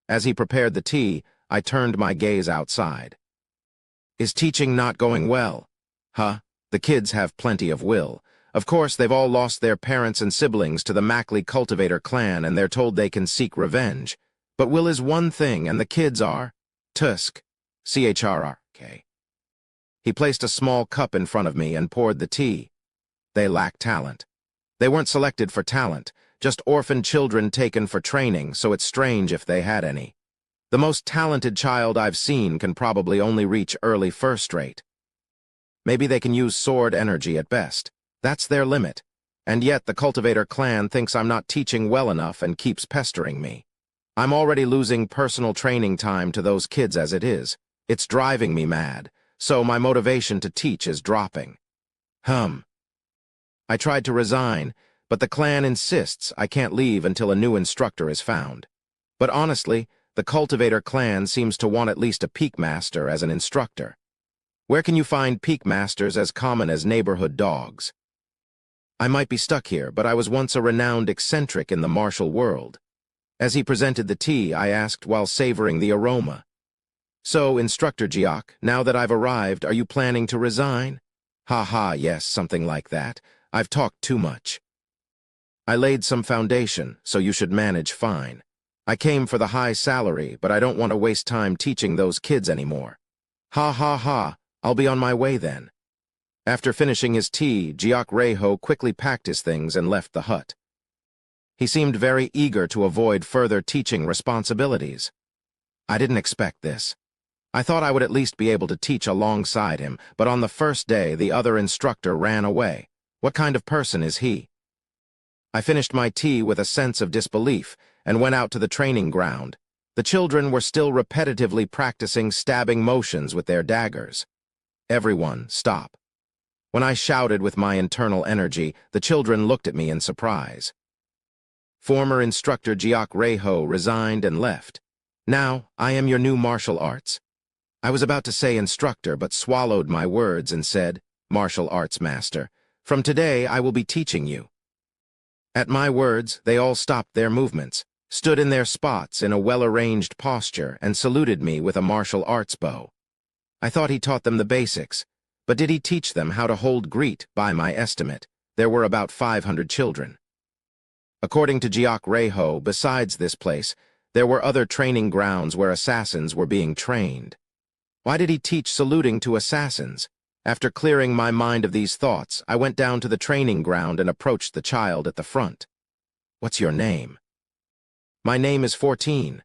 Speaker 1: As he prepared the tea, I turned my gaze outside. Is teaching not going well? The kids have plenty of will. Of course, they've all lost their parents and siblings to the Mackley cultivator clan, and they're told they can seek revenge. But will is one thing, and the kids are Tusk. CHRRK. He placed a small cup in front of me and poured the tea. They lack talent. They weren't selected for talent, just orphan children taken for training, so it's strange if they had any. The most talented child I've seen can probably only reach early first rate. Maybe they can use sword energy at best. That's their limit. And yet the cultivator clan thinks I'm not teaching well enough and keeps pestering me. I'm already losing personal training time to those kids as it is. It's driving me mad, so my motivation to teach is dropping. I tried to resign, but the clan insists I can't leave until a new instructor is found. But honestly, the cultivator clan seems to want at least a peak master as an instructor. Where can you find peak masters as common as neighborhood dogs? I might be stuck here, but I was once a renowned eccentric in the martial world. As he presented the tea, I asked while savoring the aroma. So, Instructor Jiak, now that I've arrived, are you planning to resign? Yes, something like that. I've talked too much. I laid some foundation, so you should manage fine. I came for the high salary, but I don't want to waste time teaching those kids anymore. I'll be on my way then. After finishing his tea, Jiak Reiho quickly packed his things and left the hut. He seemed very eager to avoid further teaching responsibilities. I didn't expect this. I thought I would at least be able to teach alongside him, but on the first day the other instructor ran away. What kind of person is he? I finished my tea with a sense of disbelief and went out to the training ground. The children were still repetitively practicing stabbing motions with their daggers. Everyone, stop. When I shouted with my internal energy, the children looked at me in surprise. Former instructor Jiak Reiho resigned and left. Now, I am your new martial arts. I was about to say instructor, but swallowed my words and said, martial arts master. From today, I will be teaching you. At my words, they all stopped their movements, stood in their spots in a well-arranged posture, and saluted me with a martial arts bow. I thought he taught them the basics, but did he teach them how to hold greet? By my estimate, there were about 500 children. According to Jiak Reiho, besides this place, there were other training grounds where assassins were being trained. Why did he teach saluting to assassins? After clearing my mind of these thoughts, I went down to the training ground and approached the child at the front. What's your name? My name is 14.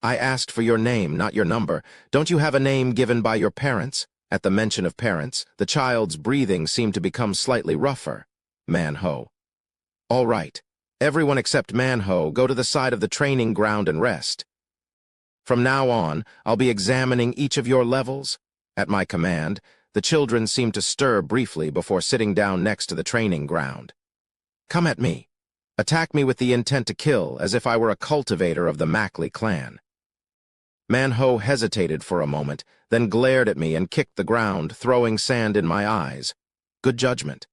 Speaker 1: I asked for your name, not your number. Don't you have a name given by your parents? At the mention of parents, the child's breathing seemed to become slightly rougher. Man-ho. All right. Everyone except Man-ho, go to the side of the training ground and rest. From now on, I'll be examining each of your levels. At my command, the children seemed to stir briefly before sitting down next to the training ground. Come at me. Attack me with the intent to kill, as if I were a cultivator of the Mackley clan. Man-ho hesitated for a moment, then glared at me and kicked the ground, throwing sand in my eyes. Good judgment.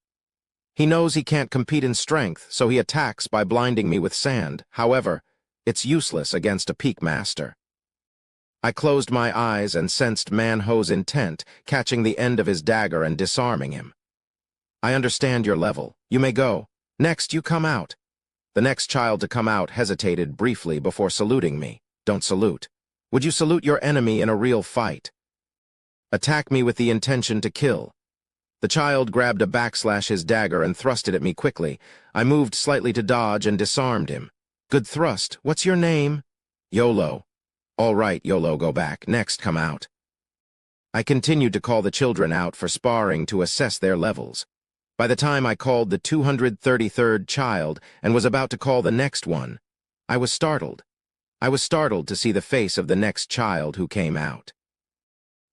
Speaker 1: He knows he can't compete in strength, so he attacks by blinding me with sand. However, it's useless against a peak master. I closed my eyes and sensed Man-ho's intent, catching the end of his dagger and disarming him. I understand your level. You may go. Next, you come out. The next child to come out hesitated briefly before saluting me. Don't salute. Would you salute your enemy in a real fight? Attack me with the intention to kill. The child grabbed his dagger and thrust it at me quickly. I moved slightly to dodge and disarmed him. Good thrust. What's your name? YOLO. All right, YOLO, go back. Next, come out. I continued to call the children out for sparring to assess their levels. By the time I called the 233rd child and was about to call the next one, I was startled. I was startled to see the face of the next child who came out.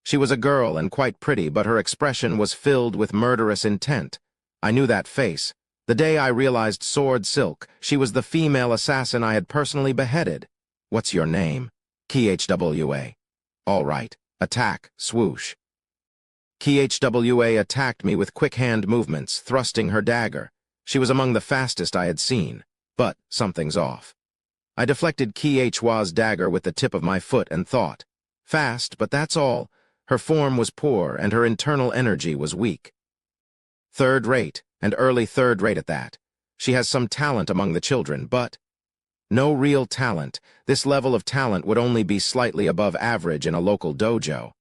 Speaker 1: She was a girl and quite pretty, but her expression was filled with murderous intent. I knew that face. The day I realized Sword Silk, she was the female assassin I had personally beheaded. What's your name? KHWA. All right. Attack. Swoosh. KHWA attacked me with quick hand movements, thrusting her dagger. She was among the fastest I had seen. But something's off. I deflected KHWA's dagger with the tip of my foot and thought. Fast, but that's all. Her form was poor and her internal energy was weak. Third rate, and early third rate at that. She has some talent among the children, but no real talent. This level of talent would only be slightly above average in a local dojo.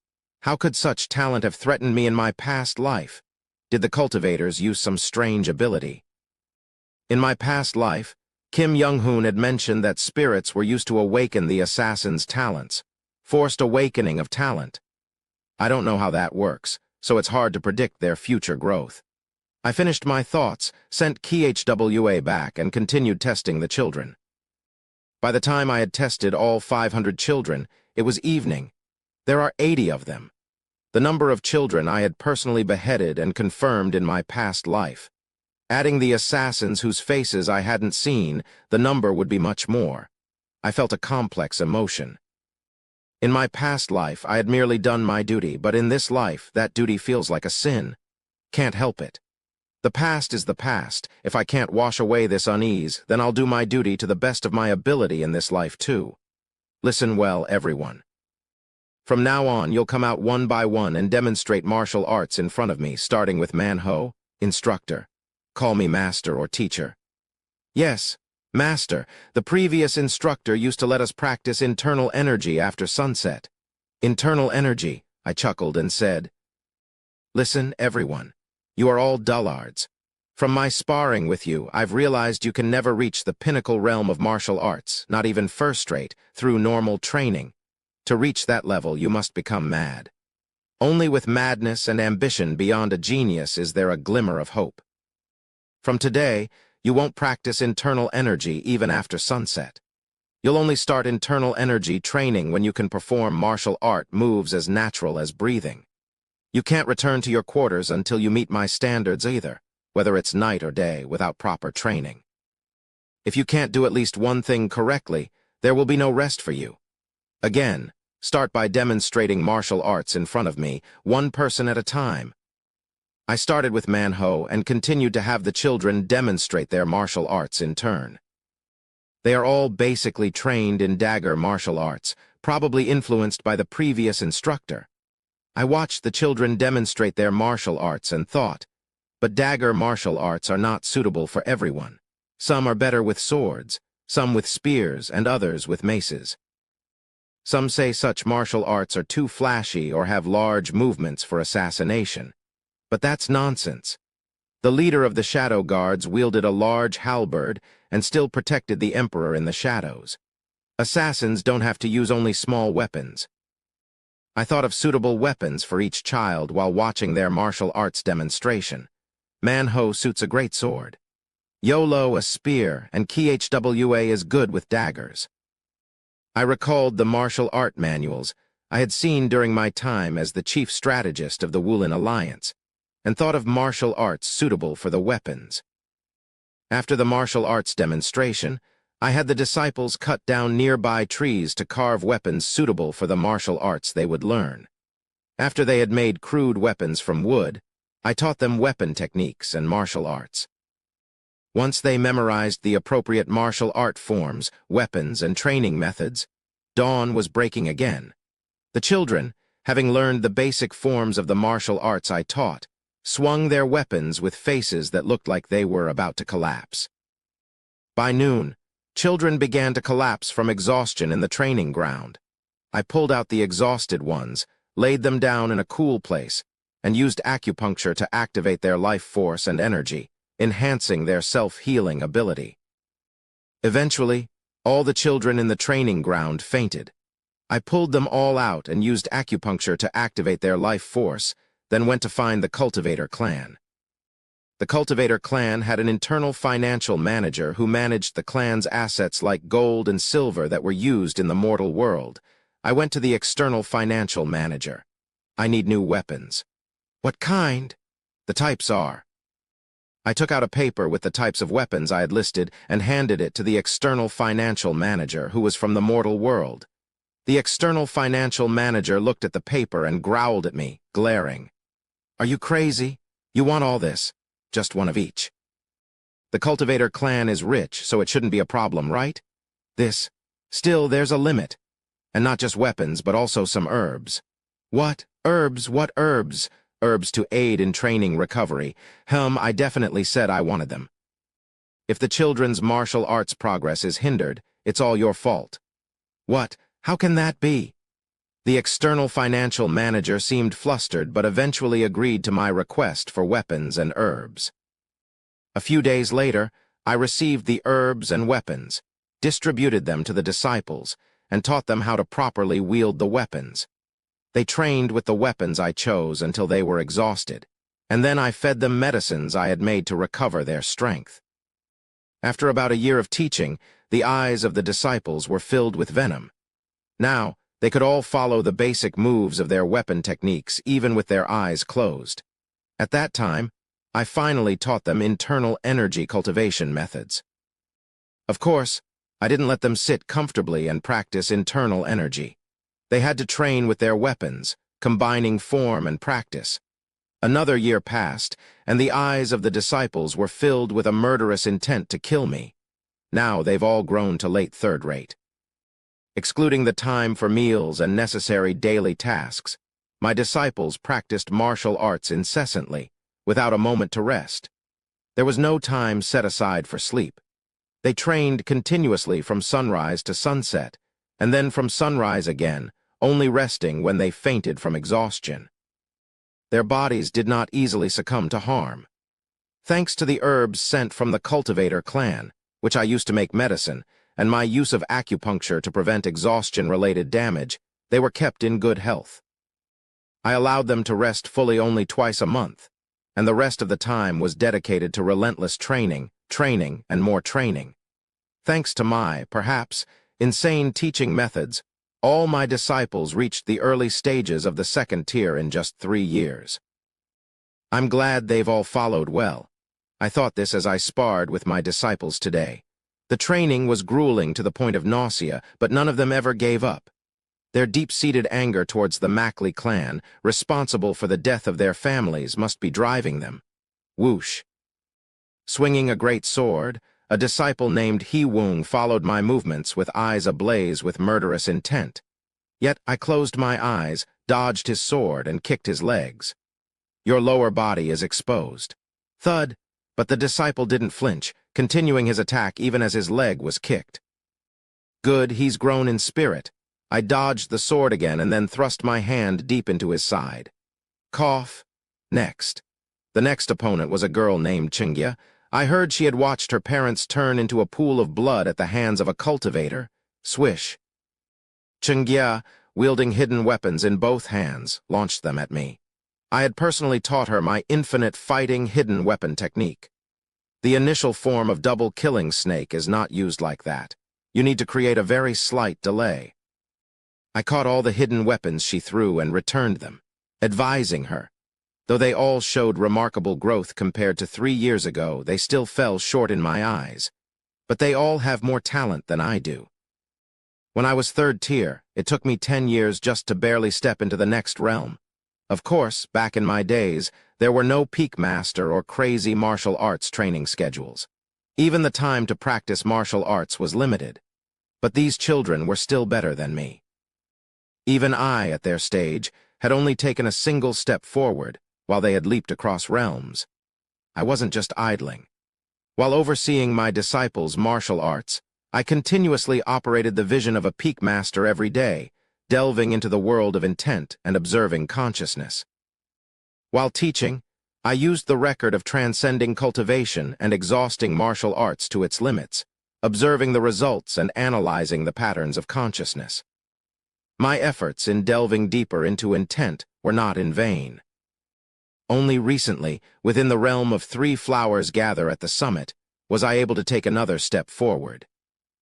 Speaker 1: How could such talent have threatened me in my past life? Did the cultivators use some strange ability? In my past life, Kim Young-hoon had mentioned that spirits were used to awaken the assassin's talents. Forced awakening of talent. I don't know how that works, so it's hard to predict their future growth. I finished my thoughts, sent KHWA back, and continued testing the children. By the time I had tested all 500 children, it was evening. There are 80 of them. The number of children I had personally beheaded and confirmed in my past life. Adding the assassins whose faces I hadn't seen, the number would be much more. I felt a complex emotion. In my past life, I had merely done my duty, but in this life, that duty feels like a sin. Can't help it. The past is the past. If I can't wash away this unease, then I'll do my duty to the best of my ability in this life too. Listen well, everyone. From now on, you'll come out one by one and demonstrate martial arts in front of me, starting with Man-ho, instructor. Call me master or teacher. Yes, master. The previous instructor used to let us practice internal energy after sunset. Internal energy, I chuckled and said. Listen, everyone. You are all dullards. From my sparring with you, I've realized you can never reach the pinnacle realm of martial arts, not even first-rate, through normal training. To reach that level, you must become mad. Only with madness and ambition beyond a genius is there a glimmer of hope. From today, you won't practice internal energy even after sunset. You'll only start internal energy training when you can perform martial art moves as natural as breathing. You can't return to your quarters until you meet my standards either, whether it's night or day, without proper training. If you can't do at least one thing correctly, there will be no rest for you. Again, start by demonstrating martial arts in front of me, one person at a time. I started with Man-Ho and continued to have the children demonstrate their martial arts in turn. They are all basically trained in dagger martial arts, probably influenced by the previous instructor. I watched the children demonstrate their martial arts and thought, but dagger martial arts are not suitable for everyone. Some are better with swords, some with spears, and others with maces. Some say such martial arts are too flashy or have large movements for assassination. But that's nonsense. The leader of the Shadow Guards wielded a large halberd and still protected the Emperor in the shadows. Assassins don't have to use only small weapons. I thought of suitable weapons for each child while watching their martial arts demonstration. Man-Ho suits a great sword. Yolo a spear, and Khwa is good with daggers. I recalled the martial art manuals I had seen during my time as the chief strategist of the Wulin Alliance, and thought of martial arts suitable for the weapons. After the martial arts demonstration, I had the disciples cut down nearby trees to carve weapons suitable for the martial arts they would learn. After they had made crude weapons from wood, I taught them weapon techniques and martial arts. Once they memorized the appropriate martial art forms, weapons, and training methods, dawn was breaking again. The children, having learned the basic forms of the martial arts I taught, swung their weapons with faces that looked like they were about to collapse. By noon, children began to collapse from exhaustion in the training ground. I pulled out the exhausted ones, laid them down in a cool place, and used acupuncture to activate their life force and energy, enhancing their self-healing ability. Eventually, all the children in the training ground fainted. I pulled them all out and used acupuncture to activate their life force, then went to find the Cultivator clan. The Cultivator clan had an internal financial manager who managed the clan's assets like gold and silver that were used in the mortal world. I went to the external financial manager. I need new weapons. What kind? The types are. I took out a paper with the types of weapons I had listed and handed it to the external financial manager, who was from the mortal world. The external financial manager looked at the paper and growled at me, glaring. Are you crazy? You want all this? Just one of each. The Cultivator clan is rich, so it shouldn't be a problem, right? Still, there's a limit. And not just weapons, but also some herbs. What? Herbs? What herbs? Herbs to aid in training recovery. I definitely said I wanted them. If the children's martial arts progress is hindered, it's all your fault. What? How can that be? The external financial manager seemed flustered but eventually agreed to my request for weapons and herbs. A few days later, I received the herbs and weapons, distributed them to the disciples, and taught them how to properly wield the weapons. They trained with the weapons I chose until they were exhausted, and then I fed them medicines I had made to recover their strength. After about a year of teaching, the eyes of the disciples were filled with venom. Now, they could all follow the basic moves of their weapon techniques even with their eyes closed. At that time, I finally taught them internal energy cultivation methods. Of course, I didn't let them sit comfortably and practice internal energy. They had to train with their weapons, combining form and practice. Another year passed, and the eyes of the disciples were filled with a murderous intent to kill me. Now they've all grown to late third rate. Excluding the time for meals and necessary daily tasks, my disciples practiced martial arts incessantly, without a moment to rest. There was no time set aside for sleep. They trained continuously from sunrise to sunset, and then from sunrise again, only resting when they fainted from exhaustion. Their bodies did not easily succumb to harm. Thanks to the herbs sent from the Cultivator clan, which I used to make medicine, and my use of acupuncture to prevent exhaustion-related damage, they were kept in good health. I allowed them to rest fully only twice a month, and the rest of the time was dedicated to relentless training, and more training. Thanks to my, perhaps, insane teaching methods, all my disciples reached the early stages of the second tier in just 3 years. I'm glad they've all followed well. I thought this as I sparred with my disciples today. The training was grueling to the point of nausea, but none of them ever gave up. Their deep-seated anger towards the Mackley clan, responsible for the death of their families, must be driving them. Whoosh. Swinging a great sword, a disciple named He-Woong followed my movements with eyes ablaze with murderous intent. Yet I closed my eyes, dodged his sword, and kicked his legs. Your lower body is exposed. Thud, but the disciple didn't flinch, continuing his attack even as his leg was kicked. Good, he's grown in spirit. I dodged the sword again and then thrust my hand deep into his side. Cough. Next. The next opponent was a girl named Chingya. I heard she had watched her parents turn into a pool of blood at the hands of a cultivator. Swish. Chingya, wielding hidden weapons in both hands, launched them at me. I had personally taught her my infinite fighting hidden weapon technique. The initial form of double killing snake is not used like that. You need to create a very slight delay. I caught all the hidden weapons she threw and returned them, advising her. Though they all showed remarkable growth compared to 3 years ago, they still fell short in my eyes. But they all have more talent than I do. When I was 3rd tier, it took me 10 years just to barely step into the next realm. Of course, back in my days, there were no peak master or crazy martial arts training schedules. Even the time to practice martial arts was limited. But these children were still better than me. Even I, at their stage, had only taken a single step forward, while they had leaped across realms. I wasn't just idling. While overseeing my disciples' martial arts, I continuously operated the vision of a peak master every day, delving into the world of intent and observing consciousness. While teaching, I used the record of transcending cultivation and exhausting martial arts to its limits, observing the results and analyzing the patterns of consciousness. My efforts in delving deeper into intent were not in vain. Only recently, within the realm of 3 flowers gather at the summit, was I able to take another step forward.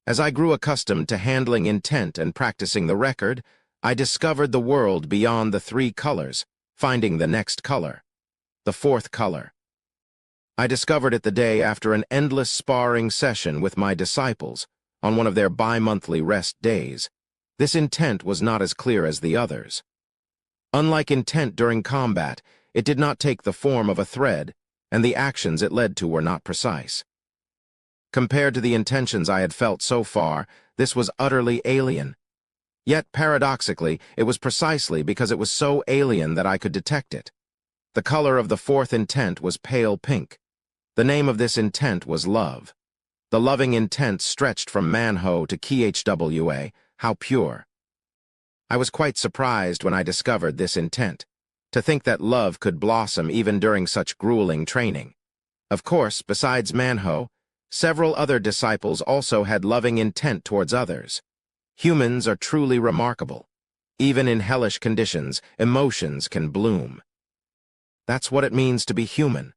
Speaker 1: As I grew accustomed to handling intent and practicing the record, I discovered the world beyond the 3 colors, finding the next color, the 4th color. I discovered it the day after an endless sparring session with my disciples on one of their bi-monthly rest days. This intent was not as clear as the others. Unlike intent during combat, it did not take the form of a thread, and the actions it led to were not precise. Compared to the intentions I had felt so far, this was utterly alien. Yet, paradoxically, it was precisely because it was so alien that I could detect it. The color of the 4th intent was pale pink. The name of this intent was love. The loving intent stretched from Manho to Khwa, how pure. I was quite surprised when I discovered this intent. To think that love could blossom even during such grueling training. Of course, besides Manho, several other disciples also had loving intent towards others. Humans are truly remarkable. Even in hellish conditions, emotions can bloom. That's what it means to be human.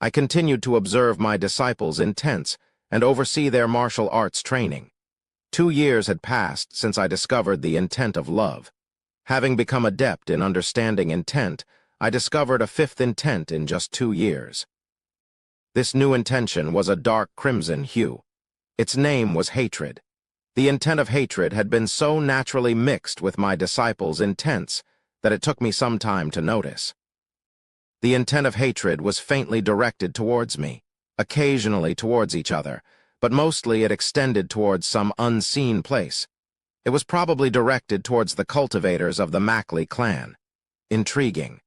Speaker 1: I continued to observe my disciples' intents and oversee their martial arts training. 2 years had passed since I discovered the intent of love. Having become adept in understanding intent, I discovered a 5th intent in just 2 years. This new intention was a dark crimson hue. Its name was hatred. The intent of hatred had been so naturally mixed with my disciples' intents that it took me some time to notice. The intent of hatred was faintly directed towards me, occasionally towards each other, but mostly it extended towards some unseen place. It was probably directed towards the cultivators of the Mackley clan. Intriguing.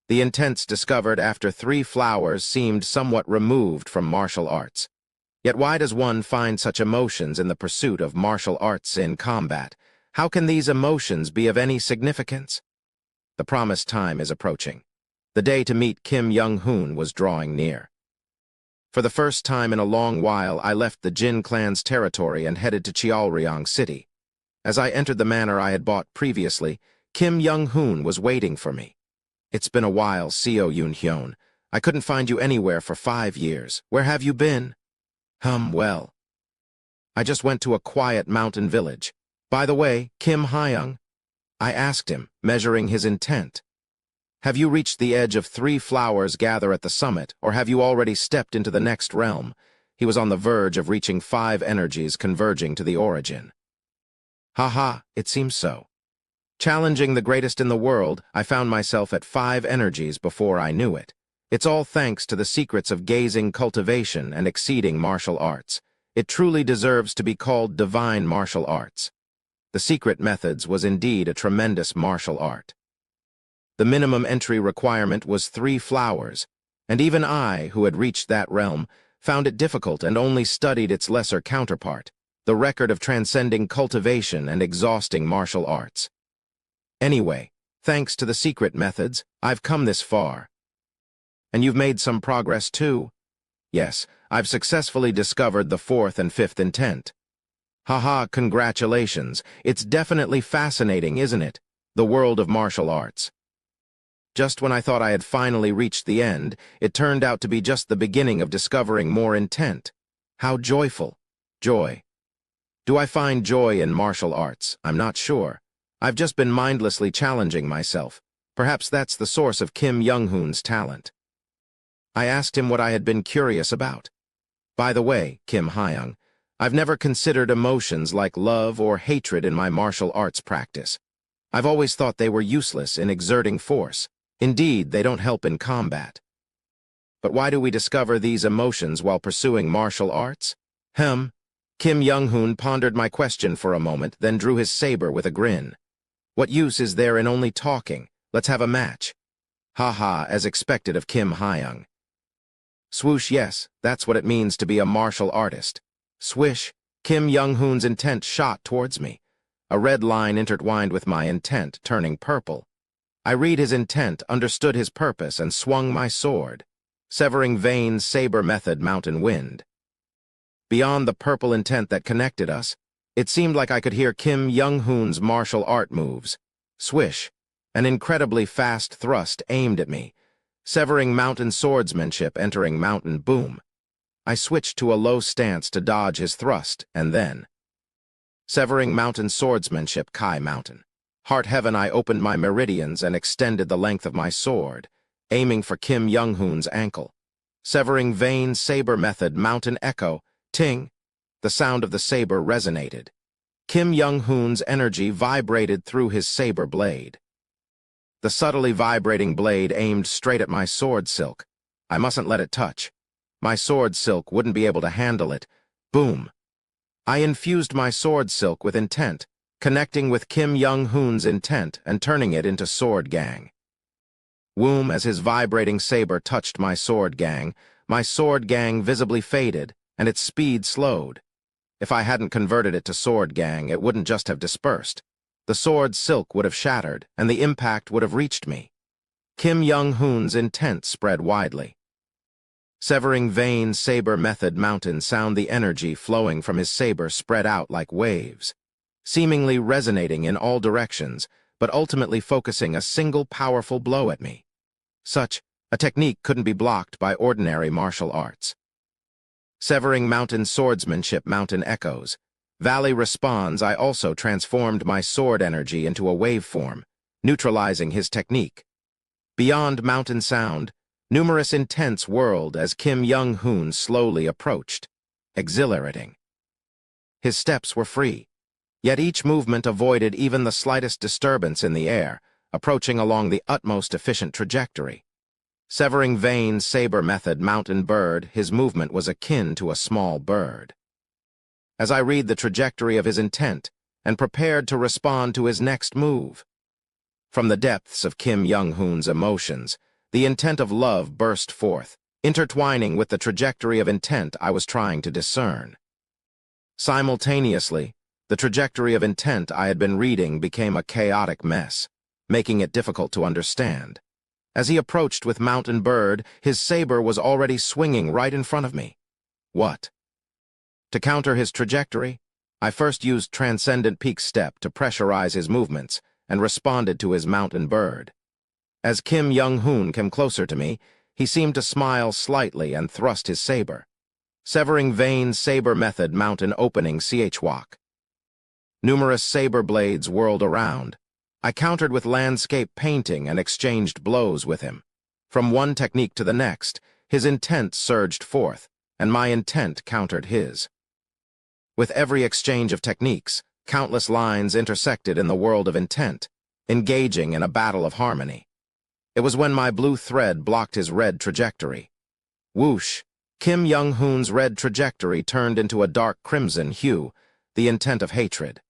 Speaker 1: The intents discovered after 3 flowers seemed somewhat removed from martial arts. Yet why does one find such emotions in the pursuit of martial arts in combat? How can these emotions be of any significance? The promised time is approaching. The day to meet Kim Young-hoon was drawing near. For the first time in a long while, I left the Jin clan's territory and headed to Cheolryong City. As I entered the manor I had bought previously, Kim Young-hoon was waiting for me. "It's been a while, Seo Yoon-hyun. I couldn't find you anywhere for 5 years. Where have you been?" Well. "I just went to a quiet mountain village. By the way, Kim Hyung," I asked him, measuring his intent. "Have you reached the edge of 3 flowers gather at the summit, or have you already stepped into the next realm?" He was on the verge of reaching 5 energies converging to the origin. It seems so. Challenging the greatest in the world, I found myself at 5 energies before I knew it. It's all thanks to the secrets of gazing cultivation and exceeding martial arts. It truly deserves to be called divine martial arts. The secret methods was indeed a tremendous martial art. The minimum entry requirement was 3 flowers, and even I, who had reached that realm, found it difficult and only studied its lesser counterpart, the record of transcending cultivation and exhausting martial arts. Anyway, thanks to the secret methods, I've come this far. And you've made some progress too? Yes, I've successfully discovered the 4th and 5th intent. Congratulations. It's definitely fascinating, isn't it? The world of martial arts. Just when I thought I had finally reached the end, it turned out to be just the beginning of discovering more intent. How joyful. Joy. Do I find joy in martial arts? I'm not sure. I've just been mindlessly challenging myself. Perhaps that's the source of Kim Young-hoon's talent. I asked him what I had been curious about. "By the way, Kim Hyung, I've never considered emotions like love or hatred in my martial arts practice. I've always thought they were useless in exerting force. Indeed, they don't help in combat. But why do we discover these emotions while pursuing martial arts?" Kim Young-hoon pondered my question for a moment, then drew his saber with a grin. "What use is there in only talking? Let's have a match." As expected of Kim Hyung. Swoosh, yes, that's what it means to be a martial artist. Swish, Kim Young-hoon's intent shot towards me. A red line intertwined with my intent, turning purple. I read his intent, understood his purpose, and swung my sword. Severing Veins saber method mountain wind. Beyond the purple intent that connected us, it seemed like I could hear Kim Young-hoon's martial art moves. Swish, an incredibly fast thrust aimed at me. Severing mountain swordsmanship entering mountain boom. I switched to a low stance to dodge his thrust, and then severing mountain swordsmanship Kai mountain. Heart heaven, I opened my meridians and extended the length of my sword, aiming for Kim Young-hoon's ankle. Severing Veins saber method mountain echo. Ting! The sound of the saber resonated. Kim Young-hoon's energy vibrated through his saber blade. The subtly vibrating blade aimed straight at my sword silk. I mustn't let it touch. My sword silk wouldn't be able to handle it. Boom! I infused my sword silk with intent, connecting with Kim Young-hoon's intent and turning it into sword gang. Woom, as his vibrating saber touched my sword gang visibly faded, and its speed slowed. If I hadn't converted it to sword gang, it wouldn't just have dispersed. The sword silk would have shattered, and the impact would have reached me. Kim Young-hoon's intent spread widely. Severing Veins saber method mountain sound the energy flowing from his saber spread out like waves, seemingly resonating in all directions, but ultimately focusing a single powerful blow at me. Such a technique couldn't be blocked by ordinary martial arts. Severing mountain swordsmanship mountain echoes. Valley responds. I also transformed my sword energy into a waveform, neutralizing his technique. Beyond mountain sound, numerous intents whirled as Kim Young-hoon slowly approached, exhilarating. His steps were free, yet each movement avoided even the slightest disturbance in the air, approaching along the utmost efficient trajectory. Severing Veins saber method mountain bird, his movement was akin to a small bird. As I read the trajectory of his intent and prepared to respond to his next move. From the depths of Kim Young-hoon's emotions, the intent of love burst forth, intertwining with the trajectory of intent I was trying to discern. Simultaneously, the trajectory of intent I had been reading became a chaotic mess, making it difficult to understand. As he approached with Mountain Bird, his saber was already swinging right in front of me. What? To counter his trajectory, I first used Transcendent Peak Step to pressurize his movements and responded to his Mountain Bird. As Kim Young-hoon came closer to me, he seemed to smile slightly and thrust his saber. Severing Vein Saber Method Mountain Opening Chwok. Numerous saber blades whirled around. I countered with landscape painting and exchanged blows with him. From one technique to the next, his intent surged forth, and my intent countered his. With every exchange of techniques, countless lines intersected in the world of intent, engaging in a battle of harmony. It was when my blue thread blocked his red trajectory. Whoosh! Kim Young-hoon's red trajectory turned into a dark crimson hue, the intent of hatred.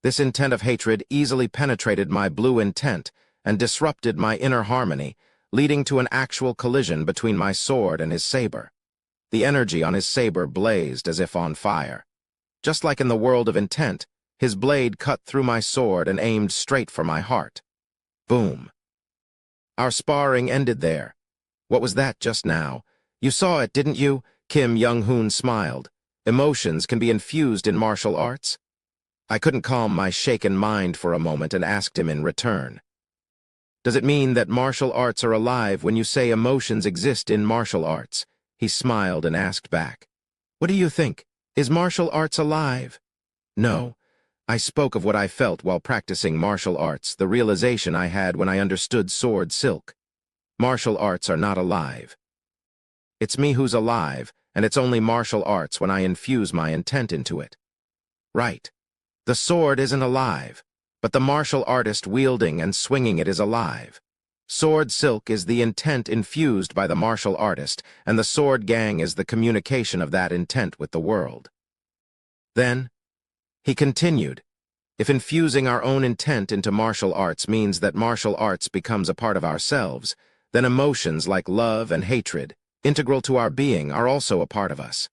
Speaker 1: This intent of hatred easily penetrated my blue intent and disrupted my inner harmony, leading to an actual collision between my sword and his saber. The energy on his saber blazed as if on fire. Just like in the world of intent, his blade cut through my sword and aimed straight for my heart. Boom. Our sparring ended there. What was that just now? You saw it, didn't you? Kim Young-hoon smiled. Emotions can be infused in martial arts? I couldn't calm my shaken mind for a moment and asked him in return. Does it mean that martial arts are alive when you say emotions exist in martial arts? He smiled and asked back. What do you think? Is martial arts alive? No. I spoke of what I felt while practicing martial arts, the realization I had when I understood sword silk. Martial arts are not alive. It's me who's alive, and it's only martial arts when I infuse my intent into it. Right. The sword isn't alive, but the martial artist wielding and swinging it is alive. Sword silk is the intent infused by the martial artist, and the sword gang is the communication of that intent with the world. Then, he continued, if infusing our own intent into martial arts means that martial arts becomes a part of ourselves, then emotions like love and hatred, integral to our being, are also a part of us.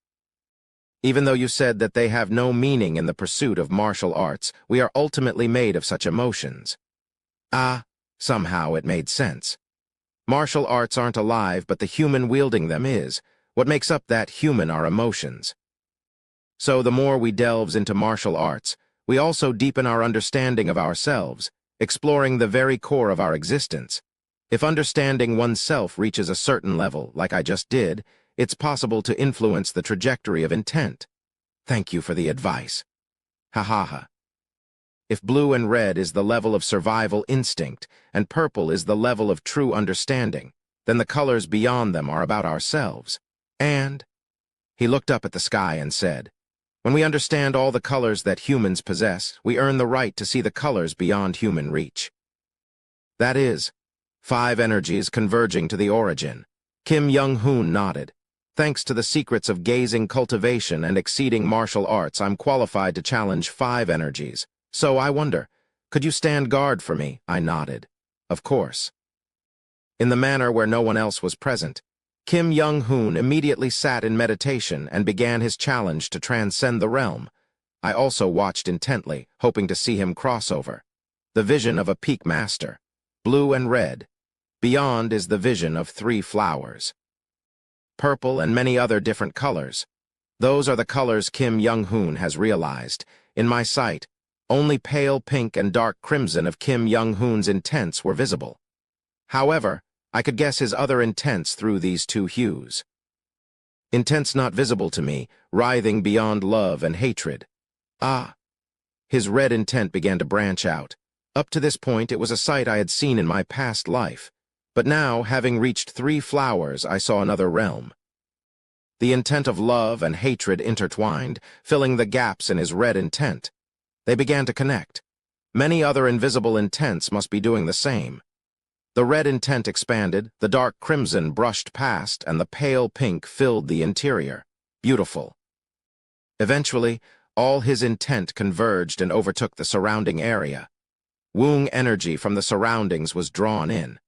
Speaker 1: Even though you said that they have no meaning in the pursuit of martial arts, we are ultimately made of such emotions. Somehow it made sense. Martial arts aren't alive, but the human wielding them is. What makes up that human are emotions. So the more we delve into martial arts, we also deepen our understanding of ourselves, exploring the very core of our existence. If understanding oneself reaches a certain level, like I just did, it's possible to influence the trajectory of intent. Thank you for the advice. Ha ha ha. If blue and red is the level of survival instinct, and purple is the level of true understanding, then the colors beyond them are about ourselves. And he looked up at the sky and said, when we understand all the colors that humans possess, we earn the right to see the colors beyond human reach. That is, 5 energies converging to the origin. Kim Young-hoon nodded. Thanks to the secrets of gazing cultivation and exceeding martial arts, I'm qualified to challenge 5 energies. So I wonder, could you stand guard for me? I nodded. Of course. In the manner where no one else was present, Kim Young-hoon immediately sat in meditation and began his challenge to transcend the realm. I also watched intently, hoping to see him cross over. The vision of a peak master, blue and red. Beyond is the vision of 3 flowers. Purple and many other different colors. Those are the colors Kim Young-hoon has realized. In my sight, only pale pink and dark crimson of Kim Young-hoon's intents were visible. However, I could guess his other intents through these 2 hues. Intents not visible to me, writhing beyond love and hatred. His red intent began to branch out. Up to this point, it was a sight I had seen in my past life. But now, having reached 3 flowers, I saw another realm. The intent of love and hatred intertwined, filling the gaps in his red intent. They began to connect. Many other invisible intents must be doing the same. The red intent expanded, the dark crimson brushed past, and the pale pink filled the interior. Beautiful. Eventually, all his intent converged and overtook the surrounding area. Wung energy from the surroundings was drawn in.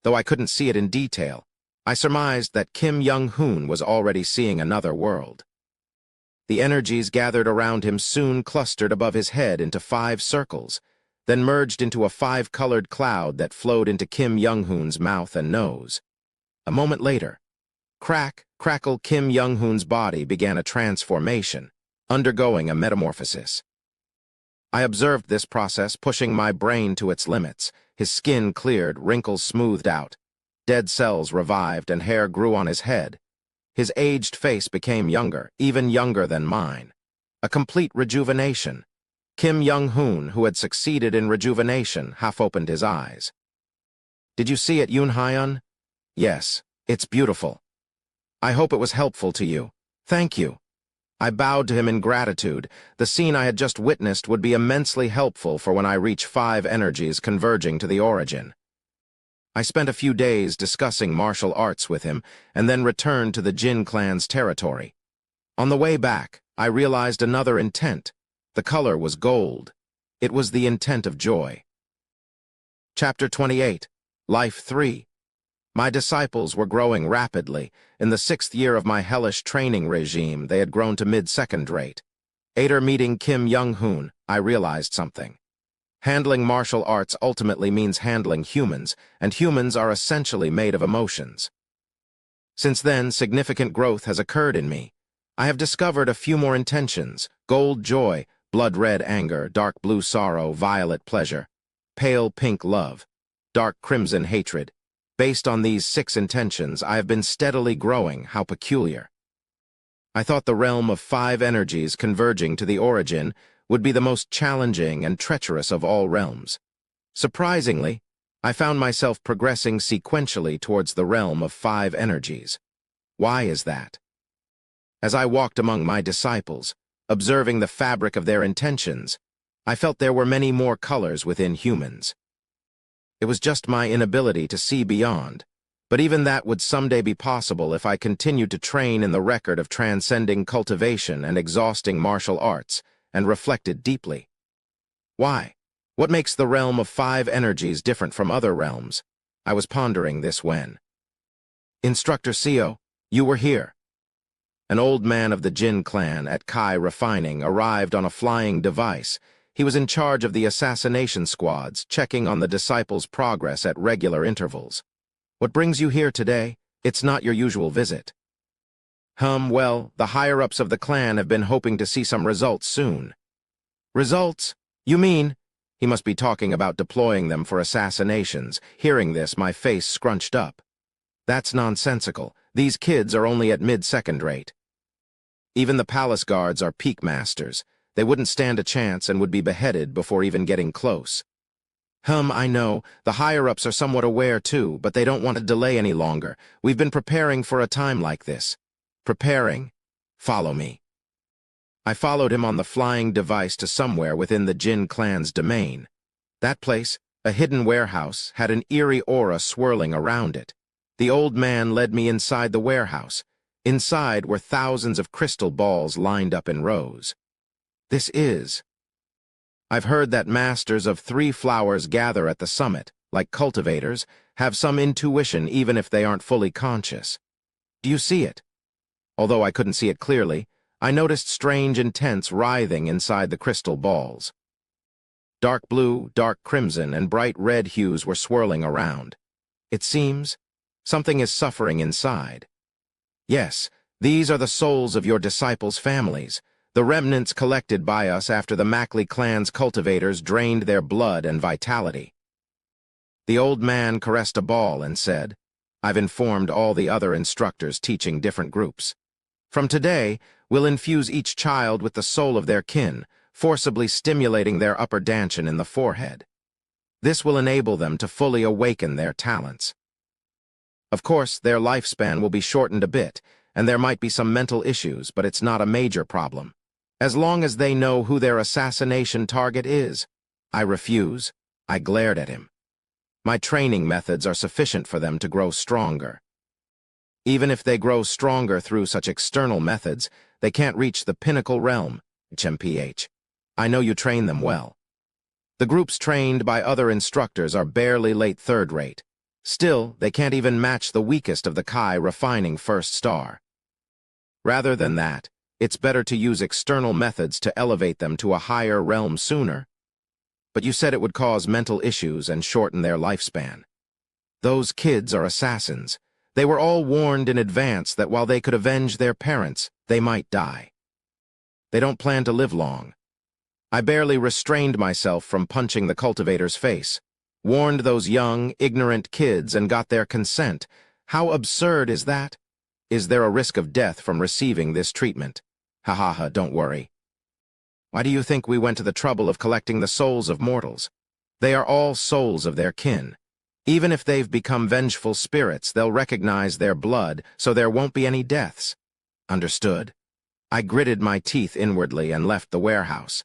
Speaker 1: Though I couldn't see it in detail, I surmised that Kim Young-hoon was already seeing another world. The energies gathered around him soon clustered above his head into 5 circles. then merged into a five-colored cloud that flowed into Kim Young-hoon's mouth and nose. A moment later, crackle, Kim Young-hoon's body began a transformation, undergoing a metamorphosis. I observed this process, pushing my brain to its limits. His skin cleared, wrinkles smoothed out, dead cells revived, and hair grew on his head. His aged face became younger, even younger than mine. A complete rejuvenation. Kim Young-hoon, who had succeeded in rejuvenation, half-opened his eyes. "Did you see it, Yoon-hyun?" "Yes, it's beautiful. I hope it was helpful to you. Thank you." I bowed to him in gratitude. The scene I had just witnessed would be immensely helpful for when I reach 5 energies converging to the origin. I spent a few days discussing martial arts with him, and then returned to the Jin clan's territory. On the way back, I realized another intent. The color was gold. It was the intent of joy. Chapter 28, Life 3. My disciples were growing rapidly. In the 6th year of my hellish training regime, they had grown to mid-second rate. After meeting Kim Young-hoon, I realized something. Handling martial arts ultimately means handling humans, and humans are essentially made of emotions. Since then, significant growth has occurred in me. I have discovered a few more intentions: gold joy, blood-red anger, dark blue sorrow, violet pleasure, pale pink love, dark crimson hatred. Based on these 6 intentions, I have been steadily growing. How peculiar. I thought the realm of 5 energies converging to the origin would be the most challenging and treacherous of all realms. Surprisingly, I found myself progressing sequentially towards the realm of 5 energies. Why is that? As I walked among my disciples, observing the fabric of their intentions, I felt there were many more colors within humans. It was just my inability to see beyond, but even that would someday be possible if I continued to train in the record of transcending cultivation and exhausting martial arts, and reflected deeply. Why? What makes the realm of 5 energies different from other realms? I was pondering this when Instructor Seo, you were here. An old man of the Jin clan at Kai Refining arrived on a flying device. He was in charge of the assassination squads, checking on the disciples' progress at regular intervals. "What brings you here today? It's not your usual visit." Well, the higher-ups of the clan have been hoping to see some results soon." "Results? You mean?" He must be talking about deploying them for assassinations. Hearing this, my face scrunched up. That's nonsensical. These kids are only at mid-second rate. Even the palace guards are peak masters. They wouldn't stand a chance and would be beheaded before even getting close. I know. The higher-ups are somewhat aware too, but they don't want to delay any longer. We've been preparing for a time like this. Preparing? Follow me. I followed him on the flying device to somewhere within the Jin clan's domain. That place, a hidden warehouse, had an eerie aura swirling around it. The old man led me inside the warehouse. Inside were thousands of crystal balls lined up in rows. I've heard that masters of 3 flowers gather at the summit, like cultivators, have some intuition even if they aren't fully conscious. Do you see it? Although I couldn't see it clearly, I noticed strange intents writhing inside the crystal balls. Dark blue, dark crimson, and bright red hues were swirling around. It seems something is suffering inside. Yes, these are the souls of your disciples' families, the remnants collected by us after the Mackley clan's cultivators drained their blood and vitality. The old man caressed a ball and said, "I've informed all the other instructors teaching different groups. From today, we'll infuse each child with the soul of their kin, forcibly stimulating their upper dantian in the forehead. This will enable them to fully awaken their talents. Of course, their lifespan will be shortened a bit, and there might be some mental issues, but it's not a major problem. As long as they know who their assassination target is." I refuse. I glared at him. My training methods are sufficient for them to grow stronger. Even if they grow stronger through such external methods, they can't reach the pinnacle realm, HMPH. I know you train them well. The groups trained by other instructors are barely late 3rd rate. Still, they can't even match the weakest of the Kai Refining 1st star. Rather than that, it's better to use external methods to elevate them to a higher realm sooner. but you said it would cause mental issues and shorten their lifespan. Those kids are assassins. They were all warned in advance that while they could avenge their parents, they might die. They don't plan to live long. I barely restrained myself from punching the cultivator's face, warned those young, ignorant kids and got their consent. How absurd is that? Is there a risk of death from receiving this treatment? Ha ha ha, don't worry. Why do you think we went to the trouble of collecting the souls of mortals? They are all souls of their kin. Even if they've become vengeful spirits, they'll recognize their blood, so there won't be any deaths. Understood. I gritted my teeth inwardly and left the warehouse.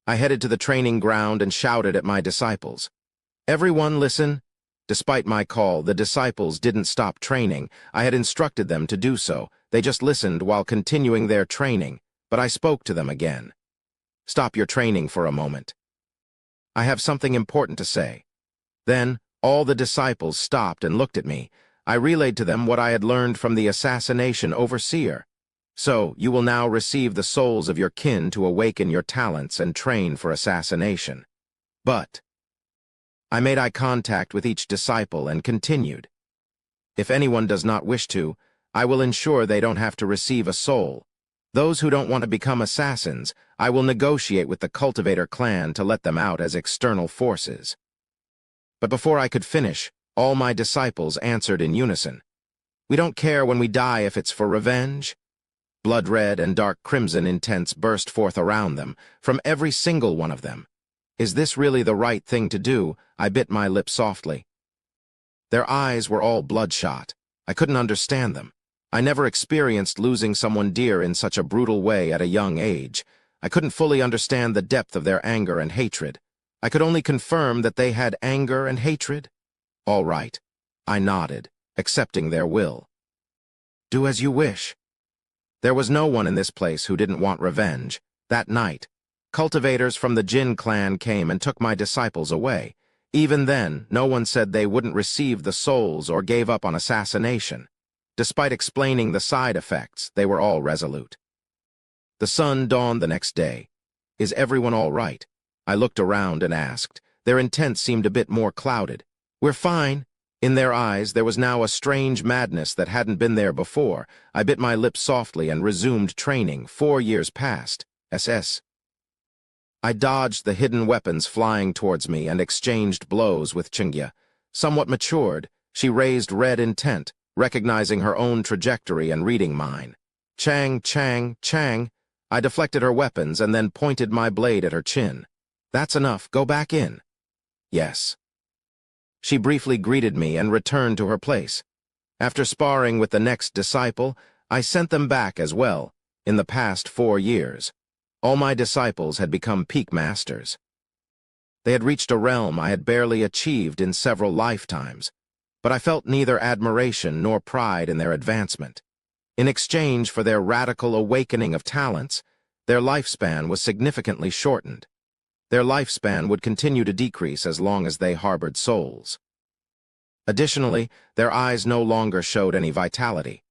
Speaker 1: I headed to the training ground and shouted at my disciples. Everyone listen. Despite my call, the disciples didn't stop training. I had instructed them to do so. They just listened while continuing their training, but I spoke to them again. Stop your training for a moment. I have something important to say. Then, all the disciples stopped and looked at me. I relayed to them what I had learned from the assassination overseer. So, you will now receive the souls of your kin to awaken your talents and train for assassination. But I made eye contact with each disciple and continued. If anyone does not wish to, I will ensure they don't have to receive a soul. Those who don't want to become assassins, I will negotiate with the Cultivator clan to let them out as external forces. But before I could finish, all my disciples answered in unison. We don't care when we die if it's for revenge. Blood red and dark crimson intents burst forth around them, from every single one of them. Is this really the right thing to do? I bit my lip softly. Their eyes were all bloodshot. I couldn't understand them. I never experienced losing someone dear in such a brutal way at a young age. I couldn't fully understand the depth of their anger and hatred. I could only confirm that they had anger and hatred. All right. I nodded, accepting their will. Do as you wish. There was no one in this place who didn't want revenge. That night, cultivators from the Jinn clan came and took my disciples away. Even then, no one said they wouldn't receive the souls or gave up on assassination. Despite explaining the side effects, they were all resolute. The sun dawned the next day. Is everyone all right? I looked around and asked. Their intent seemed a bit more clouded. We're fine. In their eyes, there was now a strange madness that hadn't been there before. I bit my lips softly and resumed training. 4 years passed. SS. I dodged the hidden weapons flying towards me and exchanged blows with Chingya. Somewhat matured, she raised red intent, recognizing her own trajectory and reading mine. Chang, chang, chang. I deflected her weapons and then pointed my blade at her chin. That's enough. Go back in. Yes. She briefly greeted me and returned to her place. After sparring with the next disciple, I sent them back as well. In the past 4 years, all my disciples had become peak masters. They had reached a realm I had barely achieved in several lifetimes, but I felt neither admiration nor pride in their advancement. In exchange for their radical awakening of talents, their lifespan was significantly shortened. Their lifespan would continue to decrease as long as they harbored souls. Additionally, their eyes no longer showed any vitality.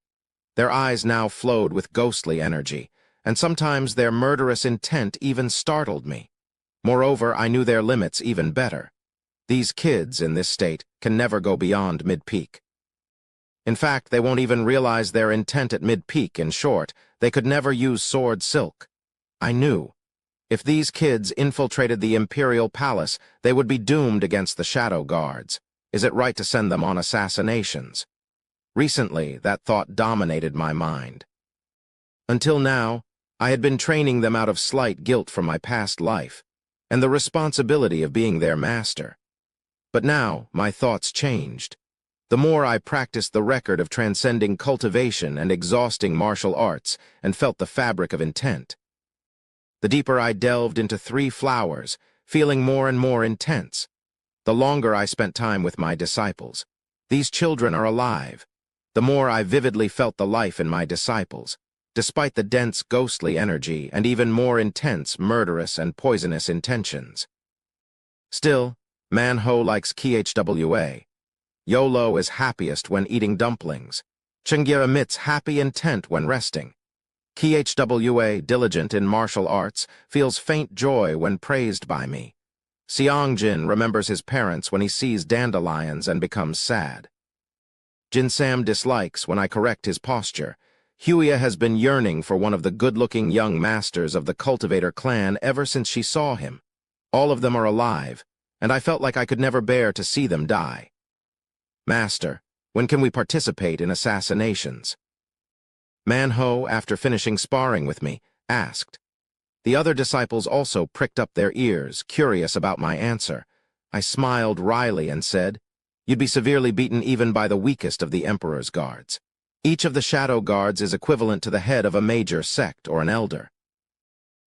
Speaker 1: Their eyes now flowed with ghostly energy, and sometimes their murderous intent even startled me. Moreover, I knew their limits even better. These kids, in this state, can never go beyond mid-peak. In fact, they won't even realize their intent at mid-peak. In short, they could never use sword silk. I knew. If these kids infiltrated the Imperial Palace, they would be doomed against the Shadow Guards. Is it right to send them on assassinations? Recently, that thought dominated my mind. Until now, I had been training them out of slight guilt from my past life, and the responsibility of being their master. But now, my thoughts changed. The more I practiced the record of transcending cultivation and exhausting martial arts and felt the fabric of intent, the deeper I delved into 3 flowers, feeling more and more intense. The longer I spent time with my disciples. These children are alive. The more I vividly felt the life in my disciples, despite the dense, ghostly energy and even more intense, murderous, and poisonous intentions. Still, Manho likes KHWA. Yolo is happiest when eating dumplings. Chingya emits happy intent when resting. KHWA, diligent in martial arts, feels faint joy when praised by me. Seongjin remembers his parents when he sees dandelions and becomes sad. Jinsam dislikes when I correct his posture. Huia has been yearning for one of the good-looking young masters of the Cultivator clan ever since she saw him. All of them are alive, and I felt like I could never bear to see them die. Master, when can we participate in assassinations? Manho, after finishing sparring with me, asked. The other disciples also pricked up their ears, curious about my answer. I smiled wryly and said, "You'd be severely beaten even by the weakest of the Emperor's guards. Each of the shadow guards is equivalent to the head of a major sect or an elder.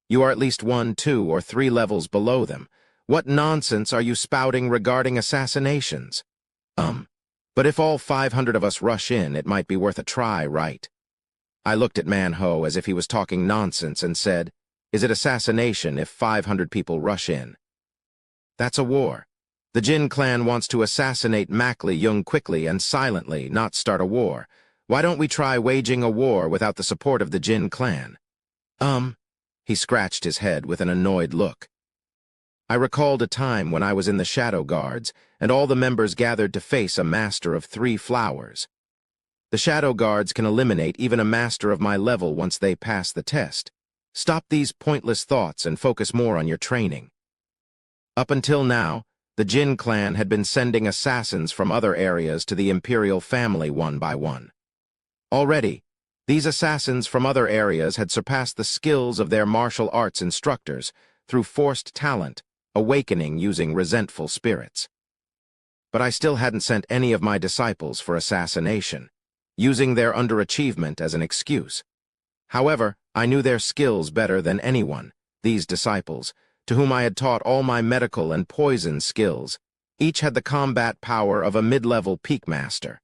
Speaker 1: You are at least 1, 2, or 3 levels below them. What nonsense are you spouting regarding assassinations? But if all 500 of us rush in, it might be worth a try, right?" I looked at Manho as if he was talking nonsense and said, "Is it assassination if 500 people rush in?" That's a war. The Jin clan wants to assassinate Makli Jung quickly and silently, not start a war. Why don't we try waging a war without the support of the Jin clan? He scratched his head with an annoyed look. I recalled a time when I was in the Shadow Guards, and all the members gathered to face a master of 3 flowers. The Shadow Guards can eliminate even a master of my level once they pass the test. Stop these pointless thoughts and focus more on your training. Up until now, the Jin clan had been sending assassins from other areas to the Imperial family one by one. Already, these assassins from other areas had surpassed the skills of their martial arts instructors through forced talent, awakening using resentful spirits. But I still hadn't sent any of my disciples for assassination, using their underachievement as an excuse. However, I knew their skills better than anyone, these disciples, to whom I had taught all my medical and poison skills. Each had the combat power of a mid-level peak master.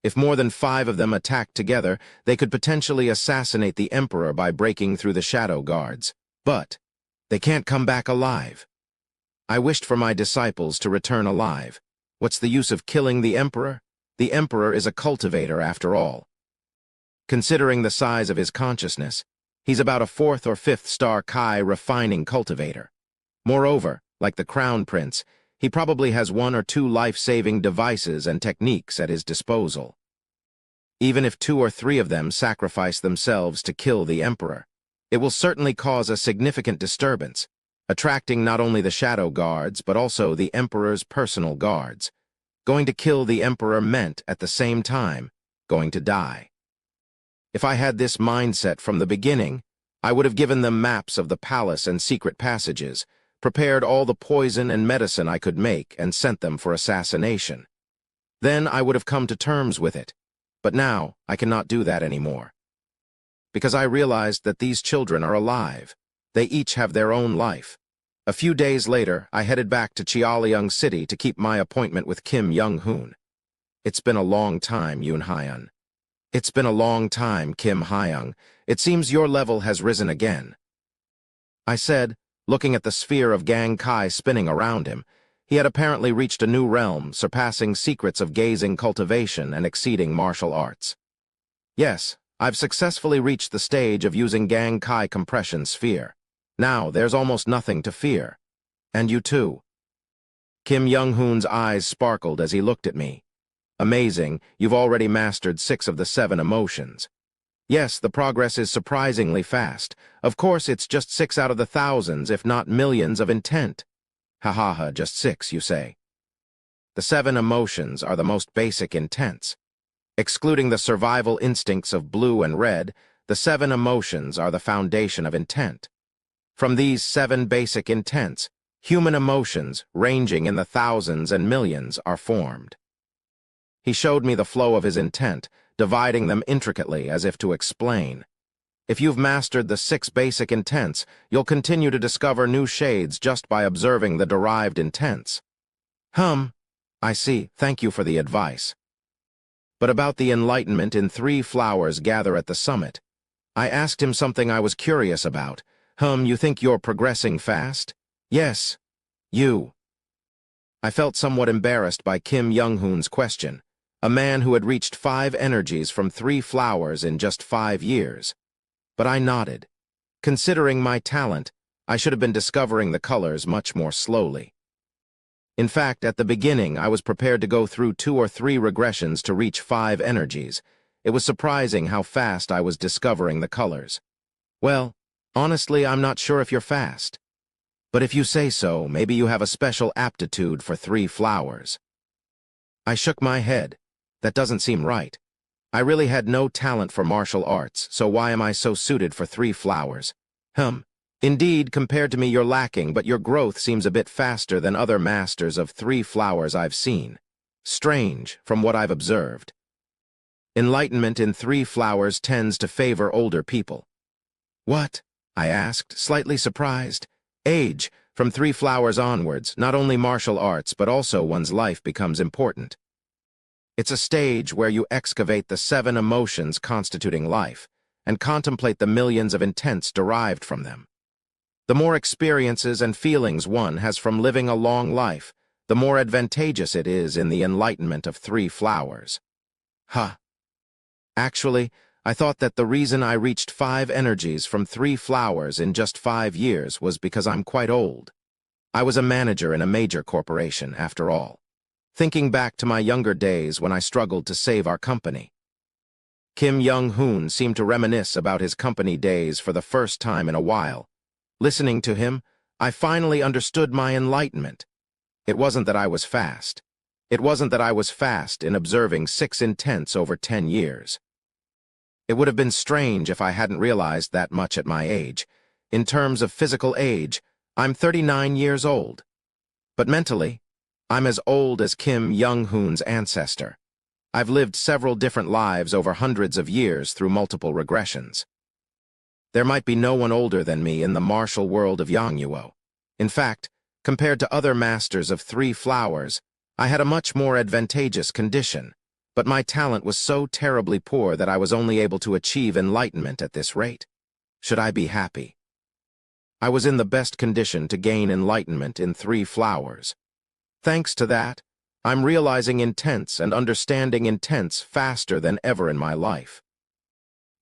Speaker 1: If more than 5 of them attacked together, they could potentially assassinate the Emperor by breaking through the Shadow Guards. But they can't come back alive. I wished for my disciples to return alive. What's the use of killing the Emperor? The Emperor is a cultivator after all. Considering the size of his consciousness, he's about a 4th or 5th star Kai refining cultivator. Moreover, like the Crown Prince, he probably has 1 or 2 life-saving devices and techniques at his disposal. Even if 2 or 3 of them sacrifice themselves to kill the Emperor, it will certainly cause a significant disturbance, attracting not only the Shadow Guards but also the Emperor's personal guards. Going to kill the Emperor meant, at the same time, going to die. If I had this mindset from the beginning, I would have given them maps of the palace and secret passages, prepared all the poison and medicine I could make, and sent them for assassination. Then I would have come to terms with it. But now I cannot do that anymore. Because I realized that these children are alive. They each have their own life. A few days later, I headed back to Cheollyeong City to keep my appointment with Kim Young-hoon. It's been a long time, Yoon Hyun. It's been a long time, Kim Hyung. It seems your level has risen again. I said, looking at the sphere of Gang Kai spinning around him. He had apparently reached a new realm, surpassing secrets of gazing cultivation and exceeding martial arts. Yes, I've successfully reached the stage of using Gang Kai compression sphere. Now, there's almost nothing to fear. And you too. Kim Young-hoon's eyes sparkled as he looked at me. Amazing, you've already mastered 6 of the 7 emotions. Yes, the progress is surprisingly fast. Of course, it's just 6 out of the thousands, if not millions, of intent. Ha ha ha, just 6, you say. The 7 emotions are the most basic intents. Excluding the survival instincts of blue and red, the 7 emotions are the foundation of intent. From these 7 basic intents, human emotions, ranging in the thousands and millions, are formed. He showed me the flow of his intent, dividing them intricately as if to explain. If you've mastered the 6 basic intents, you'll continue to discover new shades just by observing the derived intents. I see. Thank you for the advice. But about the enlightenment in 3 flowers gather at the summit, I asked him something I was curious about. You think you're progressing fast? Yes. You. I felt somewhat embarrassed by Kim Young-hoon's question, a man who had reached 5 energies from 3 flowers in just 5 years. But I nodded. Considering my talent, I should have been discovering the colors much more slowly. In fact, at the beginning, I was prepared to go through 2 or 3 regressions to reach 5 energies. It was surprising how fast I was discovering the colors. Well, honestly, I'm not sure if you're fast. But if you say so, maybe you have a special aptitude for 3 flowers. I shook my head. That doesn't seem right. I really had no talent for martial arts, so why am I so suited for 3 flowers? Indeed, compared to me you're lacking, but your growth seems a bit faster than other masters of 3 flowers I've seen. Strange, from what I've observed. Enlightenment in 3 flowers tends to favor older people. What? I asked, slightly surprised. Age, from 3 flowers onwards, not only martial arts, but also one's life becomes important. It's a stage where you excavate the 7 emotions constituting life, and contemplate the millions of intents derived from them. The more experiences and feelings one has from living a long life, the more advantageous it is in the enlightenment of 3 flowers. Actually, I thought that the reason I reached 5 energies from 3 flowers in just 5 years was because I'm quite old. I was a manager in a major corporation, after all. Thinking back to my younger days when I struggled to save our company. Kim Young-hoon seemed to reminisce about his company days for the first time in a while. Listening to him, I finally understood my enlightenment. It wasn't that I was fast. It wasn't that I was fast in observing 6 intents over 10 years. It would have been strange if I hadn't realized that much at my age. In terms of physical age, I'm 39 years old. But mentally, I'm as old as Kim Young-hoon's ancestor. I've lived several different lives over hundreds of years through multiple regressions. There might be no one older than me in the martial world of Yangnuo. In fact, compared to other masters of 3 flowers, I had a much more advantageous condition, but my talent was so terribly poor that I was only able to achieve enlightenment at this rate. Should I be happy? I was in the best condition to gain enlightenment in 3 flowers. Thanks to that, I'm realizing intents and understanding intents faster than ever in my life.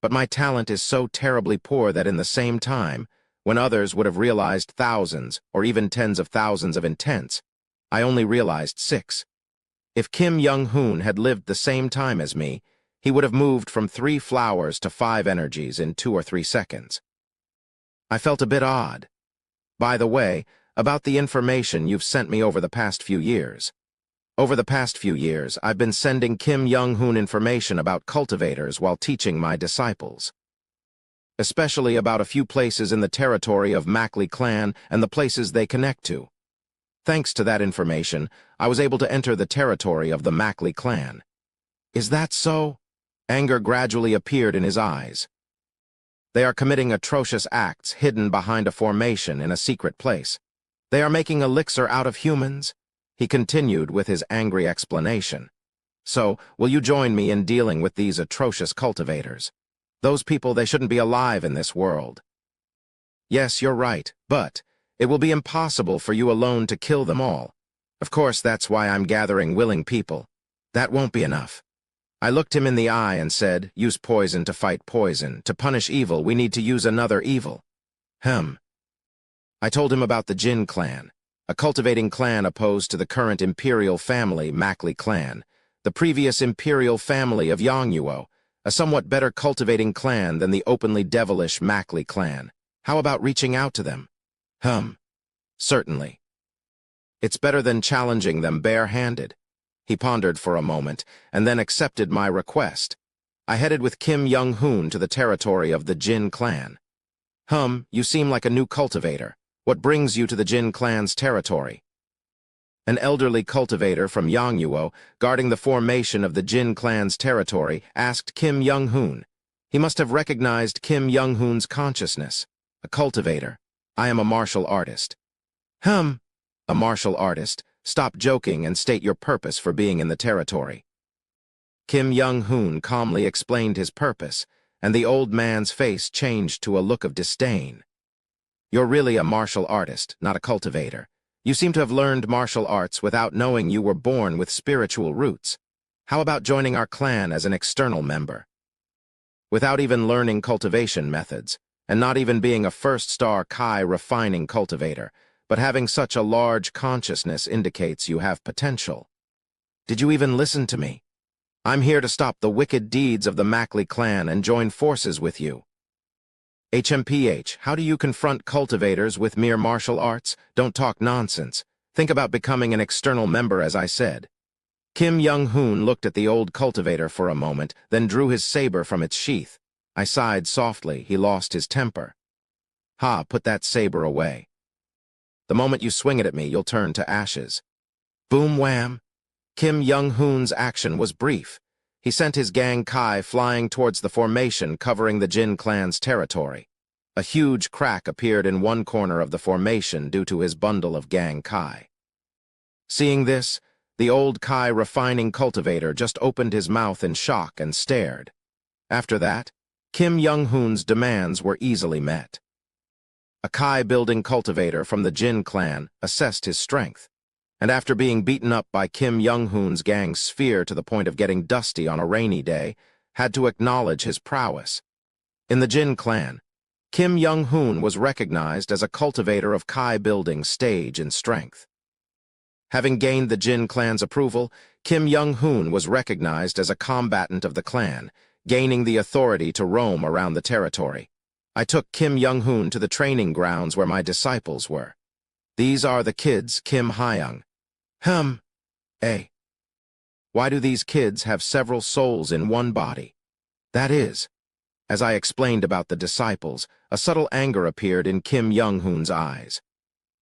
Speaker 1: But my talent is so terribly poor that in the same time, when others would have realized thousands or even tens of thousands of intents, I only realized 6. If Kim Young-hoon had lived the same time as me, he would have moved from 3 flowers to 5 energies in 2 or 3 seconds. I felt a bit odd. By the way, about the information you've sent me over the past few years. Over the past few years, I've been sending Kim Young-hoon information about cultivators while teaching my disciples. Especially about a few places in the territory of Mackley clan and the places they connect to. Thanks to that information, I was able to enter the territory of the Mackley clan. Is that so? Anger gradually appeared in his eyes. They are committing atrocious acts hidden behind a formation in a secret place. They are making elixir out of humans. He continued with his angry explanation. So, will you join me in dealing with these atrocious cultivators? Those people, they shouldn't be alive in this world. Yes, you're right, but it will be impossible for you alone to kill them all. Of course, that's why I'm gathering willing people. That won't be enough. I looked him in the eye and said, use poison to fight poison. To punish evil, we need to use another evil. I told him about the Jin clan, a cultivating clan opposed to the current imperial family, Mackley clan, the previous imperial family of Yangnuo, a somewhat better cultivating clan than the openly devilish Mackley clan. How about reaching out to them? Certainly. It's better than challenging them bare-handed. He pondered for a moment, and then accepted my request. I headed with Kim Young-hoon to the territory of the Jin clan. You seem like a new cultivator. What brings you to the Jin clan's territory? An elderly cultivator from Yangnuo, guarding the formation of the Jin clan's territory, asked Kim Young-hoon. He must have recognized Kim Young-hoon's consciousness. A cultivator. I am a martial artist. A martial artist. Stop joking and state your purpose for being in the territory. Kim Young-hoon calmly explained his purpose, and the old man's face changed to a look of disdain. You're really a martial artist, not a cultivator. You seem to have learned martial arts without knowing you were born with spiritual roots. How about joining our clan as an external member? Without even learning cultivation methods, and not even being a first-star Kai refining cultivator, but having such a large consciousness indicates you have potential. Did you even listen to me? I'm here to stop the wicked deeds of the Mackley clan and join forces with you. HMPH, how do you confront cultivators with mere martial arts? Don't talk nonsense. Think about becoming an external member, as I said. Kim Young-hoon looked at the old cultivator for a moment, then drew his saber from its sheath. I sighed softly. He lost his temper. Ha, put that saber away. The moment you swing it at me, you'll turn to ashes. Boom wham! Kim Young-hoon's action was brief. He sent his gang Kai flying towards the formation covering the Jin clan's territory. A huge crack appeared in one corner of the formation due to his bundle of gang Kai. Seeing this, the old Kai refining cultivator just opened his mouth in shock and stared. After that, Kim Young-hoon's demands were easily met. A Kai-building cultivator from the Jin clan assessed his strength, and after being beaten up by Kim Young-hoon's gang's sphere to the point of getting dusty on a rainy day, had to acknowledge his prowess. In the Jin clan, Kim Young-hoon was recognized as a cultivator of Kai-building stage and strength. Having gained the Jin clan's approval, Kim Young-hoon was recognized as a combatant of the clan, gaining the authority to roam around the territory. I took Kim Young-hoon to the training grounds where my disciples were. These are the kids, Kim Hyung. Why do these kids have several souls in one body? That is, as I explained about the disciples, a subtle anger appeared in Kim Young-hoon's eyes.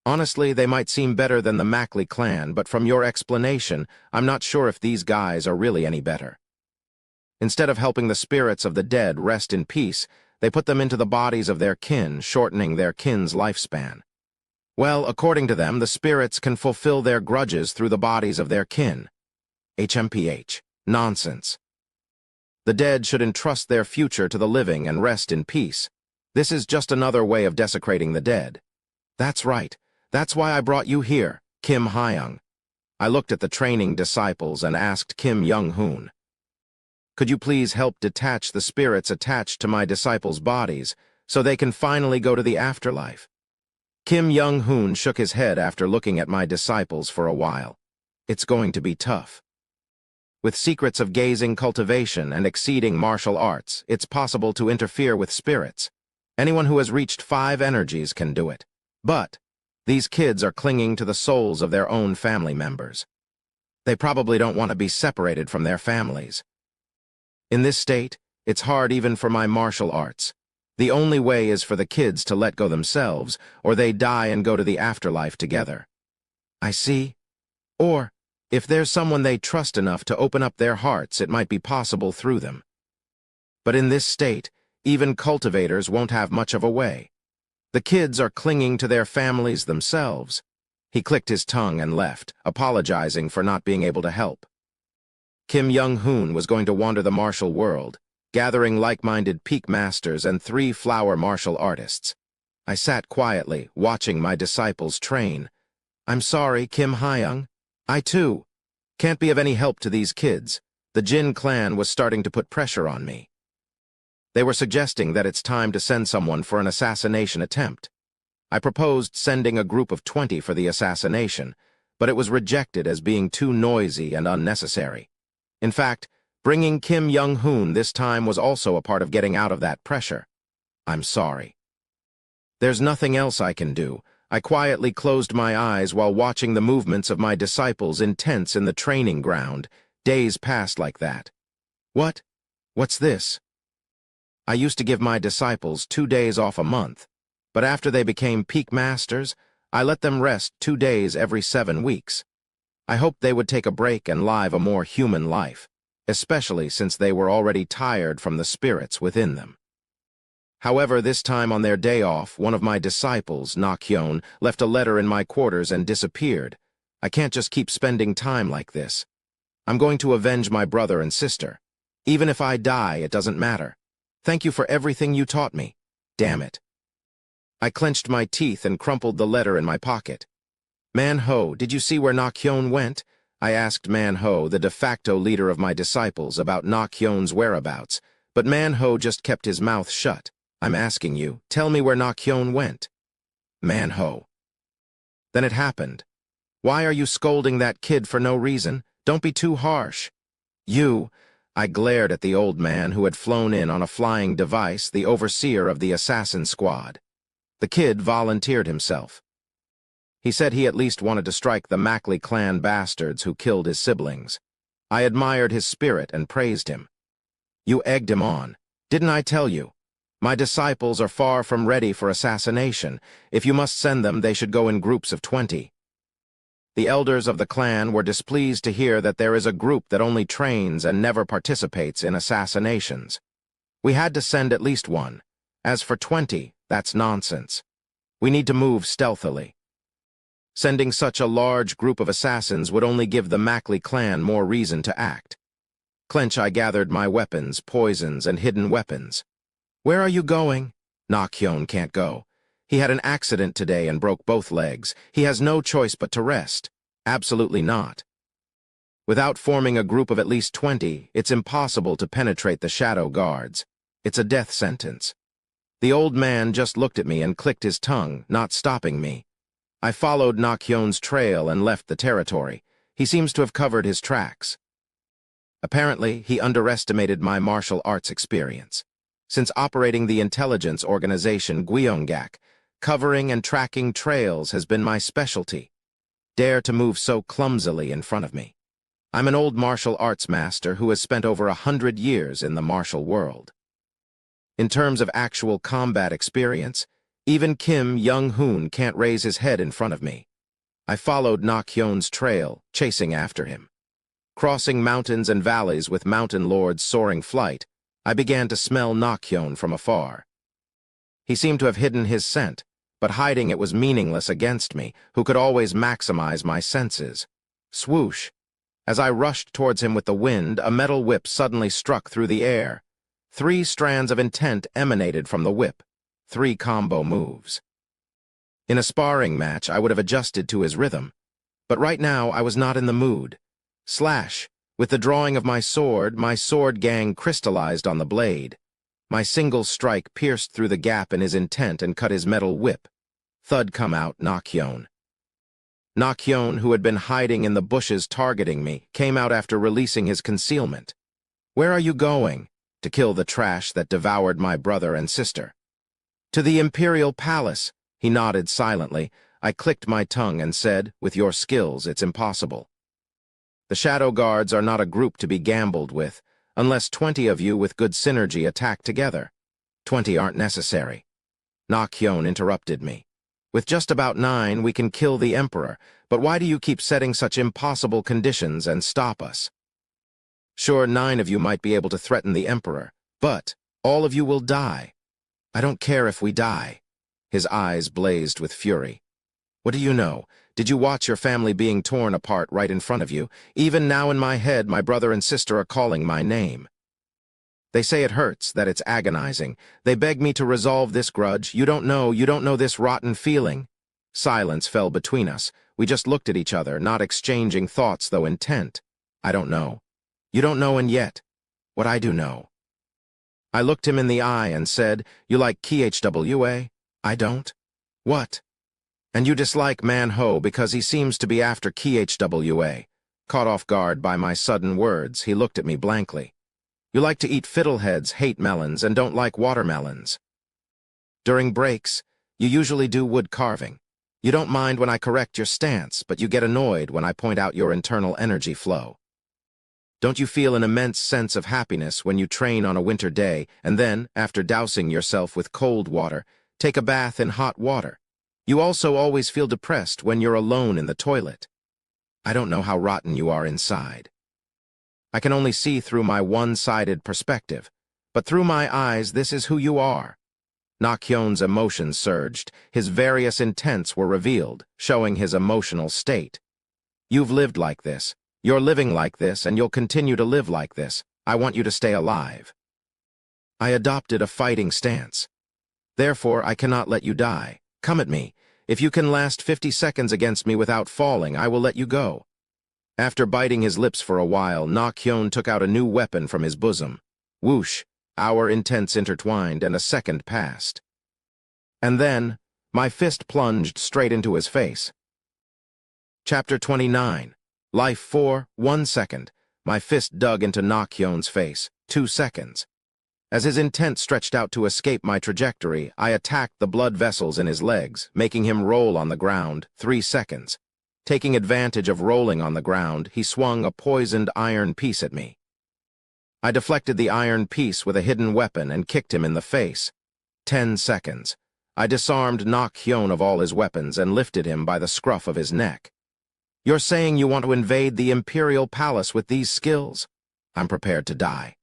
Speaker 1: Honestly, they might seem better than the Mackley clan, but from your explanation, I'm not sure if these guys are really any better. Instead of helping the spirits of the dead rest in peace, they put them into the bodies of their kin, shortening their kin's lifespan. Well, according to them, the spirits can fulfill their grudges through the bodies of their kin. HMPH. Nonsense. The dead should entrust their future to the living and rest in peace. This is just another way of desecrating the dead. That's right. That's why I brought you here, Kim Hyung. I looked at the training disciples and asked Kim Young-hoon, could you please help detach the spirits attached to my disciples' bodies so they can finally go to the afterlife? Kim Young-hoon shook his head after looking at my disciples for a while. It's going to be tough. With secrets of gazing cultivation and exceeding martial arts, it's possible to interfere with spirits. Anyone who has reached 5 energies can do it. But these kids are clinging to the souls of their own family members. They probably don't want to be separated from their families. In this state, it's hard even for my martial arts. The only way is for the kids to let go themselves, or they die and go to the afterlife together. I see. Or, if there's someone they trust enough to open up their hearts, it might be possible through them. But in this state, even cultivators won't have much of a way. The kids are clinging to their families themselves. He clicked his tongue and left, apologizing for not being able to help. Kim Young-hoon was going to wander the martial world, gathering like-minded peak masters and 3 flower martial artists. I sat quietly, watching my disciples train. I'm sorry, Kim Hyung. I, too, can't be of any help to these kids. The Jin clan was starting to put pressure on me. They were suggesting that it's time to send someone for an assassination attempt. I proposed sending a group of 20 for the assassination, but it was rejected as being too noisy and unnecessary. In fact, bringing Kim Young-hoon this time was also a part of getting out of that pressure. I'm sorry. There's nothing else I can do. I quietly closed my eyes while watching the movements of my disciples intense in the training ground. Days passed like that. What? What's this? I used to give my disciples 2 days off a month, but after they became peak masters, I let them rest 2 days every 7 weeks. I hoped they would take a break and live a more human life, especially since they were already tired from the spirits within them. However, this time on their day off, one of my disciples, Nak-hyun, left a letter in my quarters and disappeared. I can't just keep spending time like this. I'm going to avenge my brother and sister. Even if I die, it doesn't matter. Thank you for everything you taught me. Damn it. I clenched my teeth and crumpled the letter in my pocket. Man-ho, did you see where Nak-hyun went? I asked Man-ho, the de facto leader of my disciples, about Nak-hyun's whereabouts, but Man-ho just kept his mouth shut. I'm asking you, tell me where Nak-hyun went. Man-ho. Then it happened. Why are you scolding that kid for no reason? Don't be too harsh. I glared at the old man who had flown in on a flying device, the overseer of the assassin squad. The kid volunteered himself. He said he at least wanted to strike the Mackley clan bastards who killed his siblings. I admired his spirit and praised him. You egged him on. Didn't I tell you? My disciples are far from ready for assassination. If you must send them, they should go in groups of 20. The elders of the clan were displeased to hear that there is a group that only trains and never participates in assassinations. We had to send at least one. As for 20, that's nonsense. We need to move stealthily. Sending such a large group of assassins would only give the Mackley clan more reason to act. Clench, I gathered my weapons, poisons, and hidden weapons. Where are you going? Nak-hyun can't go. He had an accident today and broke both legs. He has no choice but to rest. Absolutely not. Without forming a group of at least 20, it's impossible to penetrate the shadow guards. It's a death sentence. The old man just looked at me and clicked his tongue, not stopping me. I followed Nak-hyun's trail and left the territory. He seems to have covered his tracks. Apparently, he underestimated my martial arts experience. Since operating the intelligence organization Gyeonggak, covering and tracking trails has been my specialty. Dare to move so clumsily in front of me. I'm an old martial arts master who has spent over 100 years in the martial world. In terms of actual combat experience, even Kim Young-hoon can't raise his head in front of me. I followed Nak-hyun's trail, chasing after him. Crossing mountains and valleys with mountain lords soaring flight, I began to smell Nak-hyun from afar. He seemed to have hidden his scent, but hiding it was meaningless against me, who could always maximize my senses. Swoosh! As I rushed towards him with the wind, a metal whip suddenly struck through the air. 3 strands of intent emanated from the whip. 3 combo moves. In a sparring match, I would have adjusted to his rhythm, but right now I was not in the mood. Slash! With the drawing of my sword gang crystallized on the blade. My single strike pierced through the gap in his intent and cut his metal whip. Thud come out Nak-hyun. Nak-hyun, who had been hiding in the bushes targeting me, came out after releasing his concealment. Where are you going? To kill the trash that devoured my brother and sister. To the Imperial Palace. He nodded silently. I clicked my tongue and said, with your skills, it's impossible. The Shadow Guards are not a group to be gambled with, unless 20 of you with good synergy attack together. 20 aren't necessary. Nak-hyun interrupted me. With just about 9, we can kill the Emperor, but why do you keep setting such impossible conditions and stop us? Sure, 9 of you might be able to threaten the Emperor, but all of you will die. I don't care if we die. His eyes blazed with fury. What do you know? Did you watch your family being torn apart right in front of you? Even now in my head, my brother and sister are calling my name. They say it hurts, that it's agonizing. They beg me to resolve this grudge. You don't know this rotten feeling. Silence fell between us. We just looked at each other, not exchanging thoughts, though intent. I don't know. You don't know, and yet, what I do know. I looked him in the eye and said, you like KHWA? I don't. What? And you dislike Man-ho because he seems to be after KHWA. Caught off guard by my sudden words, he looked at me blankly. You like to eat fiddleheads, hate melons, and don't like watermelons. During breaks, you usually do wood carving. You don't mind when I correct your stance, but you get annoyed when I point out your internal energy flow. Don't you feel an immense sense of happiness when you train on a winter day and then, after dousing yourself with cold water, take a bath in hot water? You also always feel depressed when you're alone in the toilet. I don't know how rotten you are inside. I can only see through my one-sided perspective, but through my eyes this is who you are. Nak-hyun's emotions surged. His various intents were revealed, showing his emotional state. You've lived like this. You're living like this, and you'll continue to live like this. I want you to stay alive. I adopted a fighting stance. Therefore, I cannot let you die. Come at me. If you can last 50 seconds against me without falling, I will let you go. After biting his lips for a while, Nak-hyun took out a new weapon from his bosom. Whoosh! Our intents intertwined, and a second passed. And then, my fist plunged straight into his face. Chapter 29. Life 4, 1 second. My fist dug into Nakyon's face. 2 seconds. As his intent stretched out to escape my trajectory, I attacked the blood vessels in his legs, making him roll on the ground. 3 seconds. Taking advantage of rolling on the ground, he swung a poisoned iron piece at me. I deflected the iron piece with a hidden weapon and kicked him in the face. 10 seconds. I disarmed Nakyon of all his weapons and lifted him by the scruff of his neck. You're saying you want to invade the Imperial Palace with these skills? I'm prepared to die.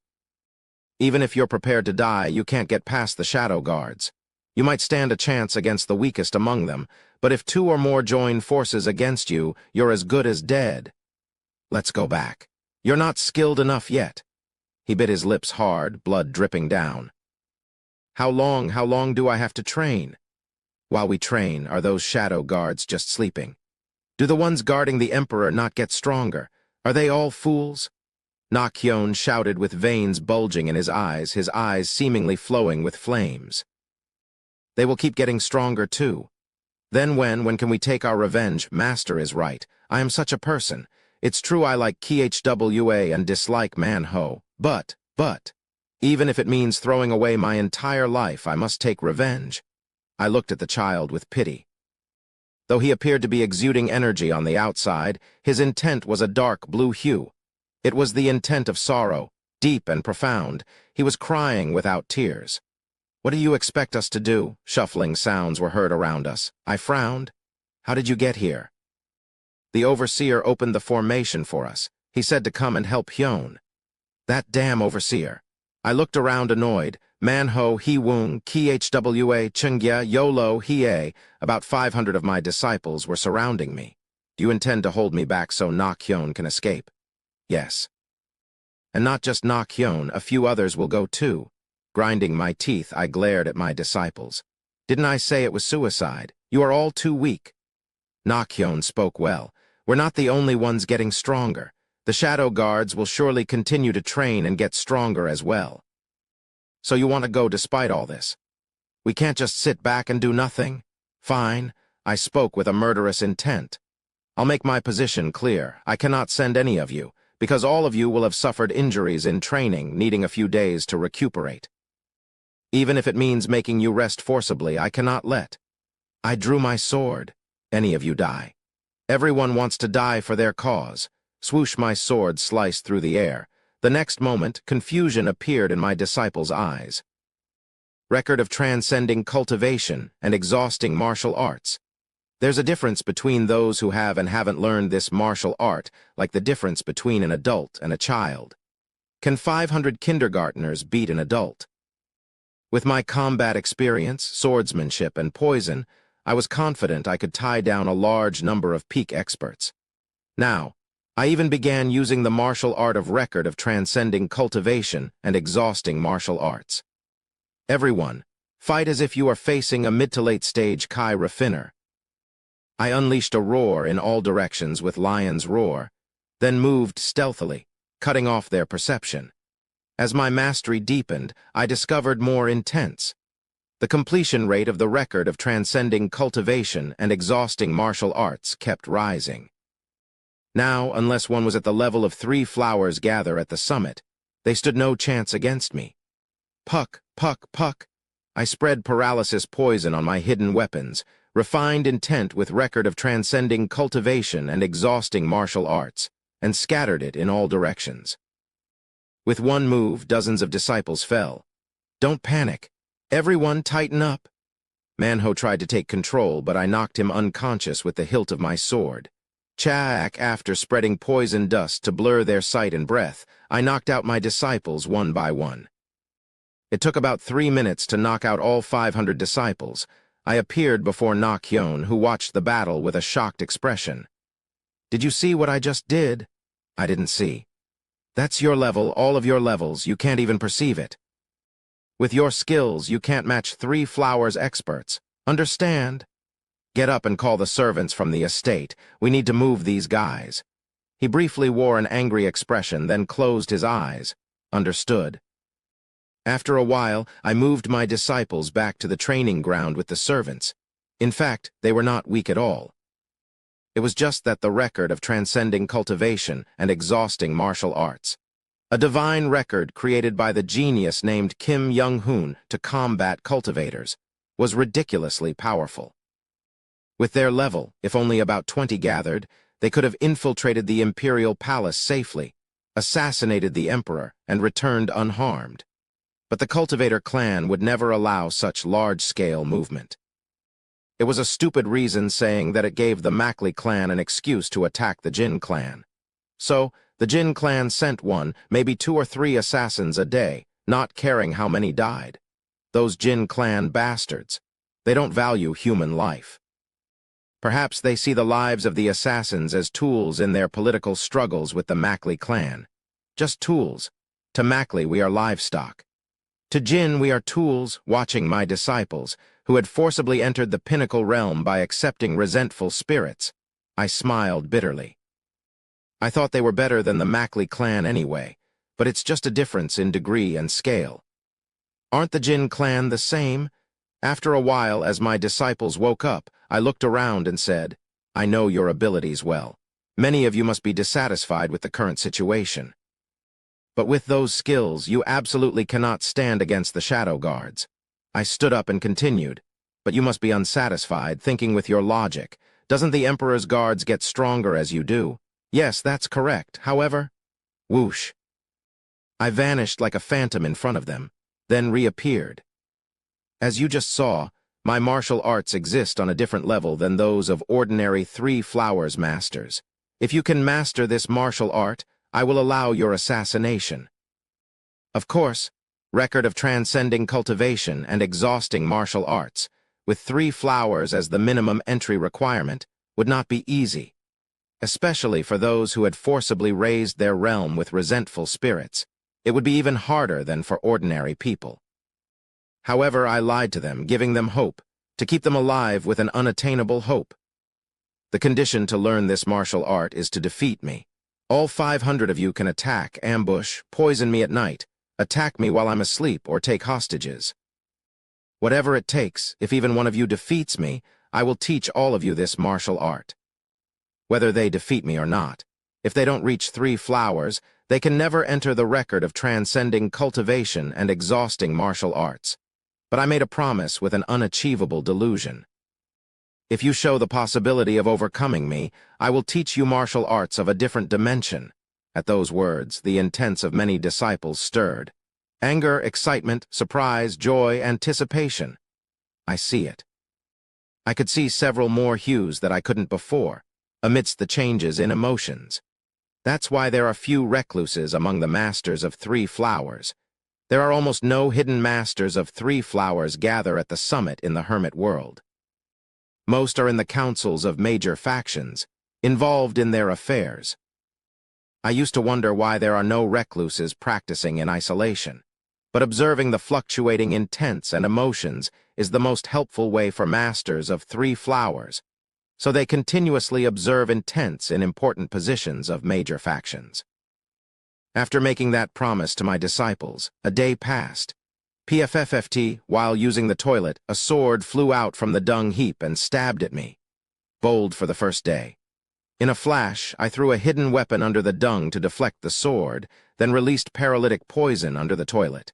Speaker 1: Even if you're prepared to die, you can't get past the Shadow Guards. You might stand a chance against the weakest among them, but if 2 or more join forces against you, you're as good as dead. Let's go back. You're not skilled enough yet. He bit his lips hard, blood dripping down. How long do I have to train? While we train, are those Shadow Guards just sleeping? Do the ones guarding the Emperor not get stronger? Are they all fools? Nakyon shouted with veins bulging in his eyes seemingly flowing with flames. They will keep getting stronger too. Then when can we take our revenge? Master is right. I am such a person. It's true I like KHWA and dislike Manho, but, even if it means throwing away my entire life, I must take revenge. I looked at the child with pity. Though he appeared to be exuding energy on the outside, his intent was a dark blue hue. It was the intent of sorrow, deep and profound. He was crying without tears. What do you expect us to do? Shuffling sounds were heard around us. I frowned. How did you get here? The overseer opened the formation for us. He said to come and help Hyun. That damn overseer. I looked around annoyed. Manho, Hee-woong, KHWA, Chungya, Yolo, Hie. About 500 of my disciples were surrounding me. Do you intend to hold me back so Nakyon can escape? Yes. And not just Nakyon, a few others will go too. Grinding my teeth, I glared at my disciples. Didn't I say it was suicide? You are all too weak. Nakyon spoke well. We're not the only ones getting stronger. The Shadow Guards will surely continue to train and get stronger as well. So you want to go despite all this? We can't just sit back and do nothing? Fine. I spoke with a murderous intent. I'll make my position clear. I cannot send any of you, because all of you will have suffered injuries in training, needing a few days to recuperate. Even if it means making you rest forcibly, I cannot let. I drew my sword. Any of you die. Everyone wants to die for their cause. Swoosh, my sword sliced through the air. The next moment, confusion appeared in my disciples' eyes. Record of transcending cultivation and exhausting martial arts. There's a difference between those who have and haven't learned this martial art, like the difference between an adult and a child. Can 500 kindergartners beat an adult? With my combat experience, swordsmanship, and poison, I was confident I could tie down a large number of peak experts. Now, I even began using the martial art of record of transcending cultivation and exhausting martial arts. Everyone, fight as if you are facing a mid to late stage Kai Rafiner. I unleashed a roar in all directions with Lion's Roar, then moved stealthily, cutting off their perception. As my mastery deepened, I discovered more intense. The completion rate of the record of transcending cultivation and exhausting martial arts kept rising. Now, unless one was at the level of 3 flowers gather at the summit, they stood no chance against me. Puck, puck, puck. I spread paralysis poison on my hidden weapons, refined intent with record of transcending cultivation and exhausting martial arts, and scattered it in all directions. With one move, dozens of disciples fell. Don't panic. Everyone tighten up. Manho tried to take control, but I knocked him unconscious with the hilt of my sword. Chaak, after spreading poison dust to blur their sight and breath, I knocked out my disciples one by one. It took about 3 minutes to knock out all 500 disciples. I appeared before Nakyon, who watched the battle with a shocked expression. Did you see what I just did? I didn't see. That's your level, all of your levels, you can't even perceive it. With your skills, you can't match 3 flowers experts. Understand? Get up and call the servants from the estate. We need to move these guys. He briefly wore an angry expression, then closed his eyes. Understood. After a while, I moved my disciples back to the training ground with the servants. In fact, they were not weak at all. It was just that the record of transcending cultivation and exhausting martial arts, a divine record created by the genius named Kim Young-hoon to combat cultivators, was ridiculously powerful. With their level, if only about 20 gathered, they could have infiltrated the imperial palace safely, assassinated the emperor, and returned unharmed. But the cultivator clan would never allow such large-scale movement. It was a stupid reason saying that it gave the Mackley clan an excuse to attack the Jin clan. So, the Jin clan sent one, maybe 2 or 3 assassins a day, not caring how many died. Those Jin clan bastards. They don't value human life. Perhaps they see the lives of the assassins as tools in their political struggles with the Mackley clan. Just tools. To Mackley, we are livestock. To Jin, we are tools, watching my disciples, who had forcibly entered the pinnacle realm by accepting resentful spirits. I smiled bitterly. I thought they were better than the Mackley clan anyway, but it's just a difference in degree and scale. Aren't the Jin clan the same? After a while, as my disciples woke up, I looked around and said, I know your abilities well. Many of you must be dissatisfied with the current situation. But with those skills, you absolutely cannot stand against the shadow guards. I stood up and continued, but you must be unsatisfied, thinking with your logic. Doesn't the Emperor's guards get stronger as you do? Yes, that's correct. However, whoosh. I vanished like a phantom in front of them, then reappeared. As you just saw, my martial arts exist on a different level than those of ordinary 3 flowers masters. If you can master this martial art, I will allow your assassination. Of course, record of transcending cultivation and exhausting martial arts, with 3 flowers as the minimum entry requirement, would not be easy, especially for those who had forcibly raised their realm with resentful spirits. It would be even harder than for ordinary people. However, I lied to them, giving them hope, to keep them alive with an unattainable hope. The condition to learn this martial art is to defeat me. All 500 of you can attack, ambush, poison me at night, attack me while I'm asleep, or take hostages. Whatever it takes, if even one of you defeats me, I will teach all of you this martial art. Whether they defeat me or not, if they don't reach 3 flowers, they can never enter the record of transcending cultivation and exhausting martial arts. But I made a promise with an unachievable delusion. If you show the possibility of overcoming me, I will teach you martial arts of a different dimension. At those words, the intents of many disciples stirred. Anger, excitement, surprise, joy, anticipation. I see it. I could see several more hues that I couldn't before, amidst the changes in emotions. That's why there are few recluses among the masters of 3 flowers. There are almost no hidden masters of 3 flowers gather at the summit in the hermit world. Most are in the councils of major factions, involved in their affairs. I used to wonder why there are no recluses practicing in isolation, but observing the fluctuating intents and emotions is the most helpful way for masters of 3 flowers, so they continuously observe intents in important positions of major factions. After making that promise to my disciples, a day passed. PFFFT, while using the toilet, a sword flew out from the dung heap and stabbed at me. Bold for the first day. In a flash, I threw a hidden weapon under the dung to deflect the sword, then released paralytic poison under the toilet.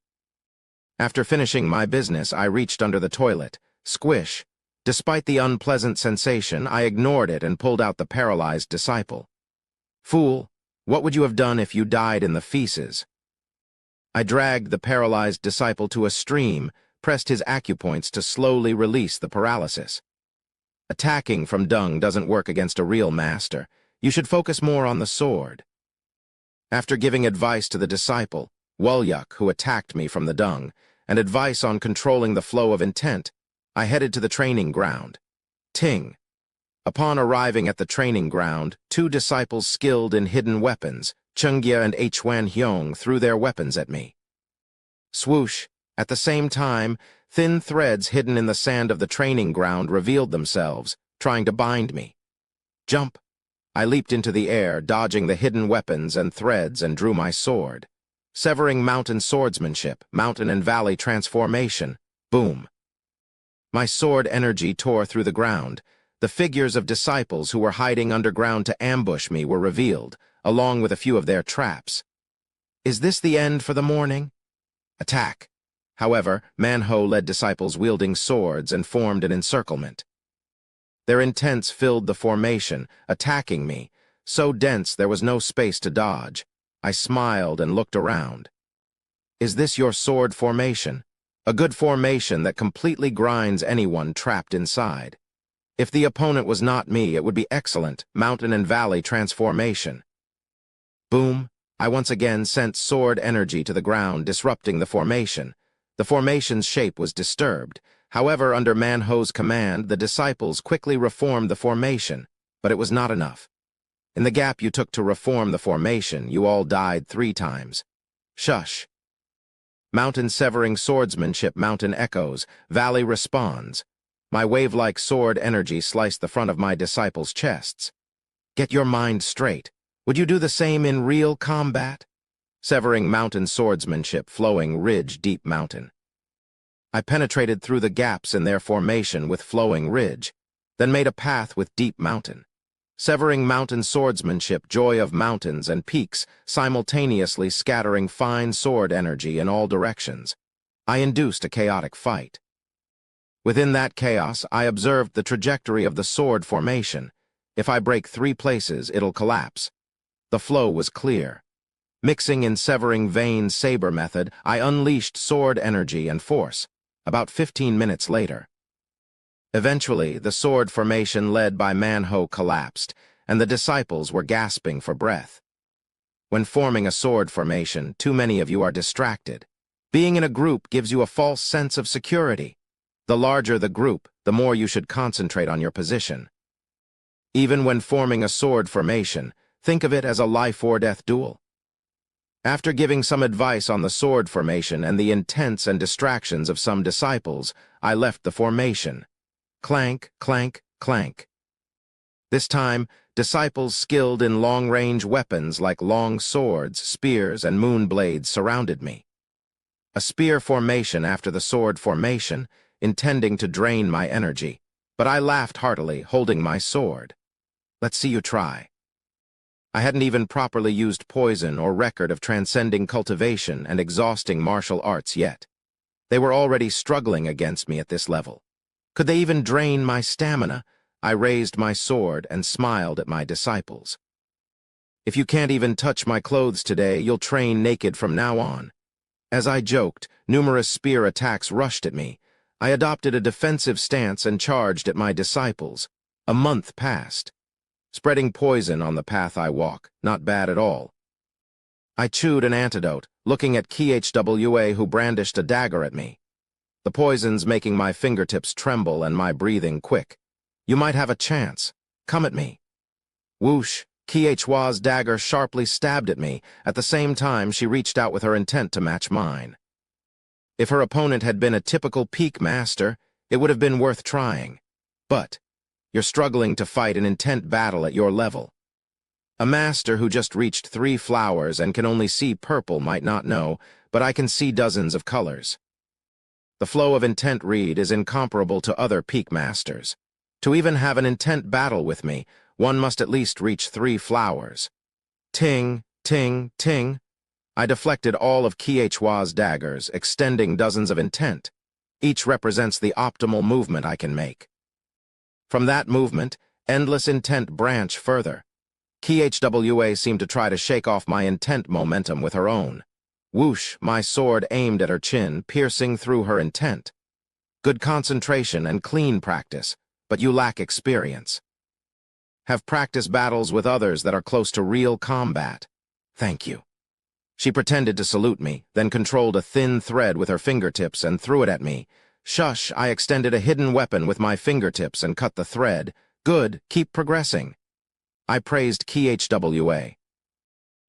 Speaker 1: After finishing my business, I reached under the toilet. Squish. Despite the unpleasant sensation, I ignored it and pulled out the paralyzed disciple. Fool, what would you have done if you died in the feces? I dragged the paralyzed disciple to a stream, pressed his acupoints to slowly release the paralysis. Attacking from dung doesn't work against a real master. You should focus more on the sword. After giving advice to the disciple, Wulyuk, who attacked me from the dung, and advice on controlling the flow of intent, I headed to the training ground. Ting. Upon arriving at the training ground, 2 disciples skilled in hidden weapons, Chunggye and Hwan Hyong, threw their weapons at me. Swoosh. At the same time, thin threads hidden in the sand of the training ground revealed themselves, trying to bind me. Jump. I leaped into the air, dodging the hidden weapons and threads, and drew my sword. severing mountain swordsmanship, mountain and valley transformation. Boom. My sword energy tore through the ground. The figures of disciples who were hiding underground to ambush me were revealed, along with a few of their traps. Is this the end for the morning? Attack. However, Manho led disciples wielding swords and formed an encirclement. Their intents filled the formation, attacking me, so dense there was no space to dodge. I smiled and looked around. Is this your sword formation? A good formation that completely grinds anyone trapped inside. If the opponent was not me, it would be excellent, mountain and valley transformation. Boom. I once again sent sword energy to the ground, disrupting the formation. The formation's shape was disturbed. However, under Manho's command, the disciples quickly reformed the formation, but it was not enough. In the gap you took to reform the formation, you all died 3 times. Shush. Mountain severing swordsmanship, mountain echoes, valley responds. My wave-like sword energy sliced the front of my disciples' chests. Get your mind straight. Would you do the same in real combat? Severing mountain swordsmanship, flowing ridge, deep mountain. I penetrated through the gaps in their formation with flowing ridge, then made a path with deep mountain. Severing mountain swordsmanship, joy of mountains and peaks, simultaneously scattering fine sword energy in all directions. I induced a chaotic fight. Within that chaos, I observed the trajectory of the sword formation. If I break 3 places, it'll collapse. The flow was clear. Mixing in severing vein saber method, I unleashed sword energy and force. About 15 minutes later. Eventually, the sword formation led by Manho collapsed, and the disciples were gasping for breath. When forming a sword formation, too many of you are distracted. Being in a group gives you a false sense of security. The larger the group, the more you should concentrate on your position. Even when forming a sword formation, think of it as a life-or-death duel. After giving some advice on the sword formation and the intents and distractions of some disciples, I left the formation. Clank, clank, clank. This time, disciples skilled in long-range weapons like long swords, spears, and moon blades surrounded me. A spear formation after the sword formation, intending to drain my energy, but I laughed heartily, holding my sword. Let's see you try. I hadn't even properly used poison or record of transcending cultivation and exhausting martial arts yet. They were already struggling against me at this level. Could they even drain my stamina? I raised my sword and smiled at my disciples. If you can't even touch my clothes today, you'll train naked from now on. As I joked, numerous spear attacks rushed at me. I adopted a defensive stance and charged at my disciples. A month passed. Spreading poison on the path I walk, not bad at all. I chewed an antidote, looking at KHWA who brandished a dagger at me. The poison's making my fingertips tremble and my breathing quick. You might have a chance. Come at me. Whoosh, KHWA's dagger sharply stabbed at me. At the same time, she reached out with her intent to match mine. If her opponent had been a typical peak master, it would have been worth trying. But you're struggling to fight an intent battle at your level. A master who just reached 3 flowers and can only see purple might not know, but I can see dozens of colors. The flow of intent read is incomparable to other peak masters. To even have an intent battle with me, one must at least reach 3 flowers. Ting, ting, ting. I deflected all of KHWA's daggers, extending dozens of intent. Each represents the optimal movement I can make. From that movement, endless intent branch further. KHWA seemed to try to shake off my intent momentum with her own. Whoosh, my sword aimed at her chin, piercing through her intent. Good concentration and clean practice, but you lack experience. Have practiced battles with others that are close to real combat. Thank you. She pretended to salute me, then controlled a thin thread with her fingertips and threw it at me. Shush, I extended a hidden weapon with my fingertips and cut the thread. Good, keep progressing. I praised KHWA.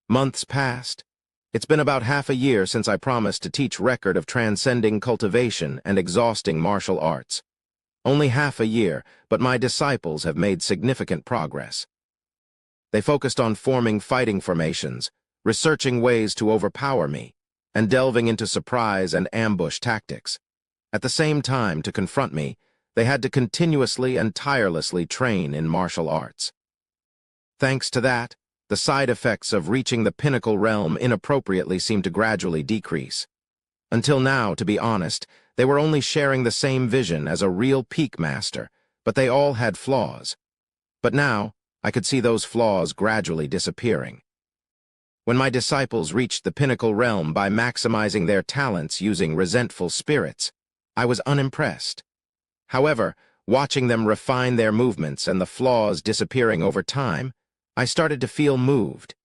Speaker 1: Months passed. It's been about half a year since I promised to teach record of transcending cultivation and exhausting martial arts. Only half a year, but my disciples have made significant progress. They focused on forming fighting formations, researching ways to overpower me, and delving into surprise and ambush tactics. At the same time, to confront me, they had to continuously and tirelessly train in martial arts. Thanks to that, the side effects of reaching the pinnacle realm inappropriately seemed to gradually decrease. Until now, to be honest, they were only sharing the same vision as a real peak master, but they all had flaws. But now, I could see those flaws gradually disappearing. When my disciples reached the pinnacle realm by maximizing their talents using resentful spirits, I was unimpressed. However, watching them refine their movements and the flaws disappearing over time, I started to feel moved.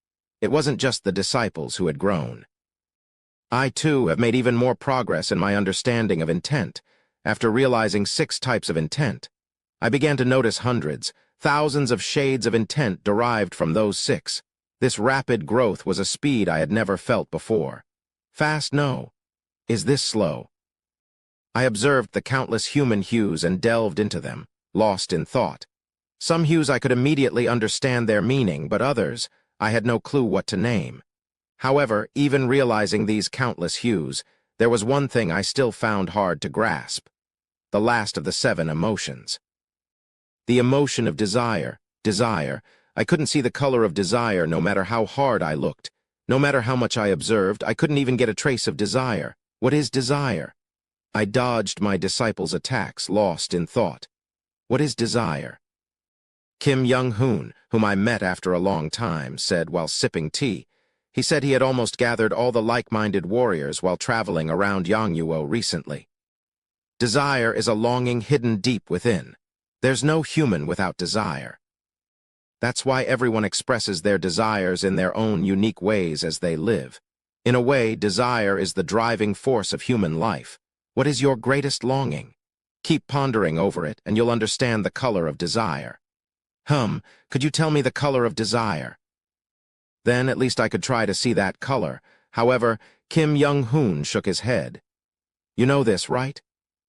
Speaker 1: It wasn't just the disciples who had grown. I, too, have made even more progress in my understanding of intent. After realizing 6 types of intent, I began to notice hundreds, thousands of shades of intent derived from those 6. This rapid growth was a speed I had never felt before. Fast, no. Is this slow? I observed the countless human hues and delved into them, lost in thought. Some hues I could immediately understand their meaning, but others, I had no clue what to name. However, even realizing these countless hues, there was one thing I still found hard to grasp. The last of the 7 emotions. The emotion of desire. Desire. I couldn't see the color of desire no matter how hard I looked. No matter how much I observed, I couldn't even get a trace of desire. What is desire? I dodged my disciples' attacks, lost in thought. What is desire? Kim Young-hoon, whom I met after a long time, said while sipping tea. He said he had almost gathered all the like-minded warriors while traveling around Yongyuo recently. Desire is a longing hidden deep within. There's no human without desire. That's why everyone expresses their desires in their own unique ways as they live. In a way, desire is the driving force of human life. What is your greatest longing? Keep pondering over it, and you'll understand the color of desire. Could you tell me the color of desire? Then at least I could try to see that color. However, Kim Young-hoon shook his head. You know this, right?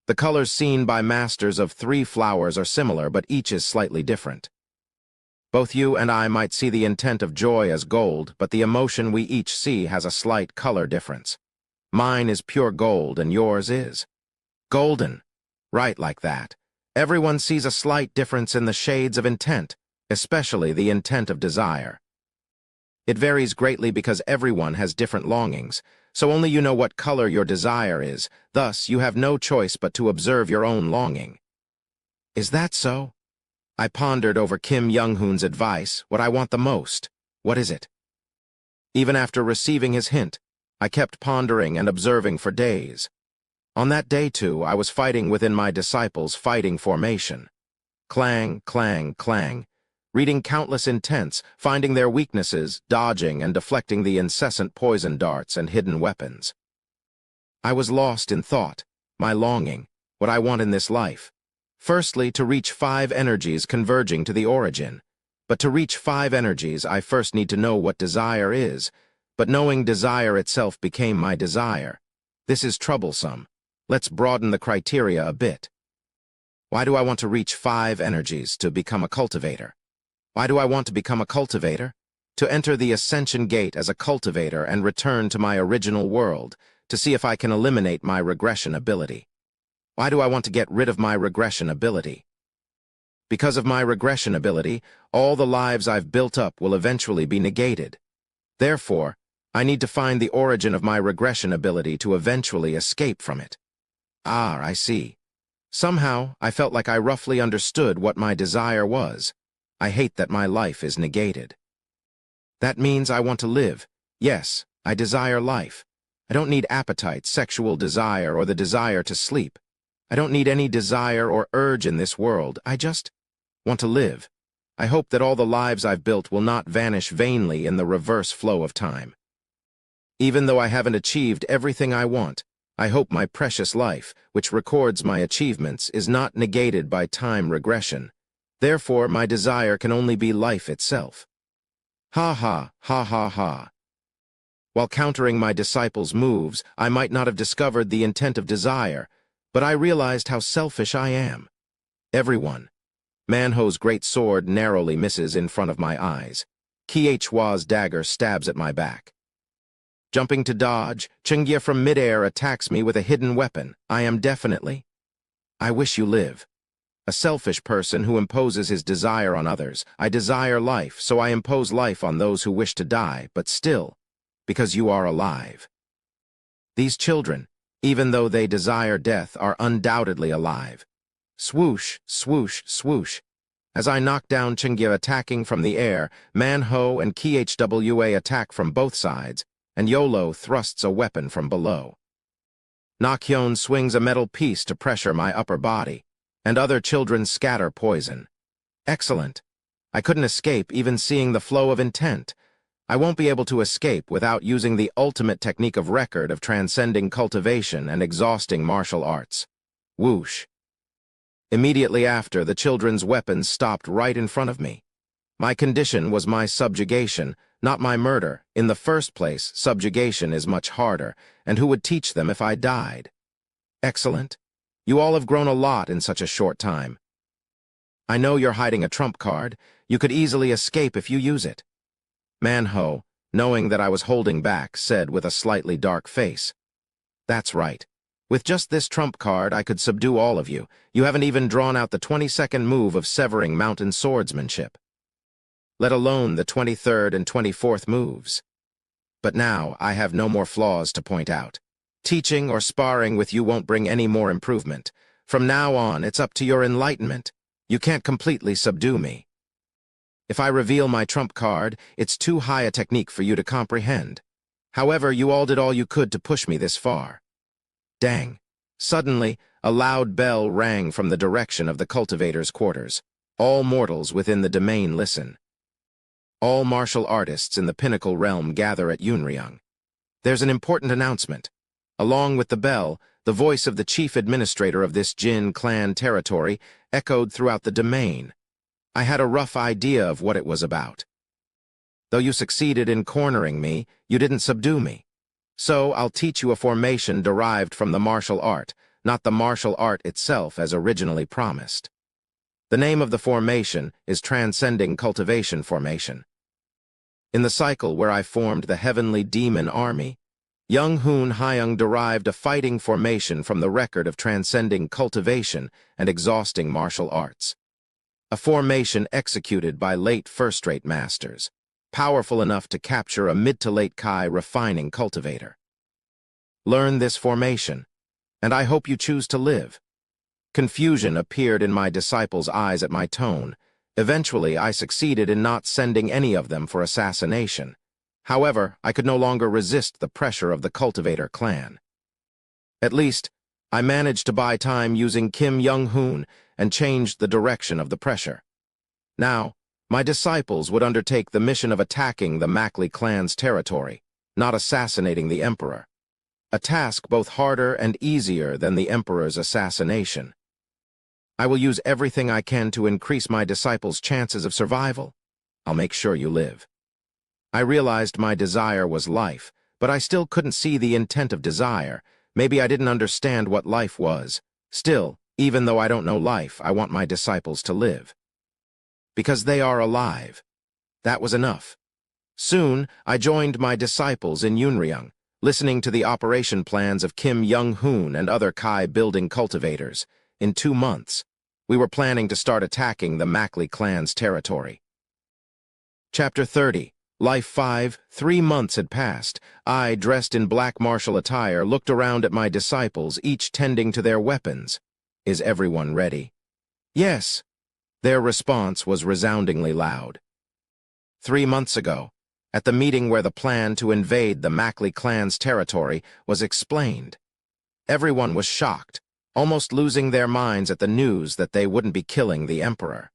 Speaker 1: The colors seen by masters of 3 flowers are similar, but each is slightly different. Both you and I might see the intent of joy as gold, but the emotion we each see has a slight color difference. Mine is pure gold, and yours is golden. Right, like that. Everyone sees a slight difference in the shades of intent, especially the intent of desire. It varies greatly because everyone has different longings, so only you know what color your desire is. Thus, you have no choice but to observe your own longing. Is that so? I pondered over Kim Young-hoon's advice, what I want the most. What is it? Even after receiving his hint, I kept pondering and observing for days. On that day, too, I was fighting within my disciples' fighting formation. Clang, clang, clang. Reading countless intents, finding their weaknesses, dodging and deflecting the incessant poison darts and hidden weapons. I was lost in thought, my longing, what I want in this life. Firstly, to reach 5 energies converging to the origin. But to reach 5 energies, I first need to know what desire is. But knowing desire itself became my desire. This is troublesome. Let's broaden the criteria a bit. Why do I want to reach 5 energies to become a cultivator? Why do I want to become a cultivator? To enter the ascension gate as a cultivator and return to my original world, to see if I can eliminate my regression ability. Why do I want to get rid of my regression ability? Because of my regression ability, all the lives I've built up will eventually be negated. Therefore, I need to find the origin of my regression ability to eventually escape from it. Ah, I see. Somehow, I felt like I roughly understood what my desire was. I hate that my life is negated. That means I want to live. Yes, I desire life. I don't need appetite, sexual desire, or the desire to sleep. I don't need any desire or urge in this world. I just want to live. I hope that all the lives I've built will not vanish vainly in the reverse flow of time. Even though I haven't achieved everything I want, I hope my precious life, which records my achievements, is not negated by time regression. Therefore, my desire can only be life itself. Ha ha, ha ha ha. While countering my disciples' moves, I might not have discovered the intent of desire, but I realized how selfish I am. Everyone. Manho's great sword narrowly misses in front of my eyes. Ki Hwa's dagger stabs at my back. Jumping to dodge, Chungia from midair attacks me with a hidden weapon. I am definitely... I wish you live. A selfish person who imposes his desire on others. I desire life, so I impose life on those who wish to die, but still, because you are alive. These children, even though they desire death, are undoubtedly alive. Swoosh, swoosh, swoosh. As I knock down Chungia attacking from the air, Manho and Khwa attack from both sides, and Yolo thrusts a weapon from below. Nakhyun swings a metal piece to pressure my upper body, and other children scatter poison. Excellent. I couldn't escape even seeing the flow of intent. I won't be able to escape without using the ultimate technique of record of transcending cultivation and exhausting martial arts. Whoosh. Immediately after, the children's weapons stopped right in front of me. My condition was my subjugation, not my murder. In the first place, subjugation is much harder, and who would teach them if I died? Excellent. You all have grown a lot in such a short time. I know you're hiding a trump card. You could easily escape if you use it. Manho, knowing that I was holding back, said with a slightly dark face. That's right. With just this trump card, I could subdue all of you. You haven't even drawn out the 22nd move of severing mountain swordsmanship, let alone the 23rd and 24th moves. But now I have no more flaws to point out. Teaching or sparring with you won't bring any more improvement. From now on, it's up to your enlightenment. You can't completely subdue me. If I reveal my trump card, it's too high a technique for you to comprehend. However, you all did all you could to push me this far. Dang. Suddenly, a loud bell rang from the direction of the cultivator's quarters. All mortals within the domain listen. All martial artists in the pinnacle realm gather at Yunryang. There's an important announcement. Along with the bell, the voice of the chief administrator of this Jin clan territory echoed throughout the domain. I had a rough idea of what it was about. Though you succeeded in cornering me, you didn't subdue me. So I'll teach you a formation derived from the martial art, not the martial art itself as originally promised. The name of the formation is Transcending Cultivation Formation. In the cycle where I formed the Heavenly Demon Army, Young Hoon Hyung derived a fighting formation from the record of transcending cultivation and exhausting martial arts. A formation executed by late first-rate masters, powerful enough to capture a mid-to-late Kai refining cultivator. Learn this formation, and I hope you choose to live. Confusion appeared in my disciples' eyes at my tone. Eventually, I succeeded in not sending any of them for assassination. However, I could no longer resist the pressure of the cultivator clan. At least, I managed to buy time using Kim Young-hoon and changed the direction of the pressure. Now, my disciples would undertake the mission of attacking the Mackley clan's territory, not assassinating the emperor. A task both harder and easier than the emperor's assassination. I will use everything I can to increase my disciples' chances of survival. I'll make sure you live. I realized my desire was life, but I still couldn't see the intent of desire. Maybe I didn't understand what life was. Still, even though I don't know life, I want my disciples to live. Because they are alive. That was enough. Soon, I joined my disciples in Yunryang, listening to the operation plans of Kim Young-hoon and other Kai building cultivators. In 2 months, we were planning to start attacking the Mackley clan's territory. Chapter 30. Life 5. 3 months had passed. I, dressed in black martial attire, looked around at my disciples, each tending to their weapons. Is everyone ready? Yes. Their response was resoundingly loud. 3 months ago, at the meeting where the plan to invade the Mackley clan's territory was explained, everyone was shocked, almost losing their minds at the news that they wouldn't be killing the emperor.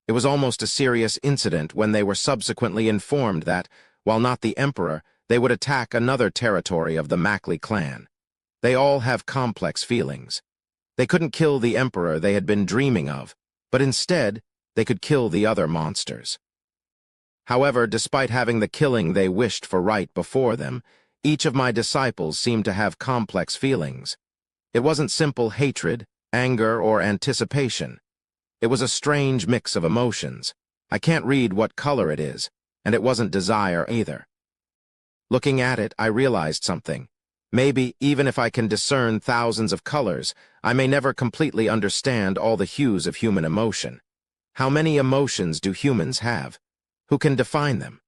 Speaker 1: It was almost a serious incident when they were subsequently informed that, while not the emperor, they would attack another territory of the Mackley clan. They all have complex feelings. They couldn't kill the emperor they had been dreaming of, but instead, they could kill the other monsters. However, despite having the killing they wished for right before them, each of my disciples seemed to have complex feelings. It wasn't simple hatred, anger, or anticipation. It was a strange mix of emotions. I can't read what color it is, and it wasn't desire either. Looking at it, I realized something. Maybe, even if I can discern thousands of colors, I may never completely understand all the hues of human emotion. How many emotions do humans have? Who can define them?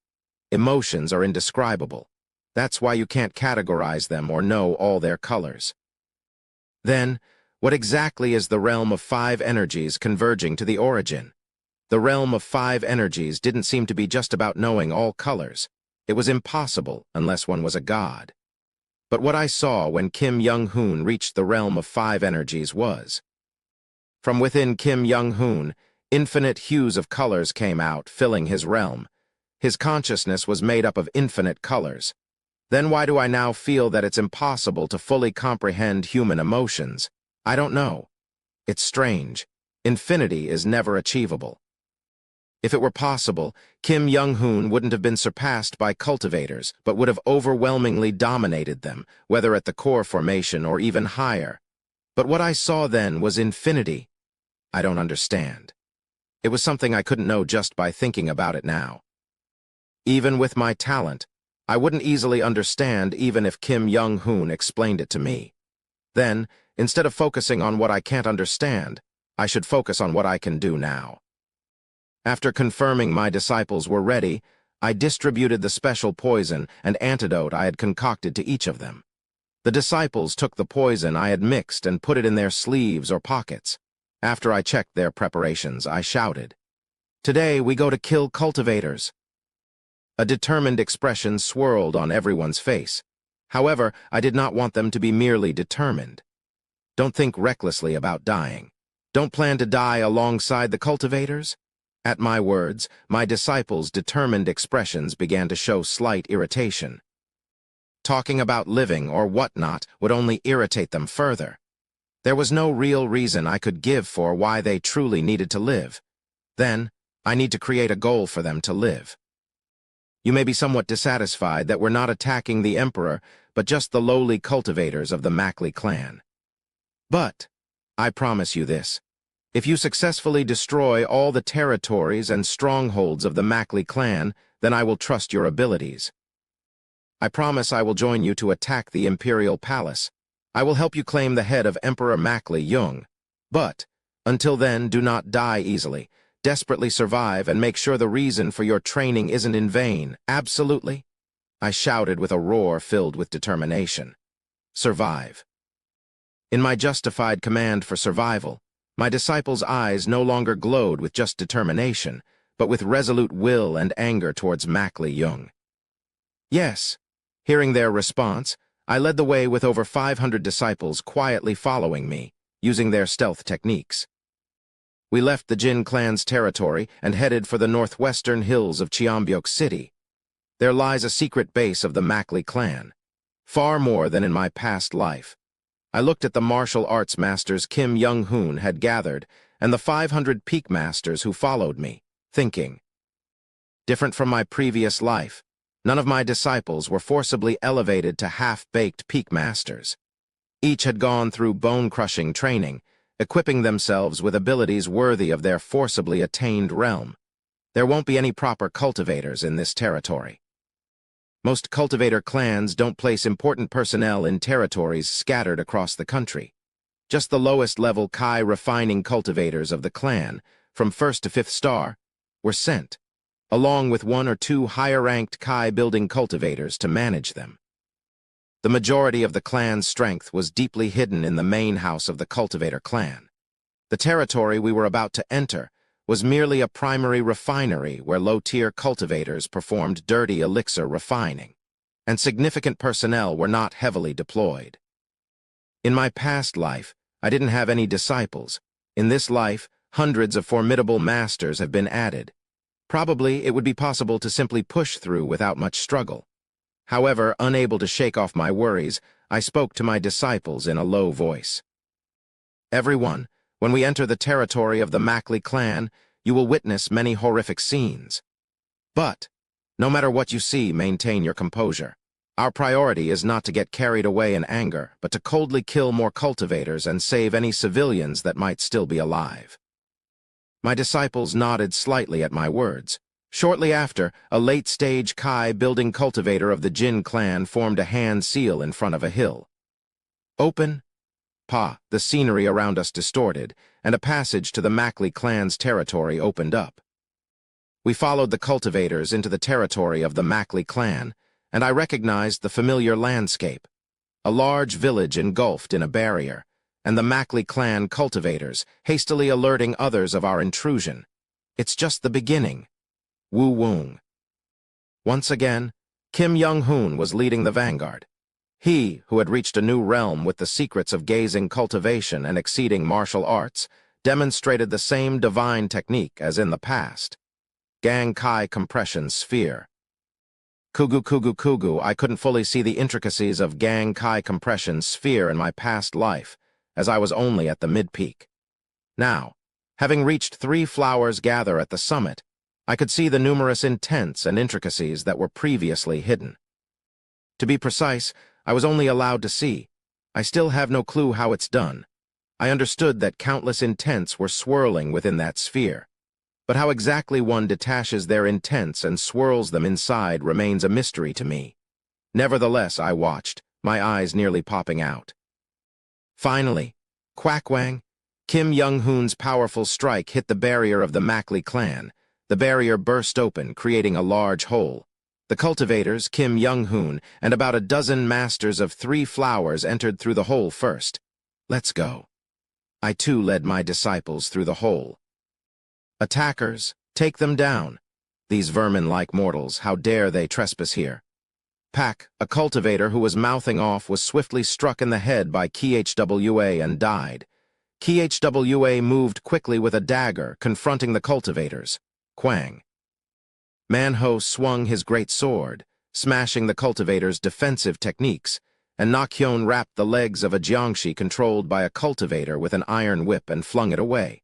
Speaker 1: Emotions are indescribable. That's why you can't categorize them or know all their colors. Then, what exactly is the realm of five energies converging to the origin? The realm of five energies didn't seem to be just about knowing all colors. It was impossible unless one was a god. But what I saw when Kim Young-hoon reached the realm of five energies was, from within Kim Young-hoon, infinite hues of colors came out, filling his realm. His consciousness was made up of infinite colors. Then why do I now feel that it's impossible to fully comprehend human emotions? I don't know. It's strange. Infinity is never achievable. If it were possible, Kim Young-hoon wouldn't have been surpassed by cultivators, but would have overwhelmingly dominated them, whether at the core formation or even higher. But what I saw then was infinity. I don't understand. It was something I couldn't know just by thinking about it now. Even with my talent, I wouldn't easily understand even if Kim Young-hoon explained it to me. Then, instead of focusing on what I can't understand, I should focus on what I can do now. After confirming my disciples were ready, I distributed the special poison and antidote I had concocted to each of them. The disciples took the poison I had mixed and put it in their sleeves or pockets. After I checked their preparations, I shouted, "Today we go to kill cultivators." A determined expression swirled on everyone's face. However, I did not want them to be merely determined. Don't think recklessly about dying. Don't plan to die alongside the cultivators. At my words, my disciples' determined expressions began to show slight irritation. Talking about living or whatnot would only irritate them further. There was no real reason I could give for why they truly needed to live. Then, I need to create a goal for them to live. You may be somewhat dissatisfied that we're not attacking the Emperor, but just the lowly cultivators of the Mackley clan. But, I promise you this, if you successfully destroy all the territories and strongholds of the Mackley clan, then I will trust your abilities. I promise I will join you to attack the Imperial Palace. I will help you claim the head of Emperor Mackley Jung. But, until then, do not die easily. Desperately survive and make sure the reason for your training isn't in vain. Absolutely. I shouted with a roar filled with determination. Survive. In my justified command for survival, my disciples' eyes no longer glowed with just determination, but with resolute will and anger towards Mackley Jung. Yes. Hearing their response, I led the way with over 500 disciples quietly following me, using their stealth techniques. We left the Jin clan's territory and headed for the northwestern hills of Cheongbuk City. There lies a secret base of the Mackley clan. Far more than in my past life. I looked at the martial arts masters Kim Young-hoon had gathered and the 500 peak masters who followed me, thinking, different from my previous life, none of my disciples were forcibly elevated to half-baked peak masters. Each had gone through bone-crushing training, equipping themselves with abilities worthy of their forcibly attained realm. There won't be any proper cultivators in this territory. Most cultivator clans don't place important personnel in territories scattered across the country. Just the lowest-level Kai refining cultivators of the clan, from 1st to 5th star, were sent, along with 1 or 2 higher-ranked Kai building cultivators to manage them. The majority of the clan's strength was deeply hidden in the main house of the cultivator clan. The territory we were about to enter was merely a primary refinery where low-tier cultivators performed dirty elixir refining, and significant personnel were not heavily deployed. In my past life, I didn't have any disciples. In this life, hundreds of formidable masters have been added. Probably it would be possible to simply push through without much struggle. However, unable to shake off my worries, I spoke to my disciples in a low voice. Everyone, when we enter the territory of the Mackley clan, you will witness many horrific scenes. But, no matter what you see, maintain your composure. Our priority is not to get carried away in anger, but to coldly kill more cultivators and save any civilians that might still be alive. My disciples nodded slightly at my words. Shortly after, a late-stage Kai building cultivator of the Jin clan formed a hand seal in front of a hill. Open, the scenery around us distorted, and a passage to the Mackley clan's territory opened up. We followed the cultivators into the territory of the Mackley clan, and I recognized the familiar landscape. A large village engulfed in a barrier, and the Mackley clan cultivators hastily alerting others of our intrusion. It's just the beginning. Wu Woong. Once again, Kim Young-hoon was leading the vanguard. He, who had reached a new realm with the secrets of gazing cultivation and exceeding martial arts, demonstrated the same divine technique as in the past. Gang Kai compression sphere. Kugu, I couldn't fully see the intricacies of Gang Kai compression sphere in my past life, as I was only at the mid-peak. Now, having reached 3 flowers gather at the summit, I could see the numerous intents and intricacies that were previously hidden. To be precise, I was only allowed to see. I still have no clue how it's done. I understood that countless intents were swirling within that sphere. But how exactly one detaches their intents and swirls them inside remains a mystery to me. Nevertheless, I watched, my eyes nearly popping out. Finally, Quackwang, Kim Young-hoon's powerful strike hit the barrier of the Mackley clan. The barrier burst open, creating a large hole. The cultivators, Kim Young-hoon, and about a dozen masters of 3 flowers entered through the hole first. Let's go. I too led my disciples through the hole. Attackers, take them down. These vermin-like mortals, how dare they trespass here? Pak, a cultivator who was mouthing off, was swiftly struck in the head by Khwa and died. Khwa moved quickly with a dagger, confronting the cultivators. Quang. Manho swung his great sword, smashing the cultivator's defensive techniques, and Nakhyun wrapped the legs of a Jiangshi controlled by a cultivator with an iron whip and flung it away.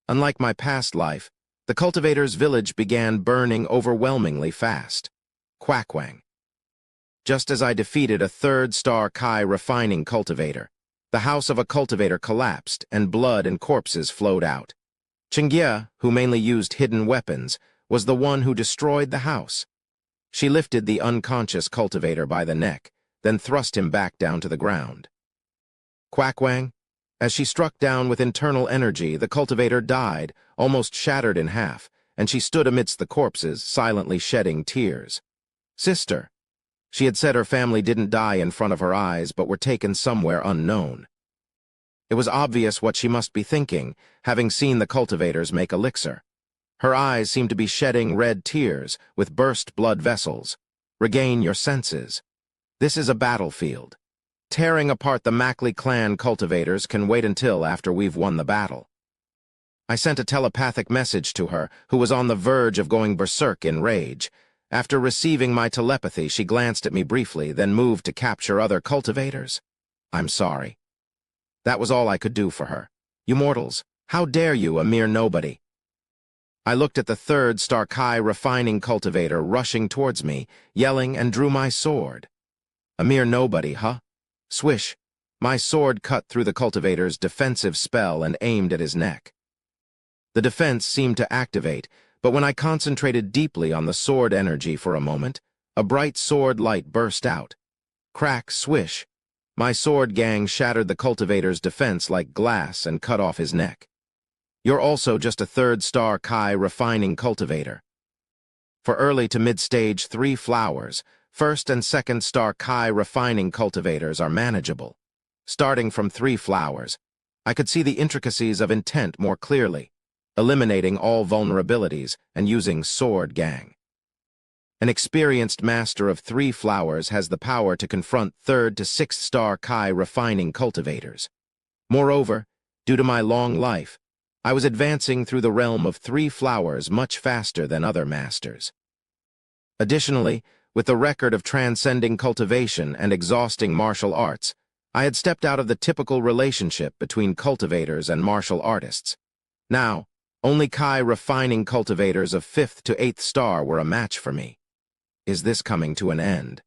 Speaker 1: Unlike my past life, the cultivator's village began burning overwhelmingly fast. Quackwang. Just as I defeated a 3rd-star Kai refining cultivator, the house of a cultivator collapsed and blood and corpses flowed out. Chingyea, who mainly used hidden weapons, was the one who destroyed the house. She lifted the unconscious cultivator by the neck, then thrust him back down to the ground. Quackwang. As she struck down with internal energy, the cultivator died, almost shattered in half, and she stood amidst the corpses, silently shedding tears. Sister. She had said her family didn't die in front of her eyes, but were taken somewhere unknown. It was obvious what she must be thinking, having seen the cultivators make elixir. Her eyes seemed to be shedding red tears, with burst blood vessels. Regain your senses. This is a battlefield. Tearing apart the Mackley clan cultivators can wait until after we've won the battle. I sent a telepathic message to her, who was on the verge of going berserk in rage. After receiving my telepathy, she glanced at me briefly, then moved to capture other cultivators. I'm sorry. That was all I could do for her. You mortals, how dare you, a mere nobody? I looked at the 3rd-star Kai refining cultivator rushing towards me, yelling, and drew my sword. A mere nobody, huh? Swish. My sword cut through the cultivator's defensive spell and aimed at his neck. The defense seemed to activate, but when I concentrated deeply on the sword energy for a moment, a bright sword light burst out. Crack, swish. My sword gang shattered the cultivator's defense like glass and cut off his neck. You're also just a 3rd-star Kai refining cultivator. For early to mid-stage 3 flowers, 1st and 2nd-star Kai refining cultivators are manageable. Starting from 3 flowers, I could see the intricacies of intent more clearly, eliminating all vulnerabilities and using sword gang. An experienced master of 3 flowers has the power to confront 3rd to 6th-star Kai refining cultivators. Moreover, due to my long life, I was advancing through the realm of 3 flowers much faster than other masters. Additionally, with the record of transcending cultivation and exhausting martial arts, I had stepped out of the typical relationship between cultivators and martial artists. Now, only Kai refining cultivators of 5th to 8th star were a match for me. Is this coming to an end?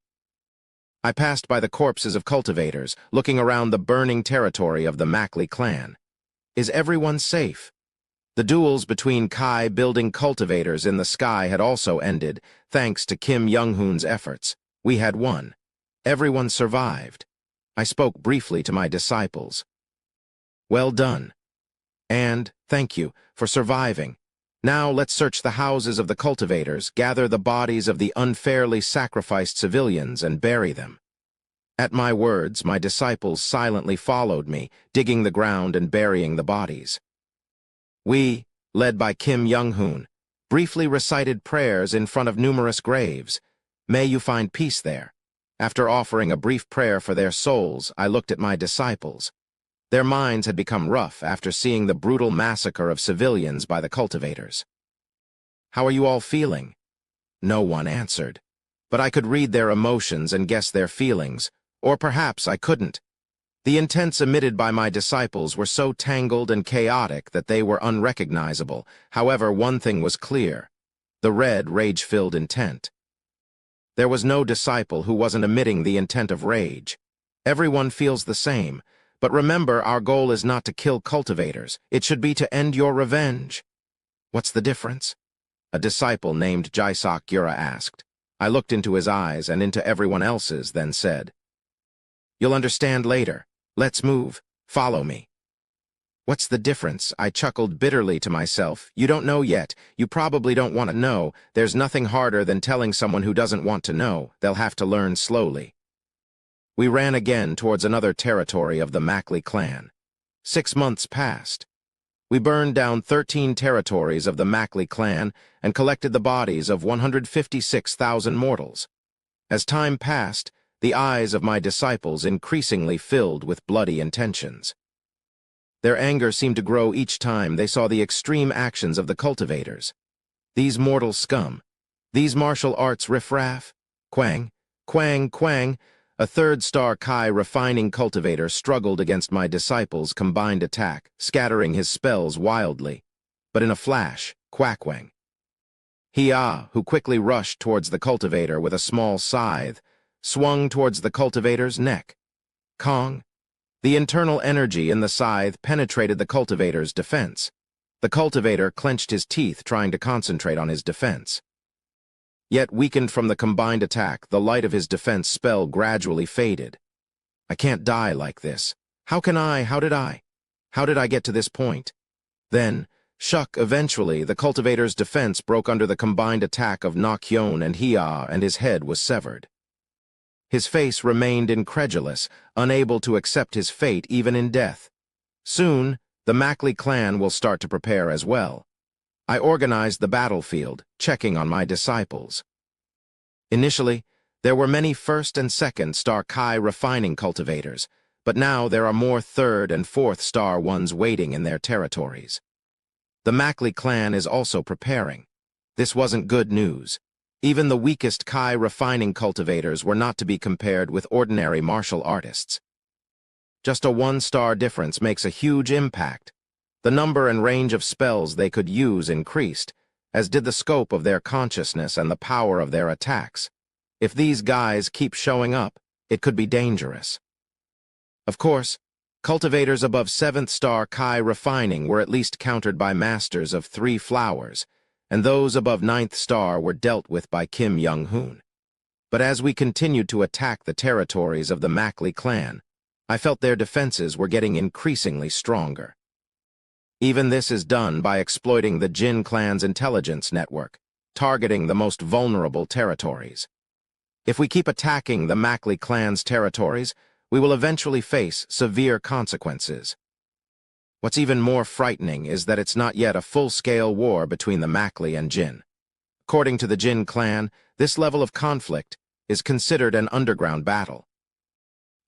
Speaker 1: I passed by the corpses of cultivators, looking around the burning territory of the Mackley clan. Is everyone safe? The duels between Kai building cultivators in the sky had also ended, thanks to Kim Young-hoon's efforts. We had won. Everyone survived. I spoke briefly to my disciples. Well done. And, thank you, for surviving. Now let's search the houses of the cultivators, gather the bodies of the unfairly sacrificed civilians, and bury them. At my words, my disciples silently followed me, digging the ground and burying the bodies. We, led by Kim Young-hoon, briefly recited prayers in front of numerous graves. May you find peace there. After offering a brief prayer for their souls, I looked at my disciples. Their minds had become rough after seeing the brutal massacre of civilians by the cultivators. How are you all feeling? No one answered. But I could read their emotions and guess their feelings, or perhaps I couldn't. The intents emitted by my disciples were so tangled and chaotic that they were unrecognizable. However, one thing was clear: the red, rage-filled intent. There was no disciple who wasn't emitting the intent of rage. Everyone feels the same, but remember, our goal is not to kill cultivators. It should be to end your revenge. What's the difference? A disciple named Jaisok Yura asked. I looked into his eyes and into everyone else's, then said, "You'll understand later. Let's move. Follow me." What's the difference? I chuckled bitterly to myself. You don't know yet. You probably don't want to know. There's nothing harder than telling someone who doesn't want to know. They'll have to learn slowly. We ran again towards another territory of the Mackley clan. 6 months passed. We burned down 13 territories of the Mackley clan and collected the bodies of 156,000 mortals. As time passed, the eyes of my disciples increasingly filled with bloody intentions. Their anger seemed to grow each time they saw the extreme actions of the cultivators. These mortal scum. These martial arts riffraff. Quang, quang, quang. A third-star Kai refining cultivator struggled against my disciples' combined attack, scattering his spells wildly. But in a flash, quackwang. Hia, who quickly rushed towards the cultivator with a small scythe, swung towards the cultivator's neck. Kong. The internal energy in the scythe penetrated the cultivator's defense. The cultivator clenched his teeth, trying to concentrate on his defense. Yet, weakened from the combined attack, the light of his defense spell gradually faded. I can't die like this. How did I get to this point? Then, eventually, the cultivator's defense broke under the combined attack of Nakhyon and Hia, and his head was severed. His face remained incredulous, unable to accept his fate even in death. Soon, the Mackley clan will start to prepare as well. I organized the battlefield, checking on my disciples. Initially, there were many first and second star Kai refining cultivators, but now there are more third and fourth star ones waiting in their territories. The Mackley clan is also preparing. This wasn't good news. Even the weakest Kai refining cultivators were not to be compared with ordinary martial artists. Just a 1-star difference makes a huge impact. The number and range of spells they could use increased, as did the scope of their consciousness and the power of their attacks. If these guys keep showing up, it could be dangerous. Of course, cultivators above 7th star Kai refining were at least countered by masters of 3 flowers, and those above 9th star were dealt with by Kim Young-hoon. But as we continued to attack the territories of the Mackley clan, I felt their defenses were getting increasingly stronger. Even this is done by exploiting the Jin clan's intelligence network, targeting the most vulnerable territories. If we keep attacking the Mackley clan's territories, we will eventually face severe consequences. What's even more frightening is that it's not yet a full-scale war between the Mackley and Jin. According to the Jin clan, this level of conflict is considered an underground battle.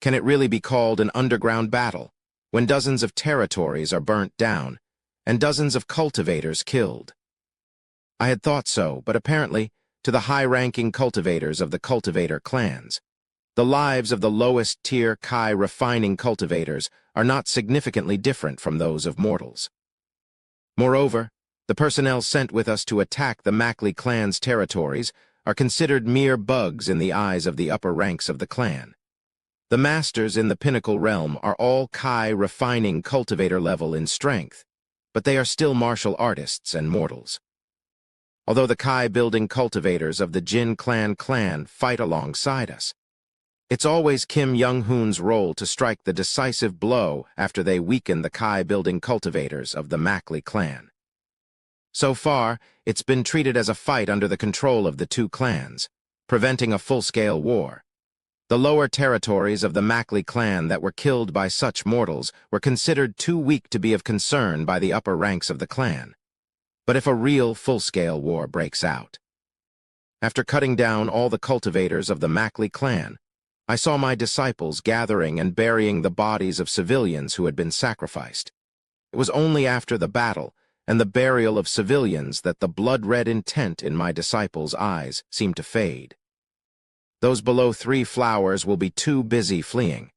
Speaker 1: Can it really be called an underground battle when dozens of territories are burnt down and dozens of cultivators killed? I had thought so, but apparently, to the high-ranking cultivators of the cultivator clans, the lives of the lowest-tier Kai refining cultivators are not significantly different from those of mortals. Moreover, the personnel sent with us to attack the Mackley clan's territories are considered mere bugs in the eyes of the upper ranks of the clan. The masters in the pinnacle realm are all Kai refining cultivator level in strength, but they are still martial artists and mortals. Although the Kai-building cultivators of the Jin clan fight alongside us, it's always Kim Young-hoon's role to strike the decisive blow after they weaken the Kai-building cultivators of the Mackley clan. So far, it's been treated as a fight under the control of the two clans, preventing a full-scale war. The lower territories of the Mackley clan that were killed by such mortals were considered too weak to be of concern by the upper ranks of the clan. But if a real full-scale war breaks out. After cutting down all the cultivators of the Mackley clan, I saw my disciples gathering and burying the bodies of civilians who had been sacrificed. It was only after the battle and the burial of civilians that the blood-red intent in my disciples' eyes seemed to fade. Those below 3 flowers will be too busy fleeing.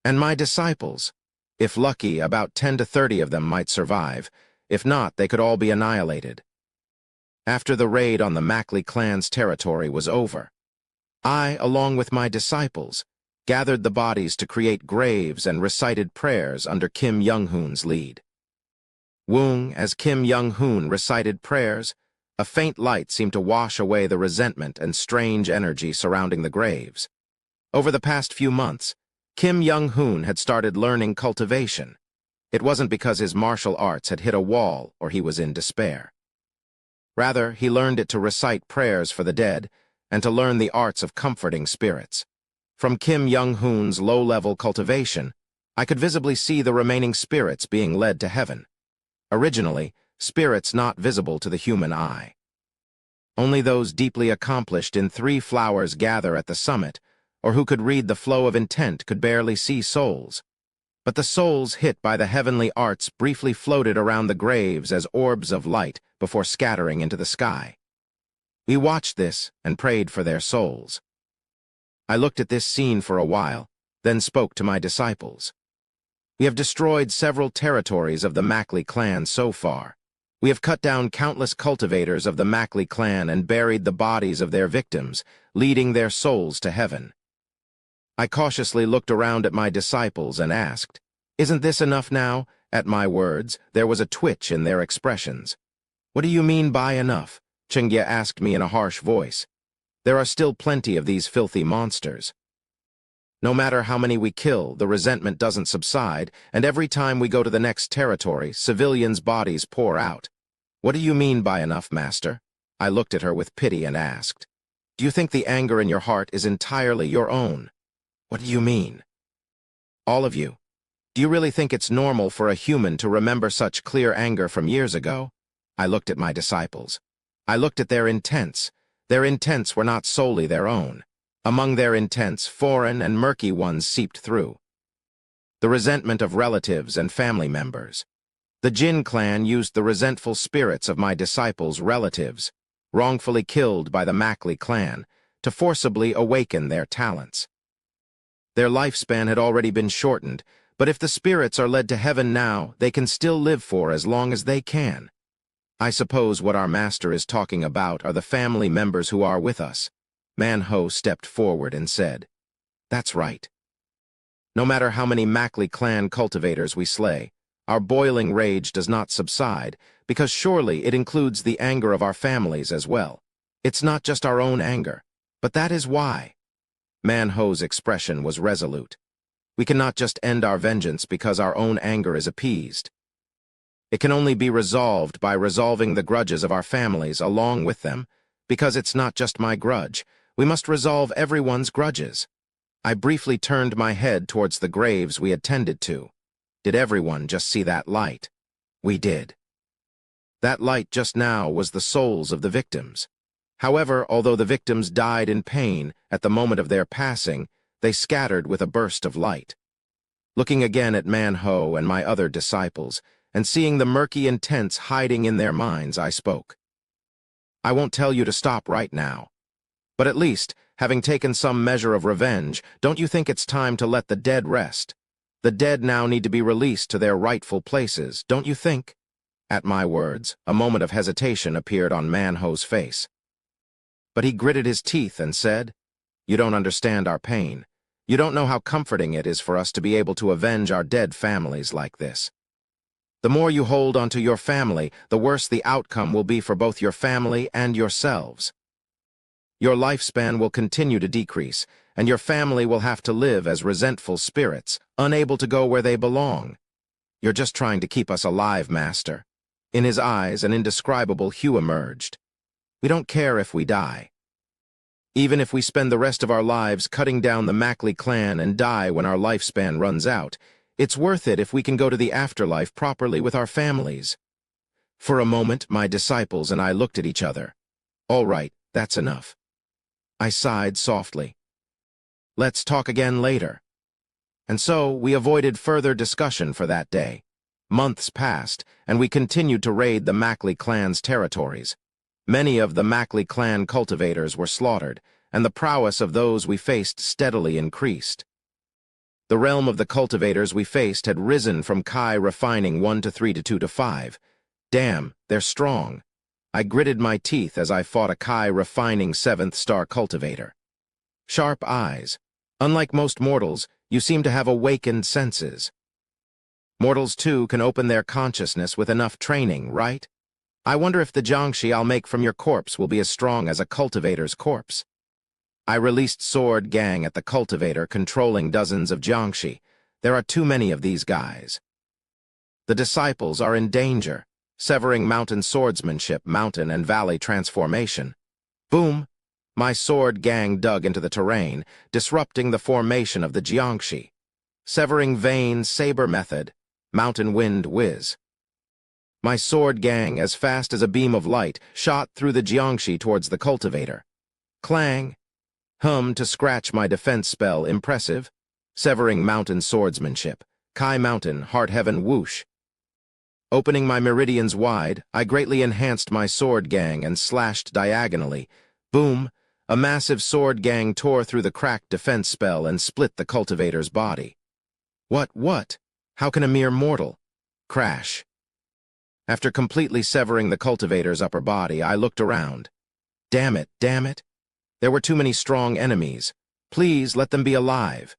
Speaker 1: And my disciples, if lucky, about 10 to 30 of them might survive. If not, they could all be annihilated. After the raid on the Mackley clan's territory was over, I, along with my disciples, gathered the bodies to create graves and recited prayers under Kim Young-hoon's lead. As Kim Young-hoon recited prayers, a faint light seemed to wash away the resentment and strange energy surrounding the graves. Over the past few months, Kim Young-hoon had started learning cultivation. It wasn't because his martial arts had hit a wall or he was in despair. Rather, he learned it to recite prayers for the dead and to learn the arts of comforting spirits. From Kim Young-hoon's low-level cultivation, I could visibly see the remaining spirits being led to heaven. Originally, spirits not visible to the human eye. Only those deeply accomplished in 3 flowers gather at the summit, or who could read the flow of intent could barely see souls. But the souls hit by the heavenly arts briefly floated around the graves as orbs of light before scattering into the sky. We watched this and prayed for their souls. I looked at this scene for a while, then spoke to my disciples. We have destroyed several territories of the Mackley clan so far. We have cut down countless cultivators of the Mackley clan and buried the bodies of their victims, leading their souls to heaven. I cautiously looked around at my disciples and asked, "Isn't this enough now?" At my words, there was a twitch in their expressions. "What do you mean by enough?" Chengya asked me in a harsh voice. "There are still plenty of these filthy monsters. No matter how many we kill, the resentment doesn't subside, and every time we go to the next territory, civilians' bodies pour out." "What do you mean by enough, Master?" I looked at her with pity and asked, "Do you think the anger in your heart is entirely your own?" "What do you mean?" "All of you. Do you really think it's normal for a human to remember such clear anger from years ago?" I looked at my disciples. I looked at their intents. Their intents were not solely their own. Among their intents, foreign and murky ones seeped through. The resentment of relatives and family members. The Jin clan used the resentful spirits of my disciples' relatives, wrongfully killed by the Mackley clan, to forcibly awaken their talents. Their lifespan had already been shortened, but if the spirits are led to heaven now, they can still live for as long as they can. I suppose what our master is talking about are the family members who are with us. Man-ho stepped forward and said, "That's right. No matter how many Mackley clan cultivators we slay, our boiling rage does not subside, because surely it includes the anger of our families as well. It's not just our own anger, but that is why." Man-ho's expression was resolute. We cannot just end our vengeance because our own anger is appeased. It can only be resolved by resolving the grudges of our families along with them, because it's not just my grudge. We must resolve everyone's grudges. I briefly turned my head towards the graves we had tended to. Did everyone just see that light? We did. That light just now was the souls of the victims. However, although the victims died in pain at the moment of their passing, they scattered with a burst of light. Looking again at Man-ho and my other disciples, and seeing the murky intents hiding in their minds, I spoke. "I won't tell you to stop right now. But at least, having taken some measure of revenge, don't you think it's time to let the dead rest? The dead now need to be released to their rightful places, don't you think?" At my words, a moment of hesitation appeared on Man-ho's face. But he gritted his teeth and said, "You don't understand our pain. You don't know how comforting it is for us to be able to avenge our dead families like this." The more you hold onto your family, the worse the outcome will be for both your family and yourselves. Your lifespan will continue to decrease, and your family will have to live as resentful spirits, unable to go where they belong. You're just trying to keep us alive, Master. In his eyes, an indescribable hue emerged. We don't care if we die. Even if we spend the rest of our lives cutting down the Mackley clan and die when our lifespan runs out, it's worth it if we can go to the afterlife properly with our families. For a moment, my disciples and I looked at each other. All right, that's enough. I sighed softly. Let's talk again later. And so we avoided further discussion for that day. Months passed, and we continued to raid the Mackley clan's territories. Many of the Mackley clan cultivators were slaughtered, and the prowess of those we faced steadily increased. The realm of the cultivators we faced had risen from Kai refining 1 to 3 to 2 to 5. Damn, they're strong. I gritted my teeth as I fought a Kai refining 7th star cultivator. Sharp eyes. Unlike most mortals, you seem to have awakened senses. Mortals, too, can open their consciousness with enough training, right? I wonder if the jiangshi I'll make from your corpse will be as strong as a cultivator's corpse. I released Sword Gang at the cultivator, controlling dozens of jiangshi. There are too many of these guys. The disciples are in danger, severing mountain swordsmanship, mountain and valley transformation. Boom! My Sword Gang dug into the terrain, disrupting the formation of the jiangshi. Severing vein, saber method, mountain wind whiz. My Sword Gang, as fast as a beam of light, shot through the jiangshi towards the cultivator. Clang! Hum to scratch my defense spell, impressive. Severing mountain swordsmanship. Kai Mountain, Heart Heaven whoosh. Opening my meridians wide, I greatly enhanced my Sword Gang and slashed diagonally. Boom! A massive Sword Gang tore through the cracked defense spell and split the cultivator's body. What? How can a mere mortal? Crash. After completely severing the cultivator's upper body, I looked around. Damn it. There were too many strong enemies. Please let them be alive.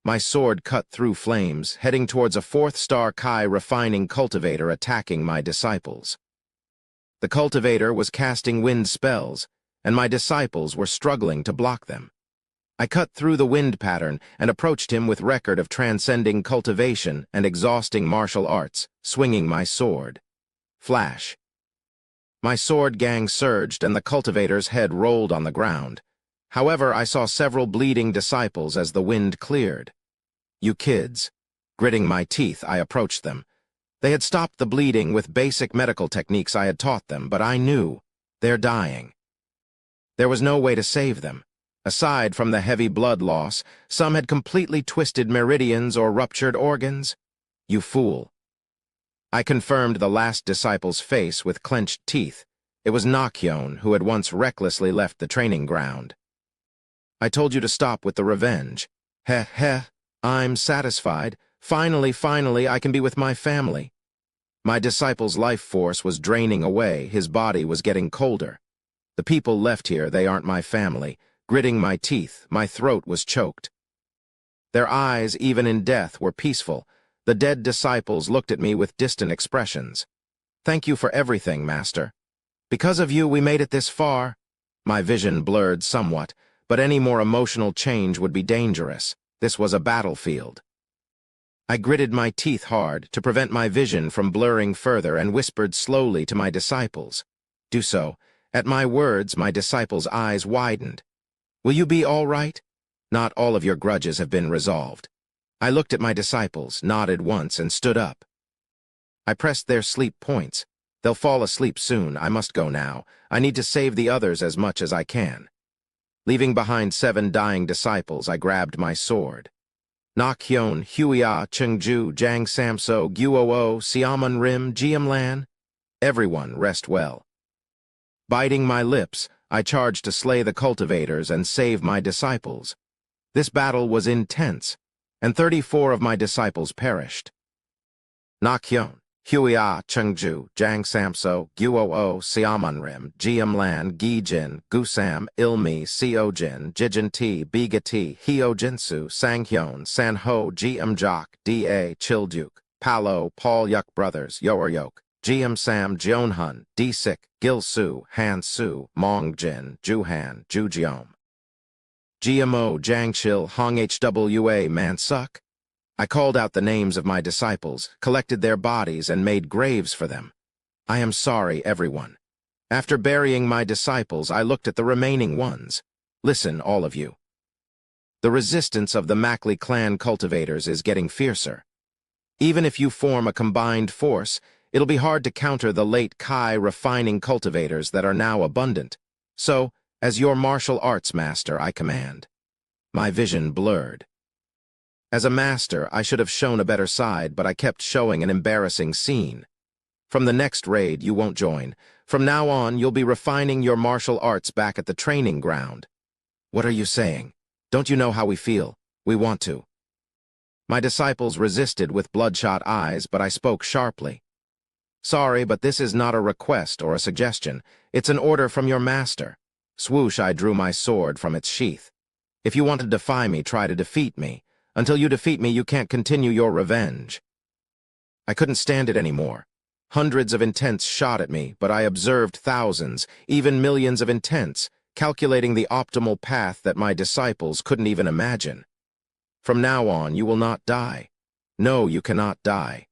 Speaker 1: My sword cut through flames, heading towards a 4th star Kai refining cultivator attacking my disciples. The cultivator was casting wind spells, and my disciples were struggling to block them. I cut through the wind pattern and approached him with record of transcending cultivation and exhausting martial arts, swinging my sword. Flash. My Sword Gang surged and the cultivator's head rolled on the ground. However, I saw several bleeding disciples as the wind cleared. You kids. Gritting my teeth, I approached them. They had stopped the bleeding with basic medical techniques I had taught them, but I knew. They're dying. There was no way to save them. Aside from the heavy blood loss, some had completely twisted meridians or ruptured organs. You fool. I confirmed the last disciple's face with clenched teeth. It was Nakhyon, who had once recklessly left the training ground. I told you to stop with the revenge. Heh, I'm satisfied. Finally, I can be with my family. My disciple's life force was draining away, his body was getting colder. The people left here, they aren't my family. Gritting my teeth, my throat was choked. Their eyes, even in death, were peaceful. The dead disciples looked at me with distant expressions. Thank you for everything, Master. Because of you, we made it this far. My vision blurred somewhat, but any more emotional change would be dangerous. This was a battlefield. I gritted my teeth hard to prevent my vision from blurring further and whispered slowly to my disciples. Do so. At my words, my disciples' eyes widened. Will you be all right? Not all of your grudges have been resolved. I looked at my disciples, nodded once, and stood up. I pressed their sleep points. They'll fall asleep soon. I must go now. I need to save the others as much as I can. Leaving behind 7 dying disciples, I grabbed my sword. Nakhyon, Huia, Chengju, Jiang Samso, Guoo, Siamun Rim, Jiamlan. Everyone rest well. Biting my lips, I charged to slay the cultivators and save my disciples. This battle was intense, and 34 of my disciples perished. Nakhyon, Huia, Chengju, Jiang Samso, Guoo, Siamunrim, Jiamlan, Gijin, Gusam, Ilmi, Seojin, Jijin-ti, Biga-ti, Hyojinsu, Sanghyun, Sanho, Jiamjok, Da, Childuk. Palo, Paul Yuk Brothers, Yoer Yok, GM Sam, Jeonhun, D-Sik, Gil Su, Han Su, Mong Jin, Juhan, Jujeom. GMO, Jangchil, Hong Hwa, Mansuk. I called out the names of my disciples, collected their bodies, and made graves for them. I am sorry, everyone. After burying my disciples, I looked at the remaining ones. Listen, all of you. The resistance of the Mackley clan cultivators is getting fiercer. Even if you form a combined force, it'll be hard to counter the late Kai refining cultivators that are now abundant. So, as your martial arts master, I command. My vision blurred. As a master, I should have shown a better side, but I kept showing an embarrassing scene. From the next raid, you won't join. From now on, you'll be refining your martial arts back at the training ground. What are you saying? Don't you know how we feel? We want to. My disciples resisted with bloodshot eyes, but I spoke sharply. Sorry, but this is not a request or a suggestion. It's an order from your master. Swoosh, I drew my sword from its sheath. If you want to defy me, try to defeat me. Until you defeat me, you can't continue your revenge. I couldn't stand it anymore. Hundreds of intents shot at me, but I observed thousands, even millions of intents, calculating the optimal path that my disciples couldn't even imagine. From now on, you will not die. No, you cannot die.